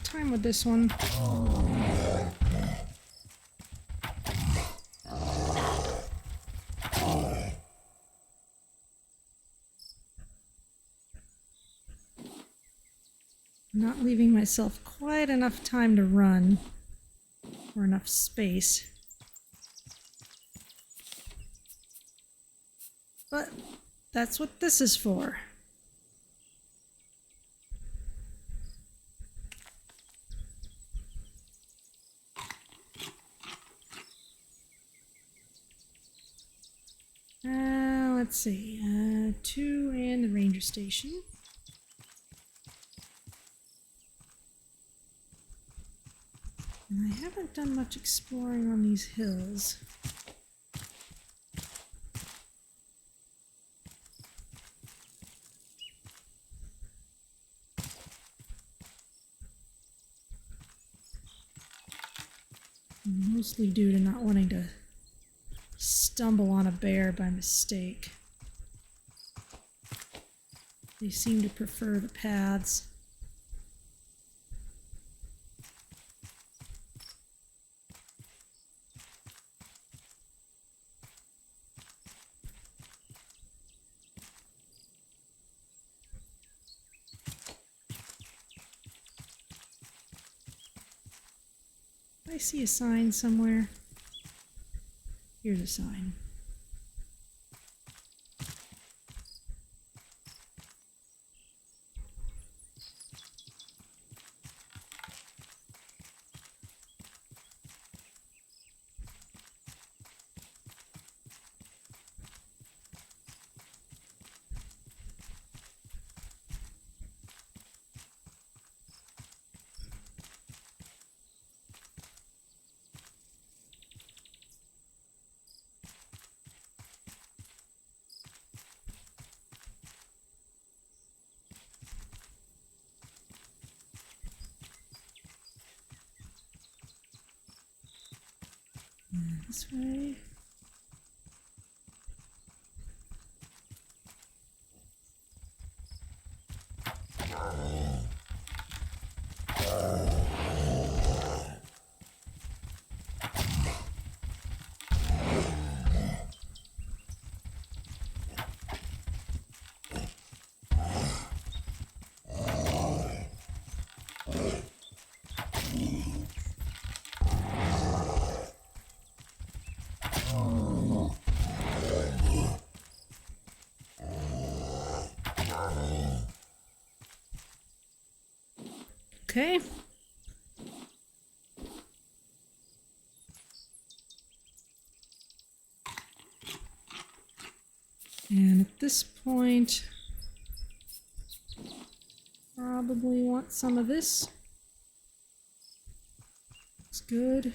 time with this one. Not leaving myself quite enough time to run, or enough space. But that's what this is for. Let's see, 2 and the ranger station. And I haven't done much exploring on these hills. Mostly due to not wanting to stumble on a bear by mistake. They seem to prefer the paths. I see a sign somewhere. Here's a sign. This way. Okay. And at this point, probably want some of this. Looks good.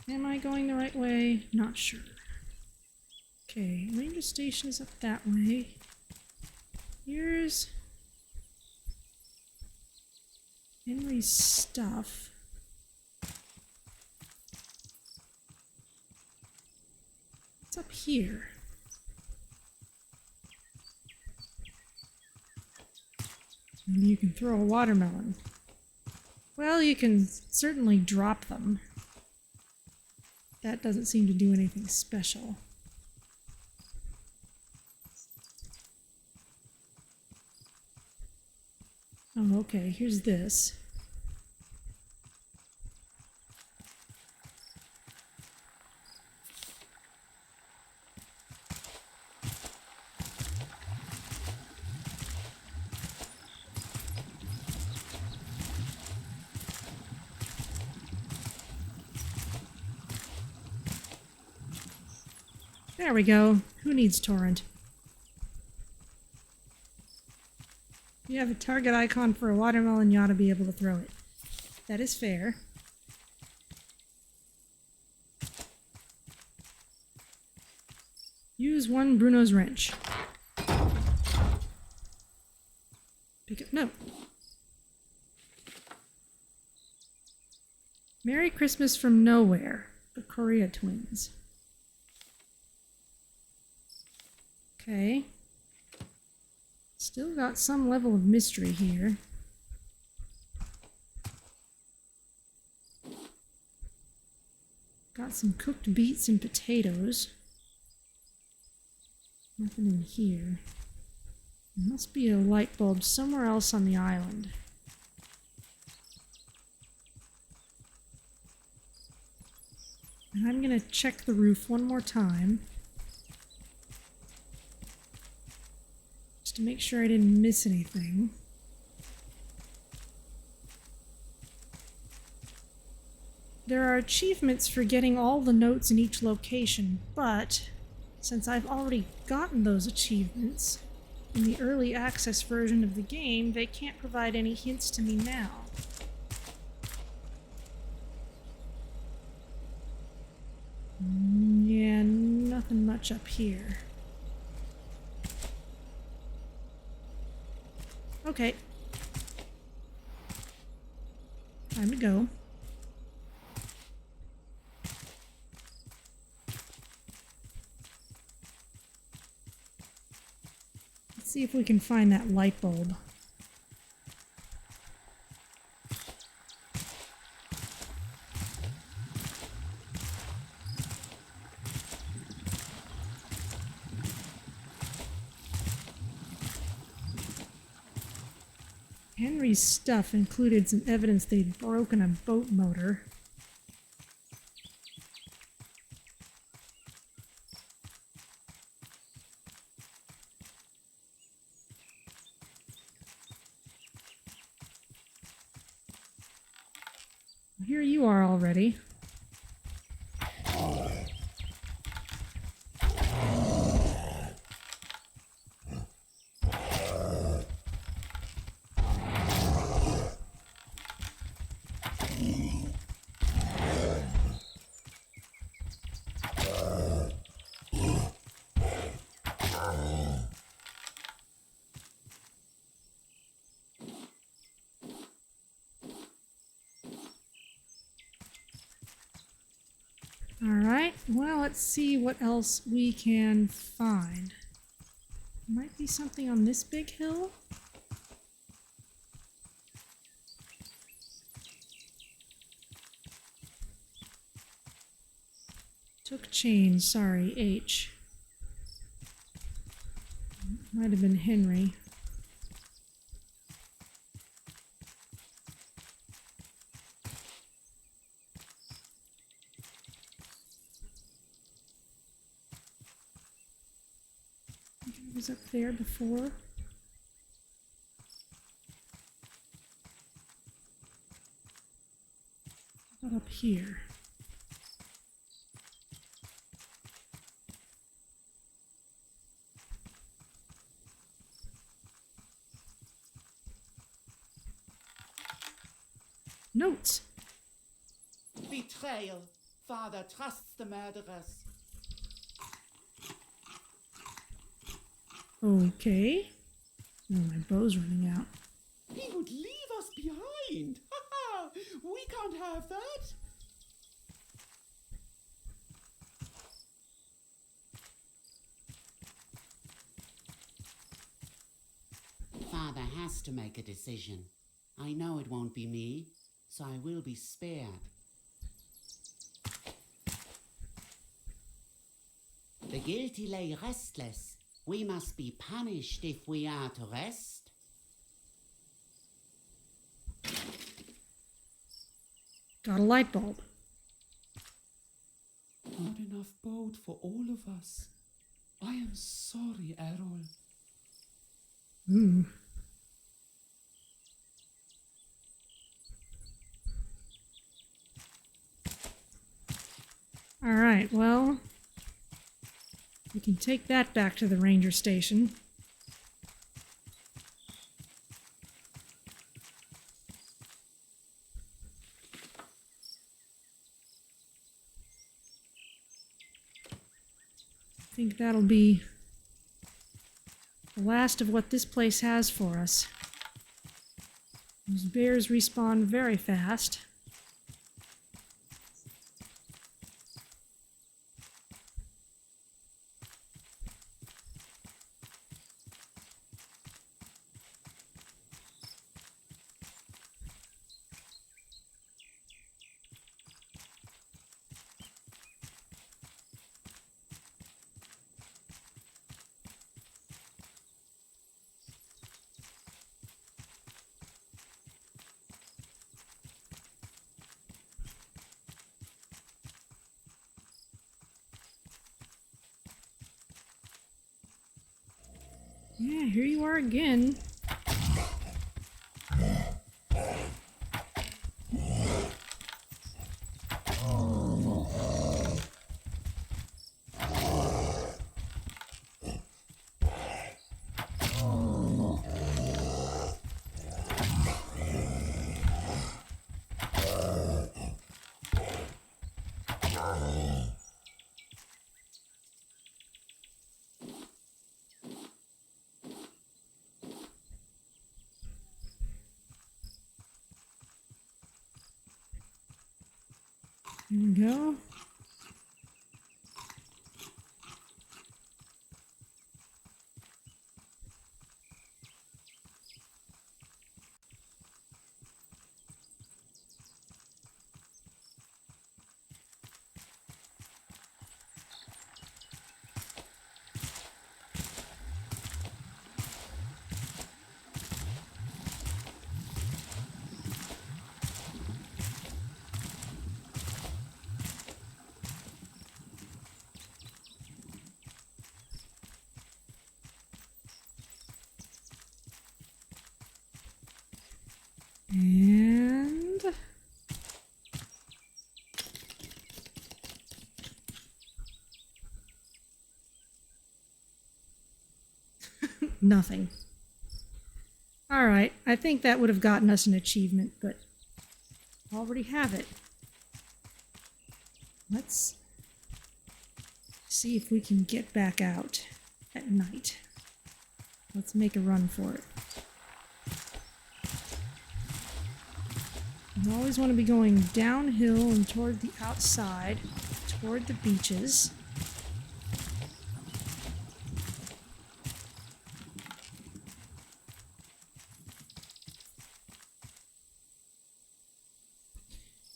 Am I going the right way? Not sure. Okay, ranger station is up that way. Here's Henry's stuff. What's up here? Maybe you can throw a watermelon. Well, you can certainly drop them. That doesn't seem to do anything special. Oh, okay, here's this. There we go. Who needs torrent? If you have a target icon for a watermelon, you ought to be able to throw it. That is fair. Use one Bruno's wrench. Pick up. No. Merry Christmas from Nowhere, the Korea twins. Okay. Still got some level of mystery here. Got some cooked beets and potatoes. Nothing in here. There must be a light bulb somewhere else on the island. And I'm gonna check the roof one more time. Just to make sure I didn't miss anything. There are achievements for getting all the notes in each location, but since I've already gotten those achievements in the early access version of the game, they can't provide any hints to me now. Yeah, nothing much up here. Okay. Time to go. Let's see if we can find that light bulb. Henry's stuff included some evidence they'd broken a boat motor. Here you are already. Alright, well, let's see what else we can find. Might be something on this big hill? Took chain, sorry, H. Might have been Henry. Was up there before. How about up here? Notes. Betrayal. Father trusts the murderers. Okay. Oh, my bow's running out. He would leave us behind. We can't have that. Father has to make a decision. I know it won't be me, so I will be spared. The guilty lay restless. We must be punished if we are to rest. Got a light bulb. Not enough boat for all of us. I am sorry, Errol. Ooh. Alright, well, we can take that back to the ranger station. I think that'll be the last of what this place has for us. Those bears respawn very fast. Yeah, here you are again. Here we go. And nothing. Alright, I think that would have gotten us an achievement, but already have it. Let's see if we can get back out at night. Let's make a run for it. You always want to be going downhill and toward the outside, toward the beaches.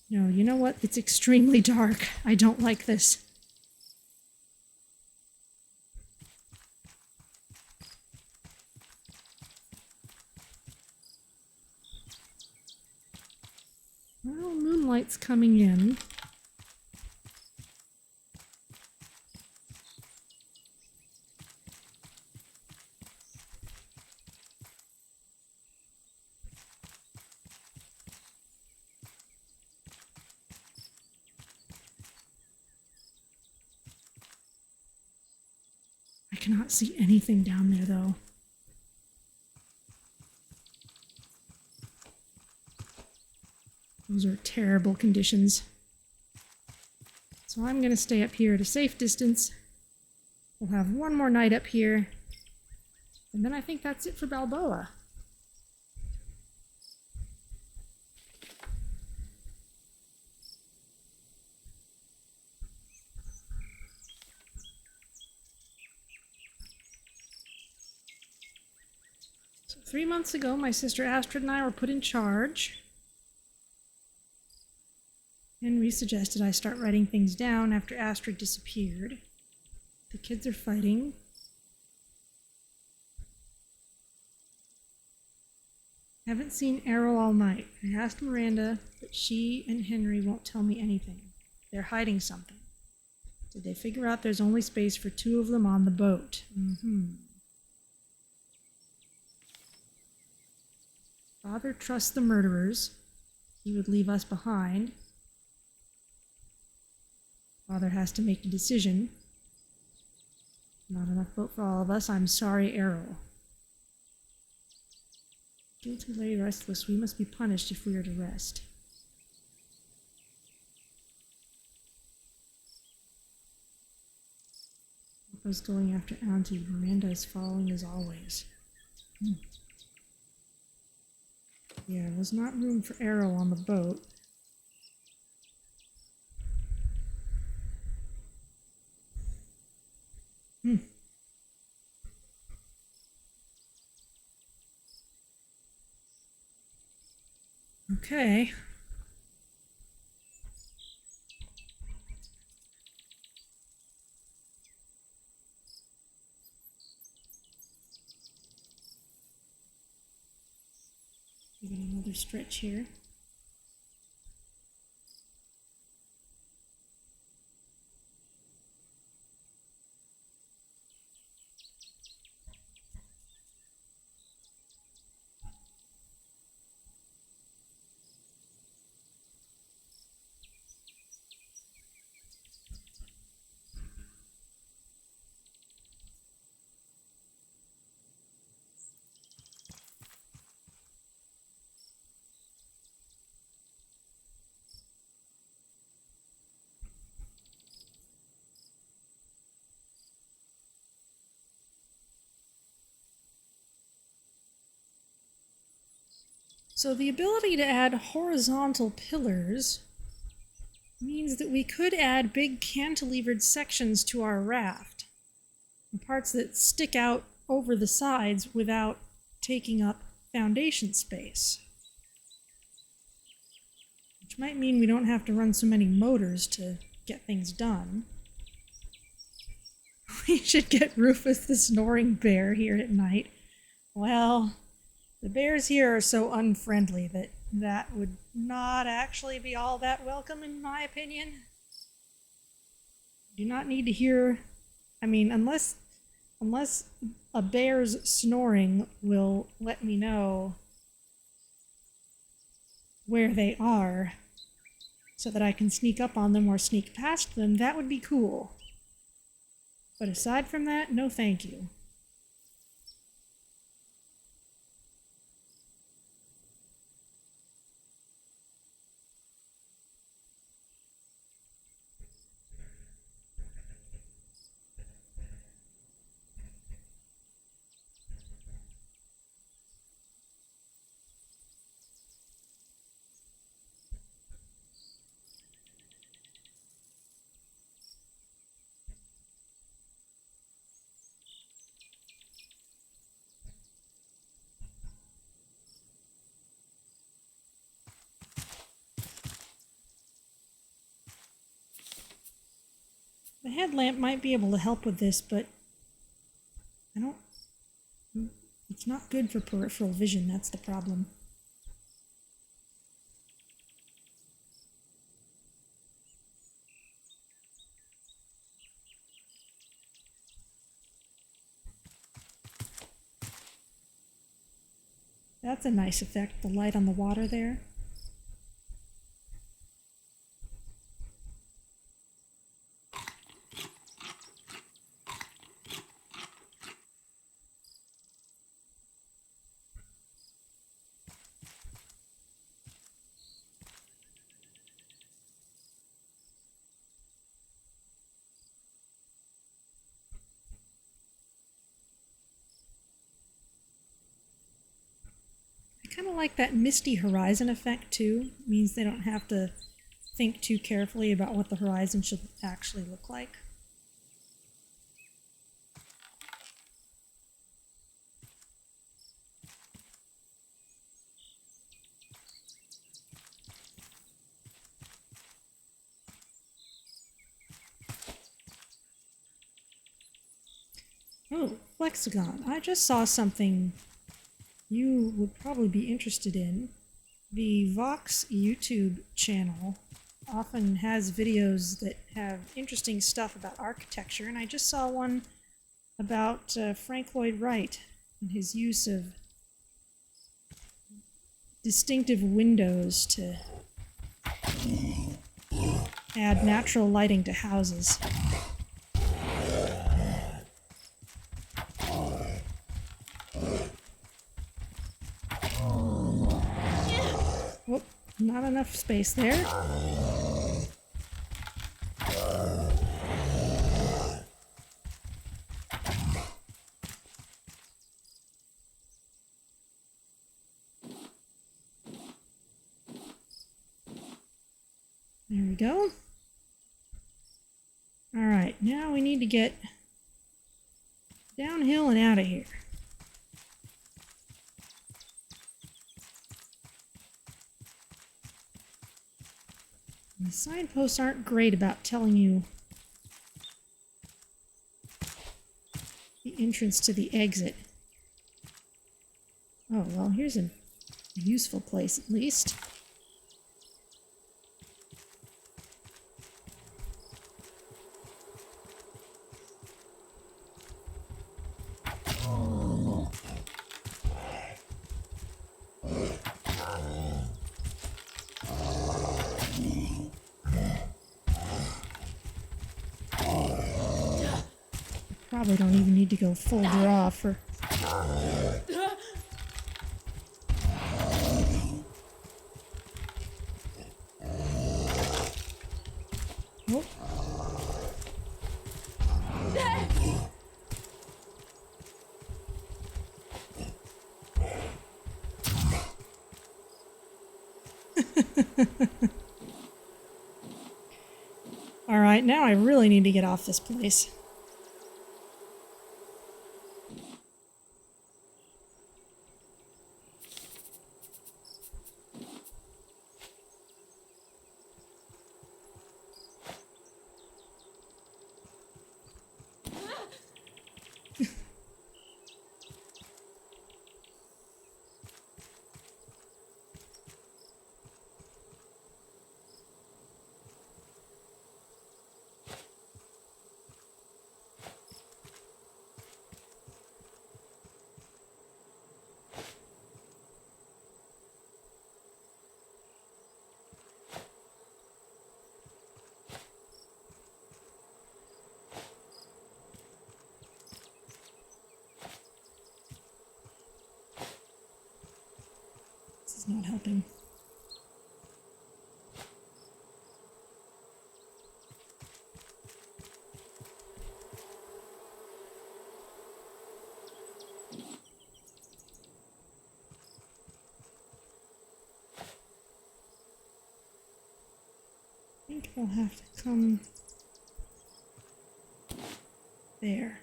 No, you know what? It's extremely dark. I don't like this. Well, moonlight's coming in. I cannot see anything down there, though. Those are terrible conditions. So I'm going to stay up here at a safe distance. We'll have one more night up here. And then I think that's it for Balboa. So 3 months ago, my sister Astrid and I were put in charge. Henry suggested I start writing things down after Astrid disappeared. The kids are fighting. Haven't seen Errol all night. I asked Miranda, but she and Henry won't tell me anything. They're hiding something. Did they figure out there's only space for 2 of them on the boat? Father trusts the murderers. He would leave us behind. Father has to make a decision. Not enough boat for all of us. I'm sorry, Errol. Guilty lay restless. We must be punished if we are to rest. Papa's going after Auntie. Miranda is following as always. Yeah, there was not room for Errol on the boat. Okay. Give it another stretch here. So the ability to add horizontal pillars means that we could add big cantilevered sections to our raft. Parts that stick out over the sides without taking up foundation space. Which might mean we don't have to run so many motors to get things done. We should get Rufus the snoring bear here at night. Well, the bears here are so unfriendly that that would not actually be all that welcome in my opinion. Do not need to hear, I mean, unless a bear's snoring will let me know where they are so that I can sneak up on them or sneak past them, that would be cool. But aside from that, no thank you. The headlamp might be able to help with this, but it's not good for peripheral vision, that's the problem. That's a nice effect, the light on the water there. I kind of like that misty horizon effect too. It means they don't have to think too carefully about what the horizon should actually look like. Oh, Flexagon. I just saw something you would probably be interested in. The Vox YouTube channel often has videos that have interesting stuff about architecture, and I just saw one about Frank Lloyd Wright and his use of distinctive windows to add natural lighting to houses. Whoop, not enough space there. There we go. All right, now we need to get downhill and out of here. The signposts aren't great about telling you the entrance to the exit. Oh, well, here's a useful place at least. Probably don't even need to go full draw for... Oh. Alright, now I really need to get off this place. This is not helping. I think I'll have to come there.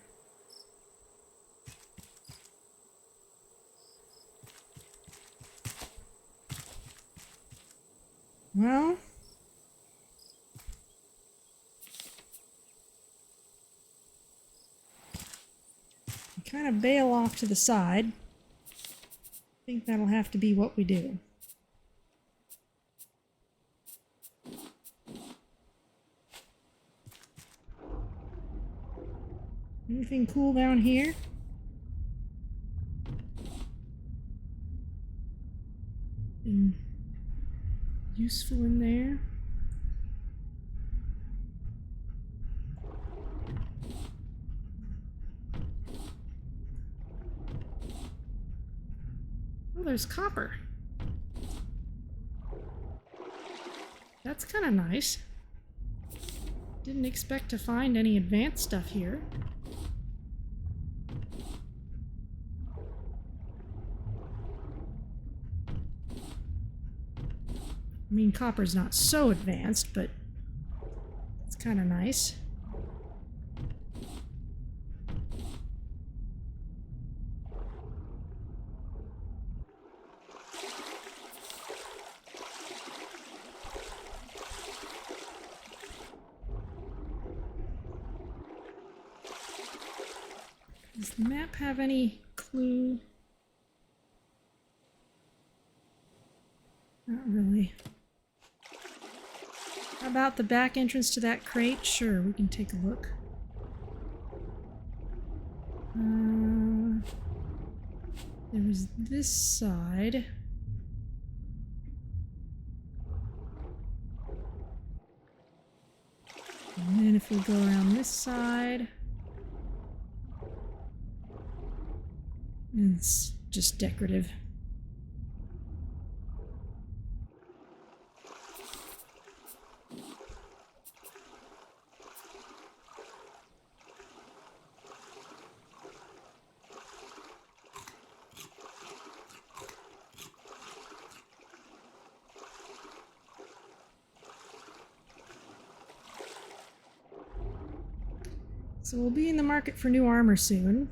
Well, kind of bail off to the side. I think that'll have to be what we do. Anything cool down here? Anything useful in there? Oh, there's copper. That's kind of nice. Didn't expect to find any advanced stuff here. I mean, copper's not so advanced, but it's kind of nice. Does the map have any clue? Not really. How about the back entrance to that crate? Sure, we can take a look. There was this side. And then if we go around this side, it's just decorative. So we'll be in the market for new armor soon.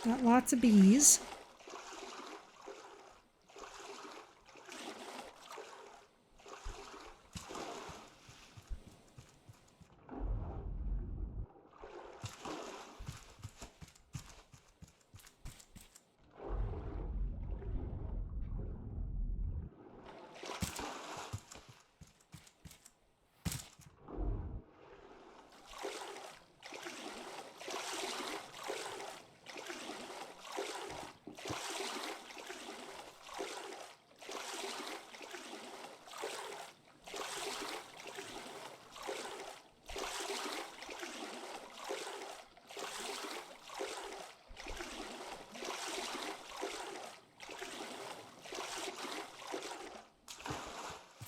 Got lots of bees.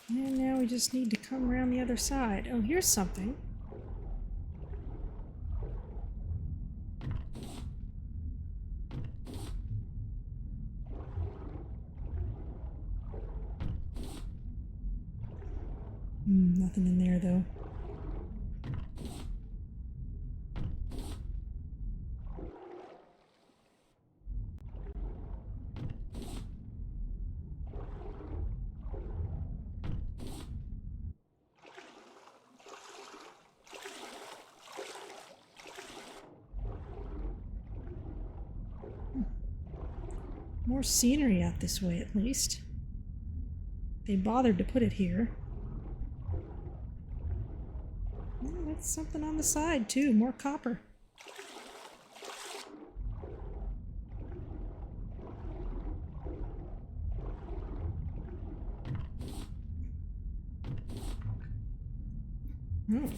And now we just need to come around the other side. Oh, here's something. Nothing in there, though. More scenery out this way, at least. They bothered to put it here. Oh, that's something on the side, too. More copper. Oh.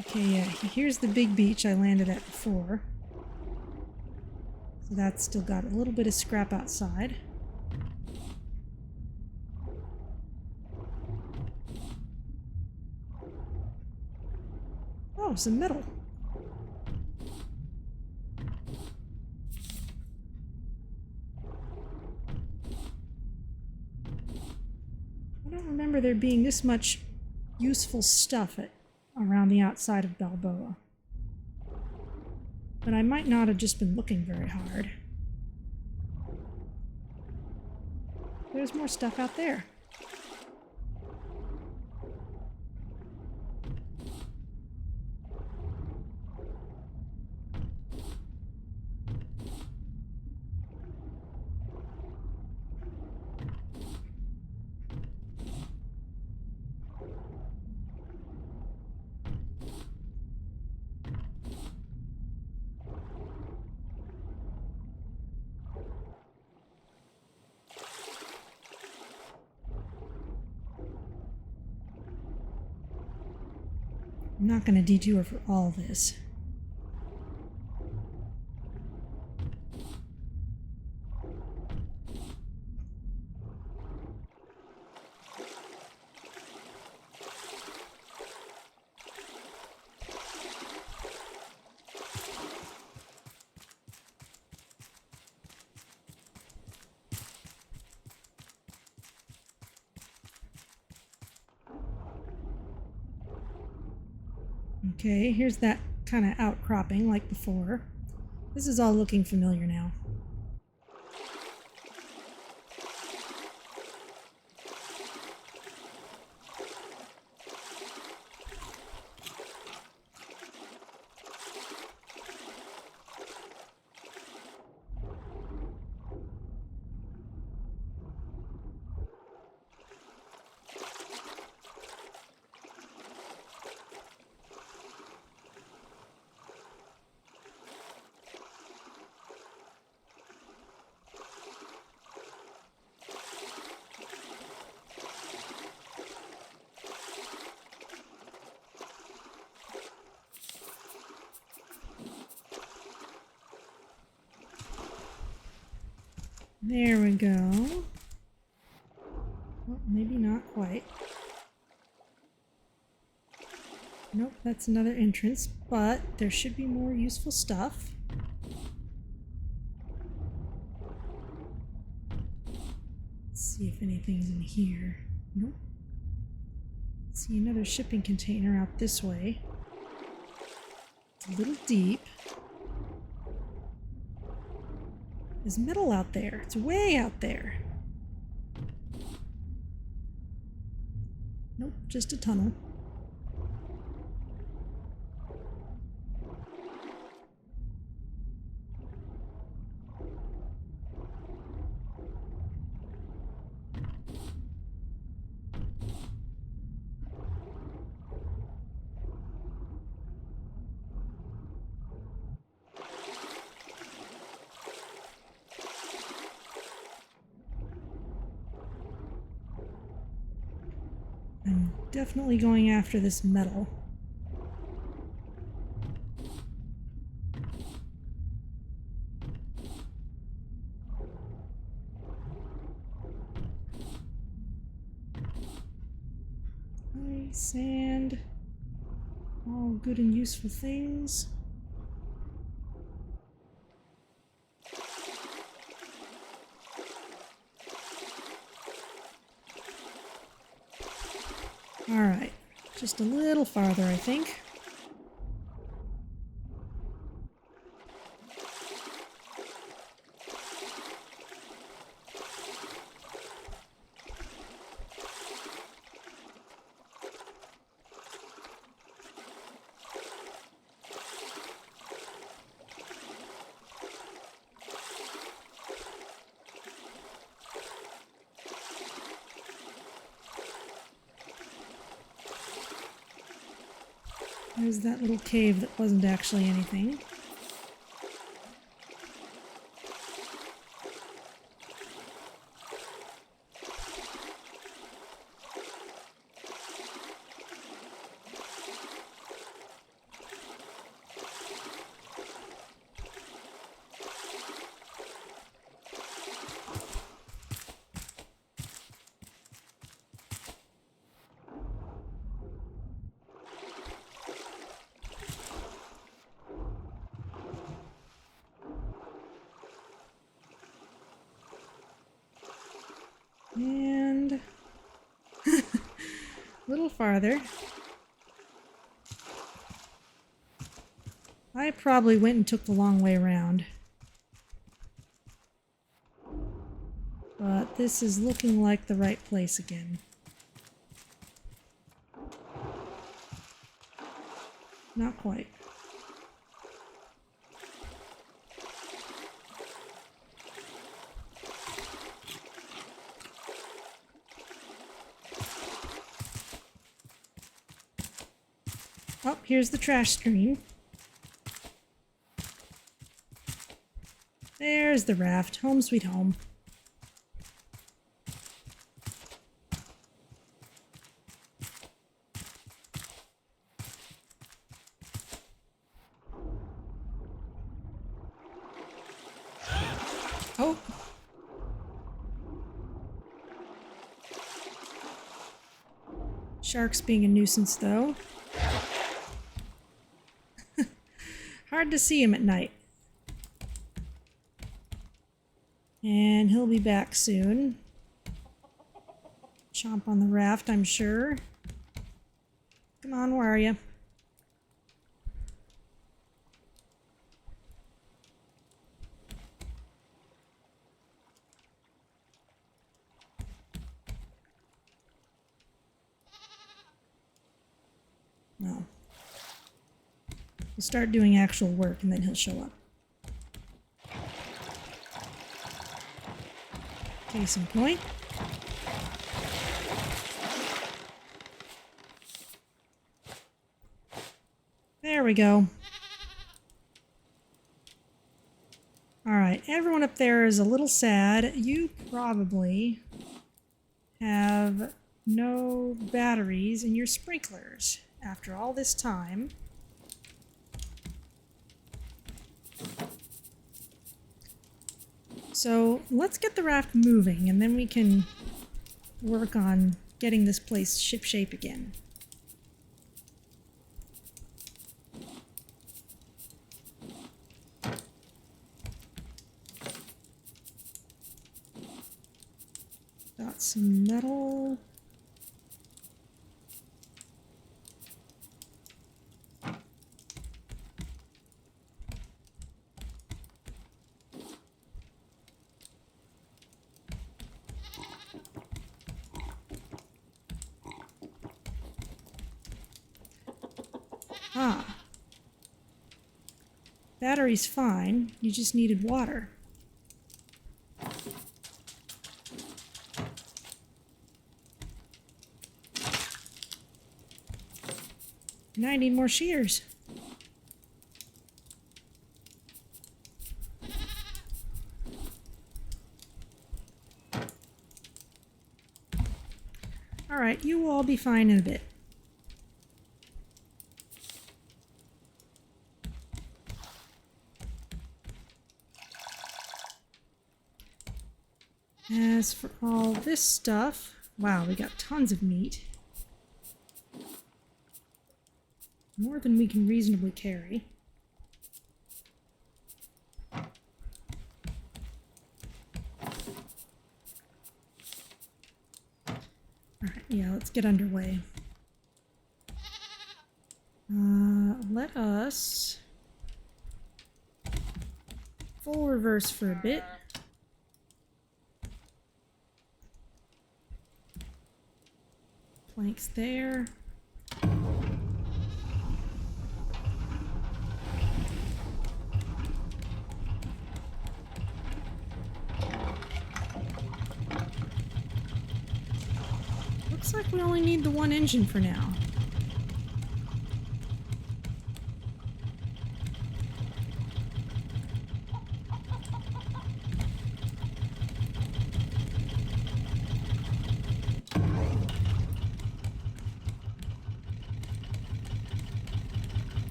Okay, yeah, here's the big beach I landed at before. So that's still got a little bit of scrap outside. Oh, some metal. I don't remember there being this much useful stuff around the outside of Balboa. But I might not have just been looking very hard. There's more stuff out there. I'm not going to detour for all this. Okay, here's that kind of outcropping like before. This is all looking familiar now. There we go. Well, maybe not quite. Nope, that's another entrance, but there should be more useful stuff. Let's see if anything's in here. Nope. See another shipping container out this way. It's a little deep. There's metal out there. It's way out there. Nope, just a tunnel. I'm definitely going after this metal. Sand. All good and useful things. Alright, just a little farther, I think. There's that little cave that wasn't actually anything. And a little farther. I probably went and took the long way around. But this is looking like the right place again. Not quite. Oh, here's the trash screen. There's the raft. Home sweet home. Oh. Sharks being a nuisance, though. Hard to see him at night. And he'll be back soon. Chomp on the raft, I'm sure. Come on, where are you? No. We'll start doing actual work and then he'll show up. Case in point. There we go. Alright, everyone up there is a little sad. You probably have no batteries in your sprinklers after all this time. So let's get the raft moving and then we can work on getting this place shipshape again. Got some metal. Ah. Battery's fine. You just needed water. Now I need more shears. Alright, you will all be fine in a bit. As for all this stuff, wow, we got tons of meat. More than we can reasonably carry. Alright, yeah, let's get underway. Let us full reverse for a bit. Planks there. Looks like we only need the one engine for now.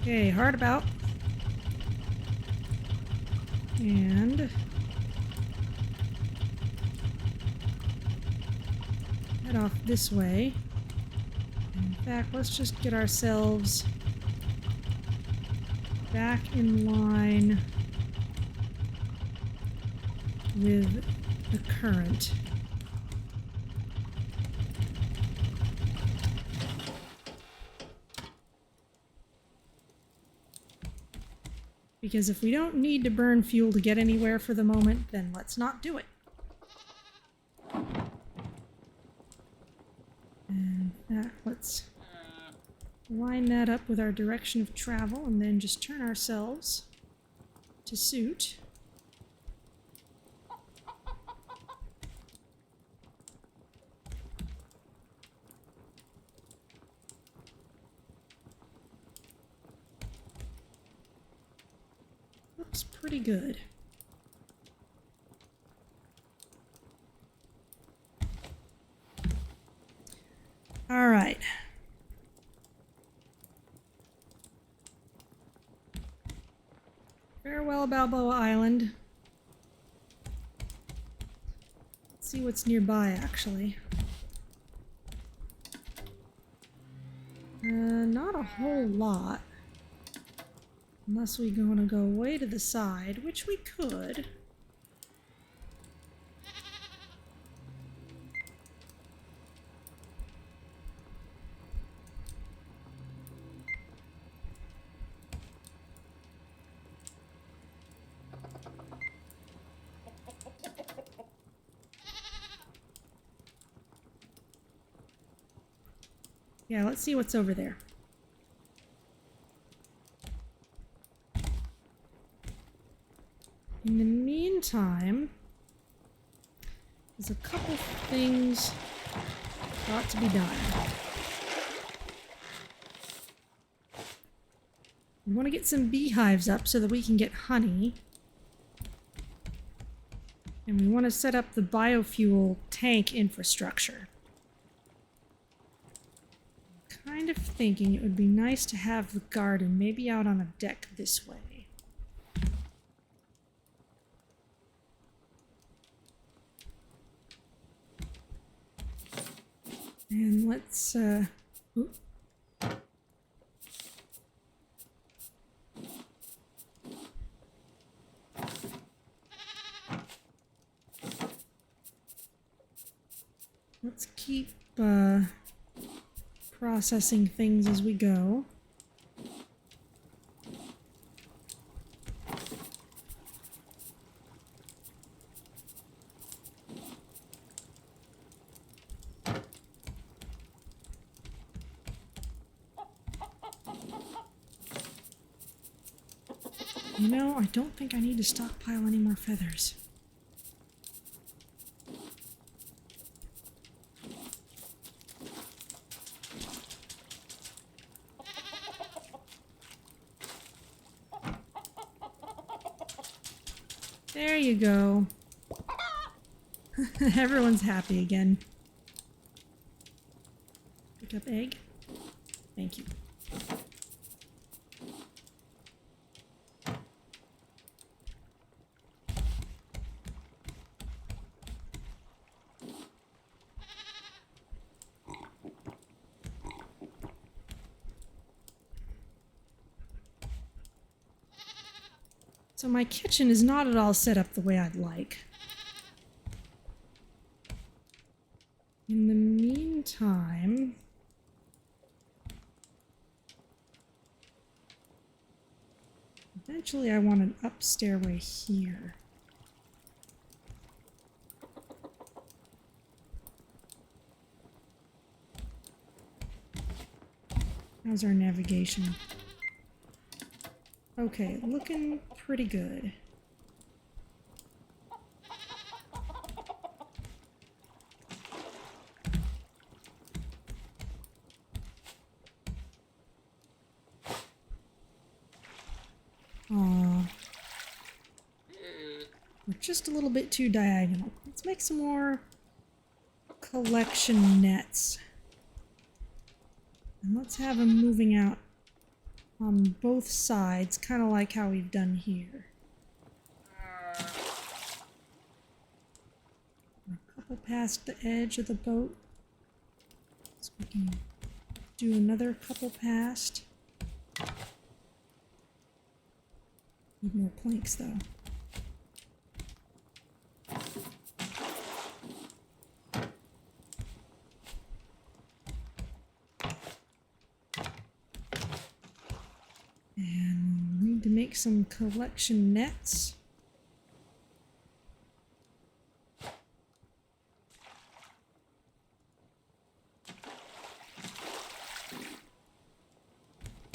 Okay, hard about. And head off this way. In fact, let's just get ourselves back in line with the current. Because if we don't need to burn fuel to get anywhere for the moment, then let's not do it. And let's line that up with our direction of travel and then just turn ourselves to suit. Looks pretty good. All right. Farewell, Balboa Island. Let's see what's nearby, actually. Not a whole lot. Unless we're going to go way to the side, which we could. Yeah, let's see what's over there. In the meantime, there's a couple things got to be done. We want to get some beehives up so that we can get honey. And we want to set up the biofuel tank infrastructure. Kind of thinking it would be nice to have the garden maybe out on a deck this way. And let's, let's keep, processing things as we go. You know, I don't think I need to stockpile any more feathers. There you go. Everyone's happy again. Pick up egg. Thank you. So my kitchen is not at all set up the way I'd like. In the meantime, eventually I want an up stairway here. How's our navigation? Okay, looking pretty good. Aw. We're just a little bit too diagonal. Let's make some more collection nets. And let's have them moving out on both sides, kind of like how we've done here. A couple past the edge of the boat. So we can do another couple past. Need more planks though. And we need to make some collection nets.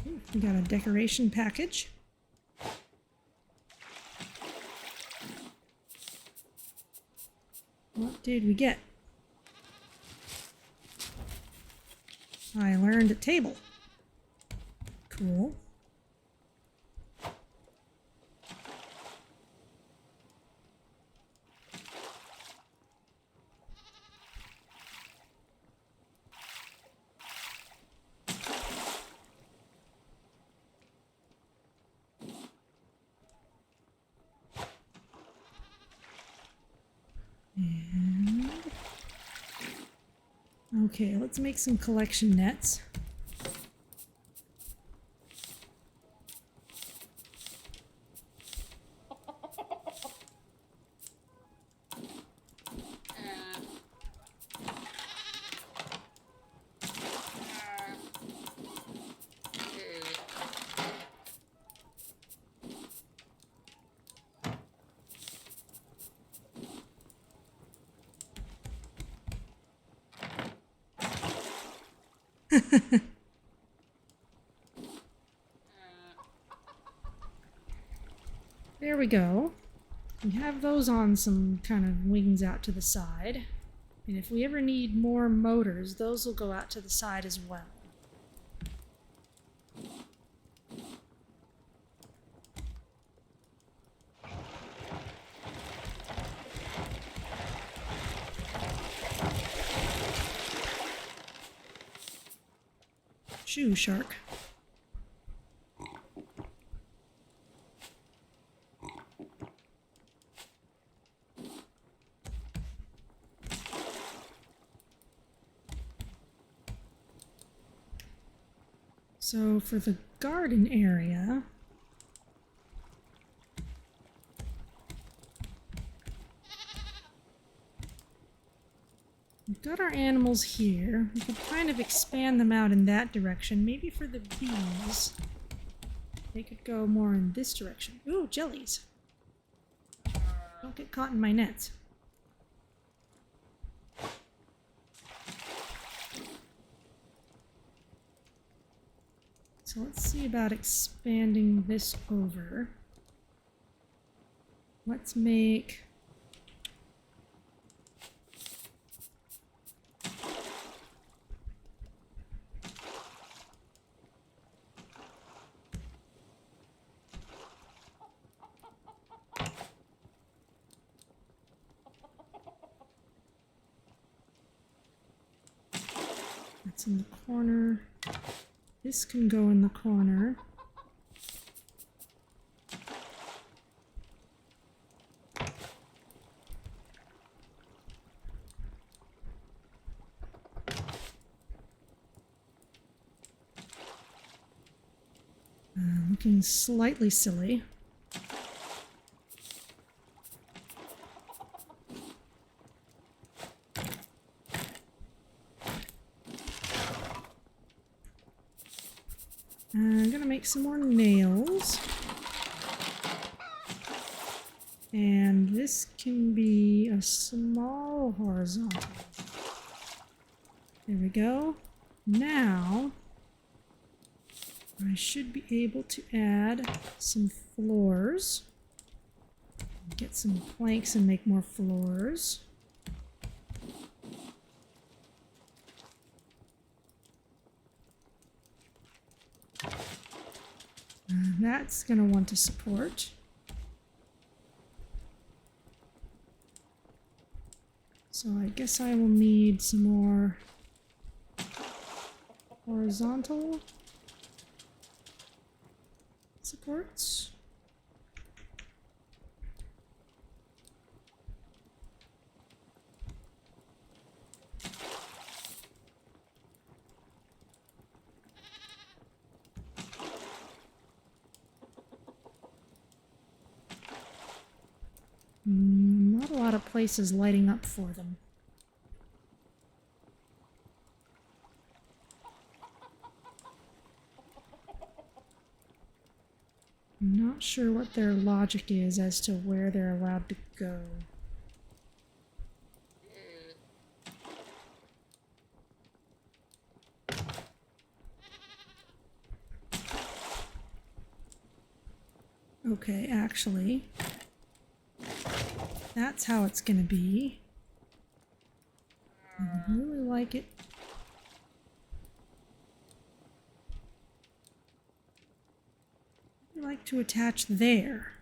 Ooh, we got a decoration package. What did we get? I learned a table. Cool. And okay, let's make some collection nets. There we go. We have those on some kind of wings out to the side. And if we ever need more motors, those will go out to the side as well. Shoo, shark. So for the garden area, we've got our animals here. We can kind of expand them out in that direction. Maybe for the bees, they could go more in this direction. Ooh, jellies. Don't get caught in my nets. So let's see about expanding this over. Let's make that's in the corner. This can go in the corner. Looking slightly silly. I'm gonna make some more nails. And this can be a small horizontal. There we go. Now, I should be able to add some floors. Get some planks and make more floors. That's going to want to support. So I guess I will need some more horizontal supports. Not a lot of places lighting up for them. I'm not sure what their logic is as to where they're allowed to go. Okay, actually, that's how it's gonna be. I really like it. I like to attach there.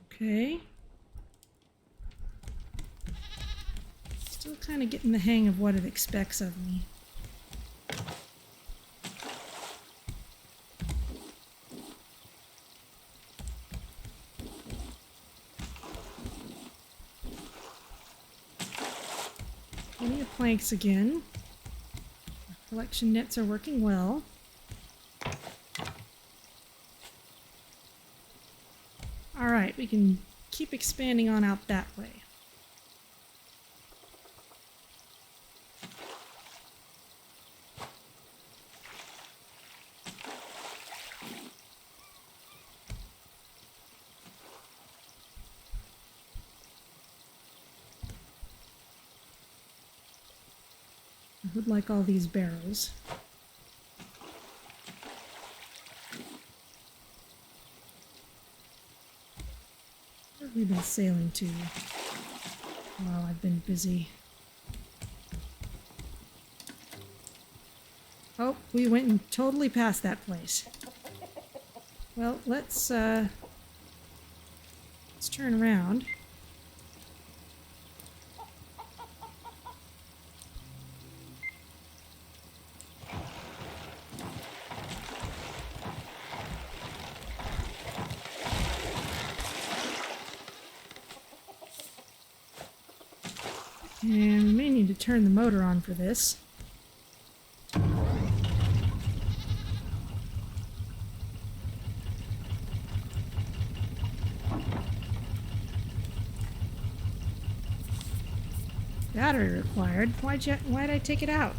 Okay. Still kind of getting the hang of what it expects of me. Plenty of planks again. Collection nets are working well. Alright, we can keep expanding on out that way. I would like all these barrels. Where have we been sailing to while I've been busy? Oh, we went and totally past that place. Well, let's turn around. And we may need to turn the motor on for this. Battery required. Why'd I take it out?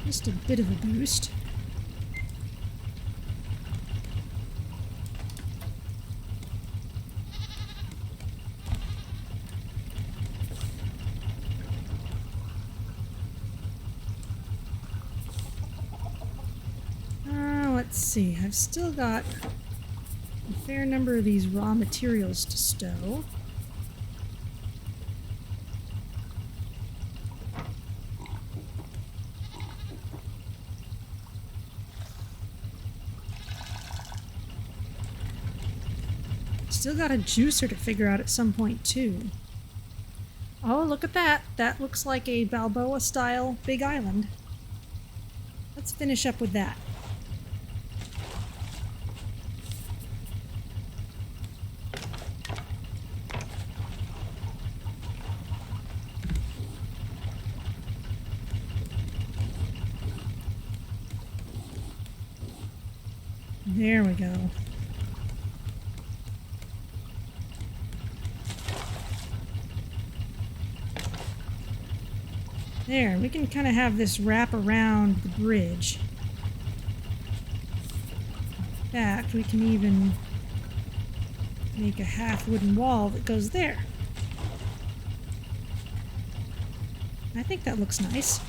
Just a bit of a boost. Let's see, I've still got a fair number of these raw materials to stow. Still got a juicer to figure out at some point too. Oh, look at that. That looks like a Balboa style big island. Let's finish up with that. There we go. There, we can kind of have this wrap around the bridge. In fact, we can even make a half wooden wall that goes there. I think that looks nice.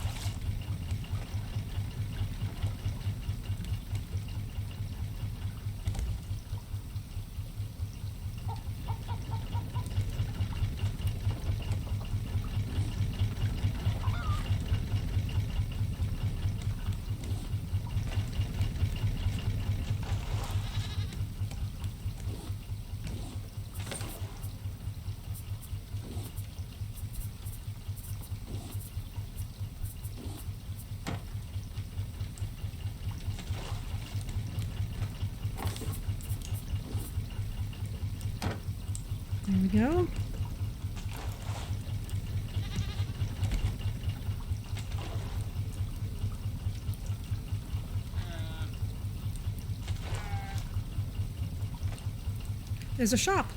There we go. There's a shop.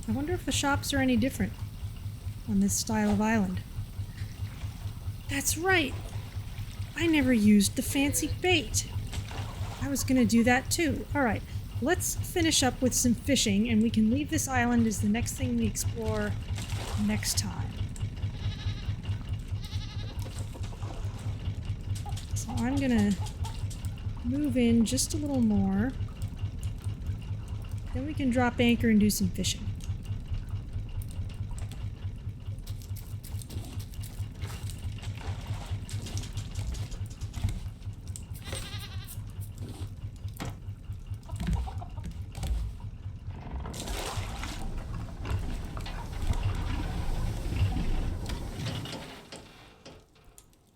I wonder if the shops are any different on this style of island. That's right. I never used the fancy bait. I was gonna do that too. All right, let's finish up with some fishing and we can leave this island as the next thing we explore next time. So I'm gonna move in just a little more. Then we can drop anchor and do some fishing.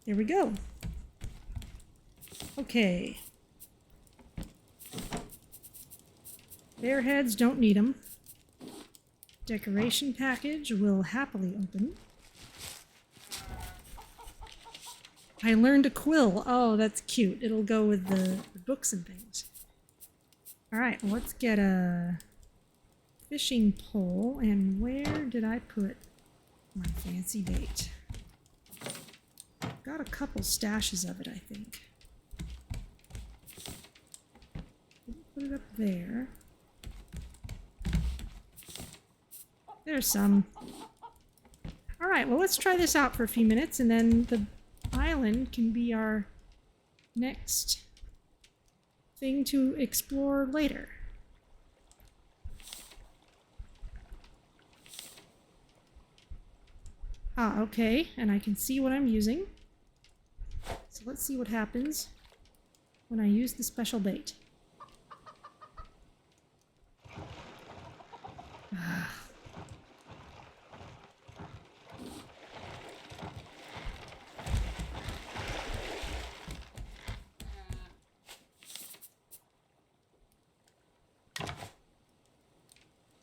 There we go. Okay. Bear heads, don't need them. Decoration package will happily open. I learned a quill. Oh, that's cute. It'll go with the books and things. Alright, let's get a fishing pole. And where did I put my fancy bait? Got a couple stashes of it, I think. Put it up there. There's some. Alright, well let's try this out for a few minutes and then the island can be our next thing to explore later. Ah, okay, and I can see what I'm using. So let's see what happens when I use the special bait.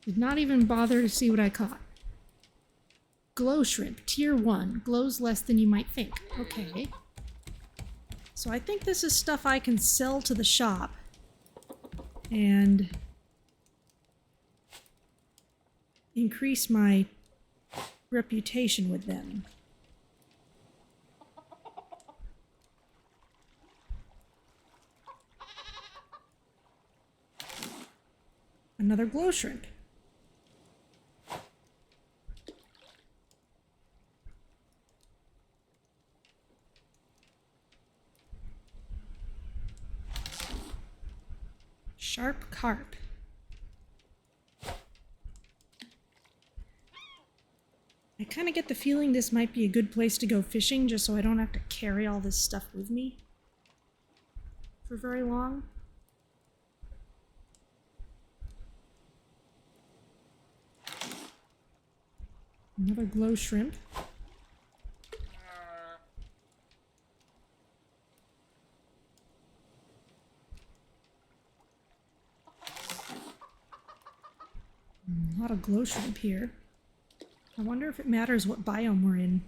Did not even bother to see what I caught. Glow shrimp, tier 1. Glows less than you might think. Okay. So I think this is stuff I can sell to the shop. And increase my reputation with them. Another glow shrimp. Sharp carp. I kind of get the feeling this might be a good place to go fishing just so I don't have to carry all this stuff with me for very long. Another glow shrimp. A lot of glow shrimp here. I wonder if it matters what biome we're in.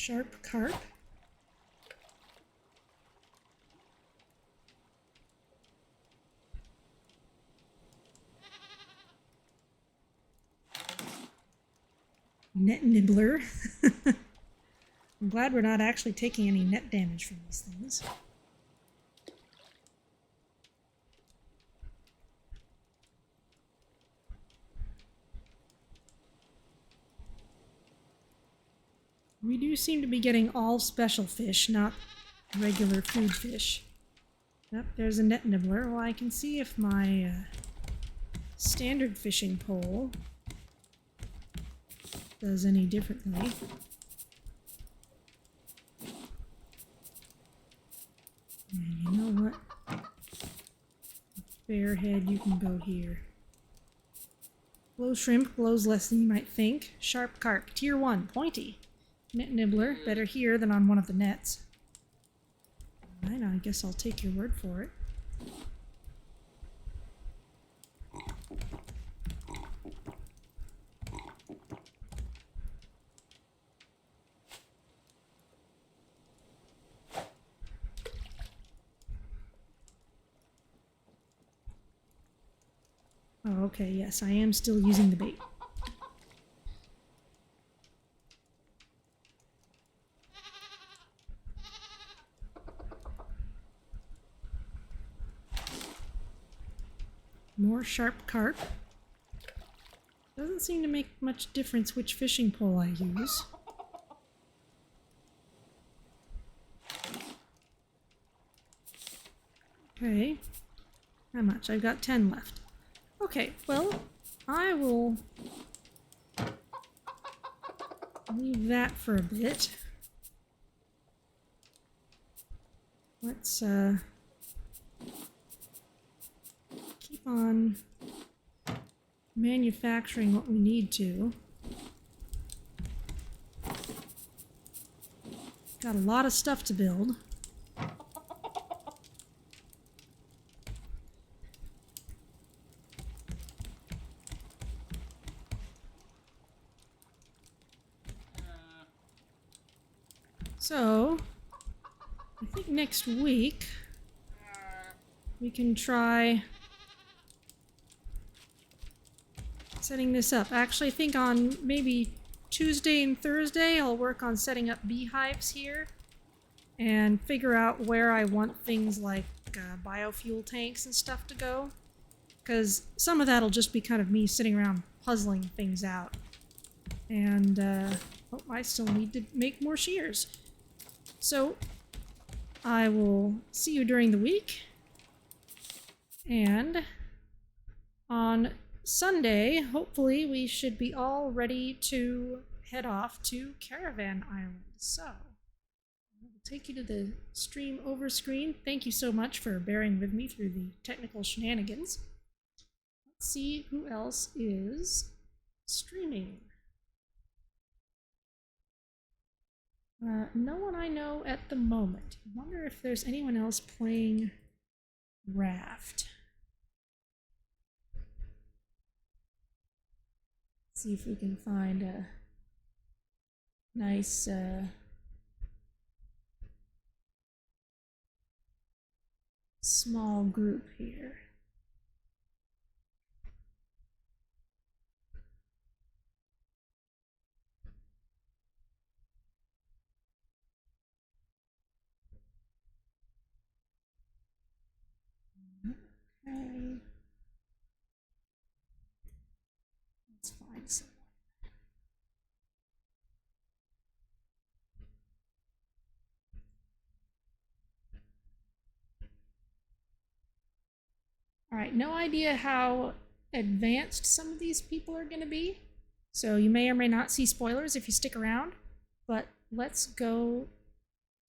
Sharp carp. Net nibbler. I'm glad we're not actually taking any net damage from these things. We do seem to be getting all special fish, not regular food fish. Yep, there's a net nibbler. Well, I can see if my standard fishing pole does any differently. And you know what? Bearhead, you can go here. Glow shrimp glows less than you might think. Sharp carp, tier 1, pointy. Net nibbler, better here than on one of the nets. Alright, I guess I'll take your word for it. Oh, okay, yes, I am still using the bait. More sharp carp. Doesn't seem to make much difference which fishing pole I use. Okay. How much? I've got 10 left. Okay, well, I will leave that for a bit. Let's, keep on manufacturing what we need to. Got a lot of stuff to build. So, I think next week we can try setting this up. Actually, I think on maybe Tuesday and Thursday I'll work on setting up beehives here and figure out where I want things like biofuel tanks and stuff to go. Because some of that'll just be kind of me sitting around puzzling things out. And, oh, I still need to make more shears. So, I will see you during the week. And on Sunday, hopefully, we should be all ready to head off to Caravan Island. So, I'll take you to the stream over screen. Thank you so much for bearing with me through the technical shenanigans. Let's see who else is streaming. No one I know at the moment. I wonder if there's anyone else playing Raft. See if we can find a nice small group here. Okay. Let's find some. All right, no idea how advanced some of these people are going to be. So you may or may not see spoilers if you stick around, but let's go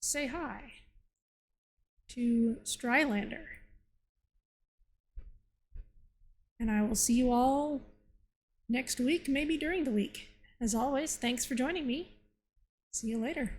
say hi to Strylander. And I will see you all next week, maybe during the week. As always, thanks for joining me. See you later.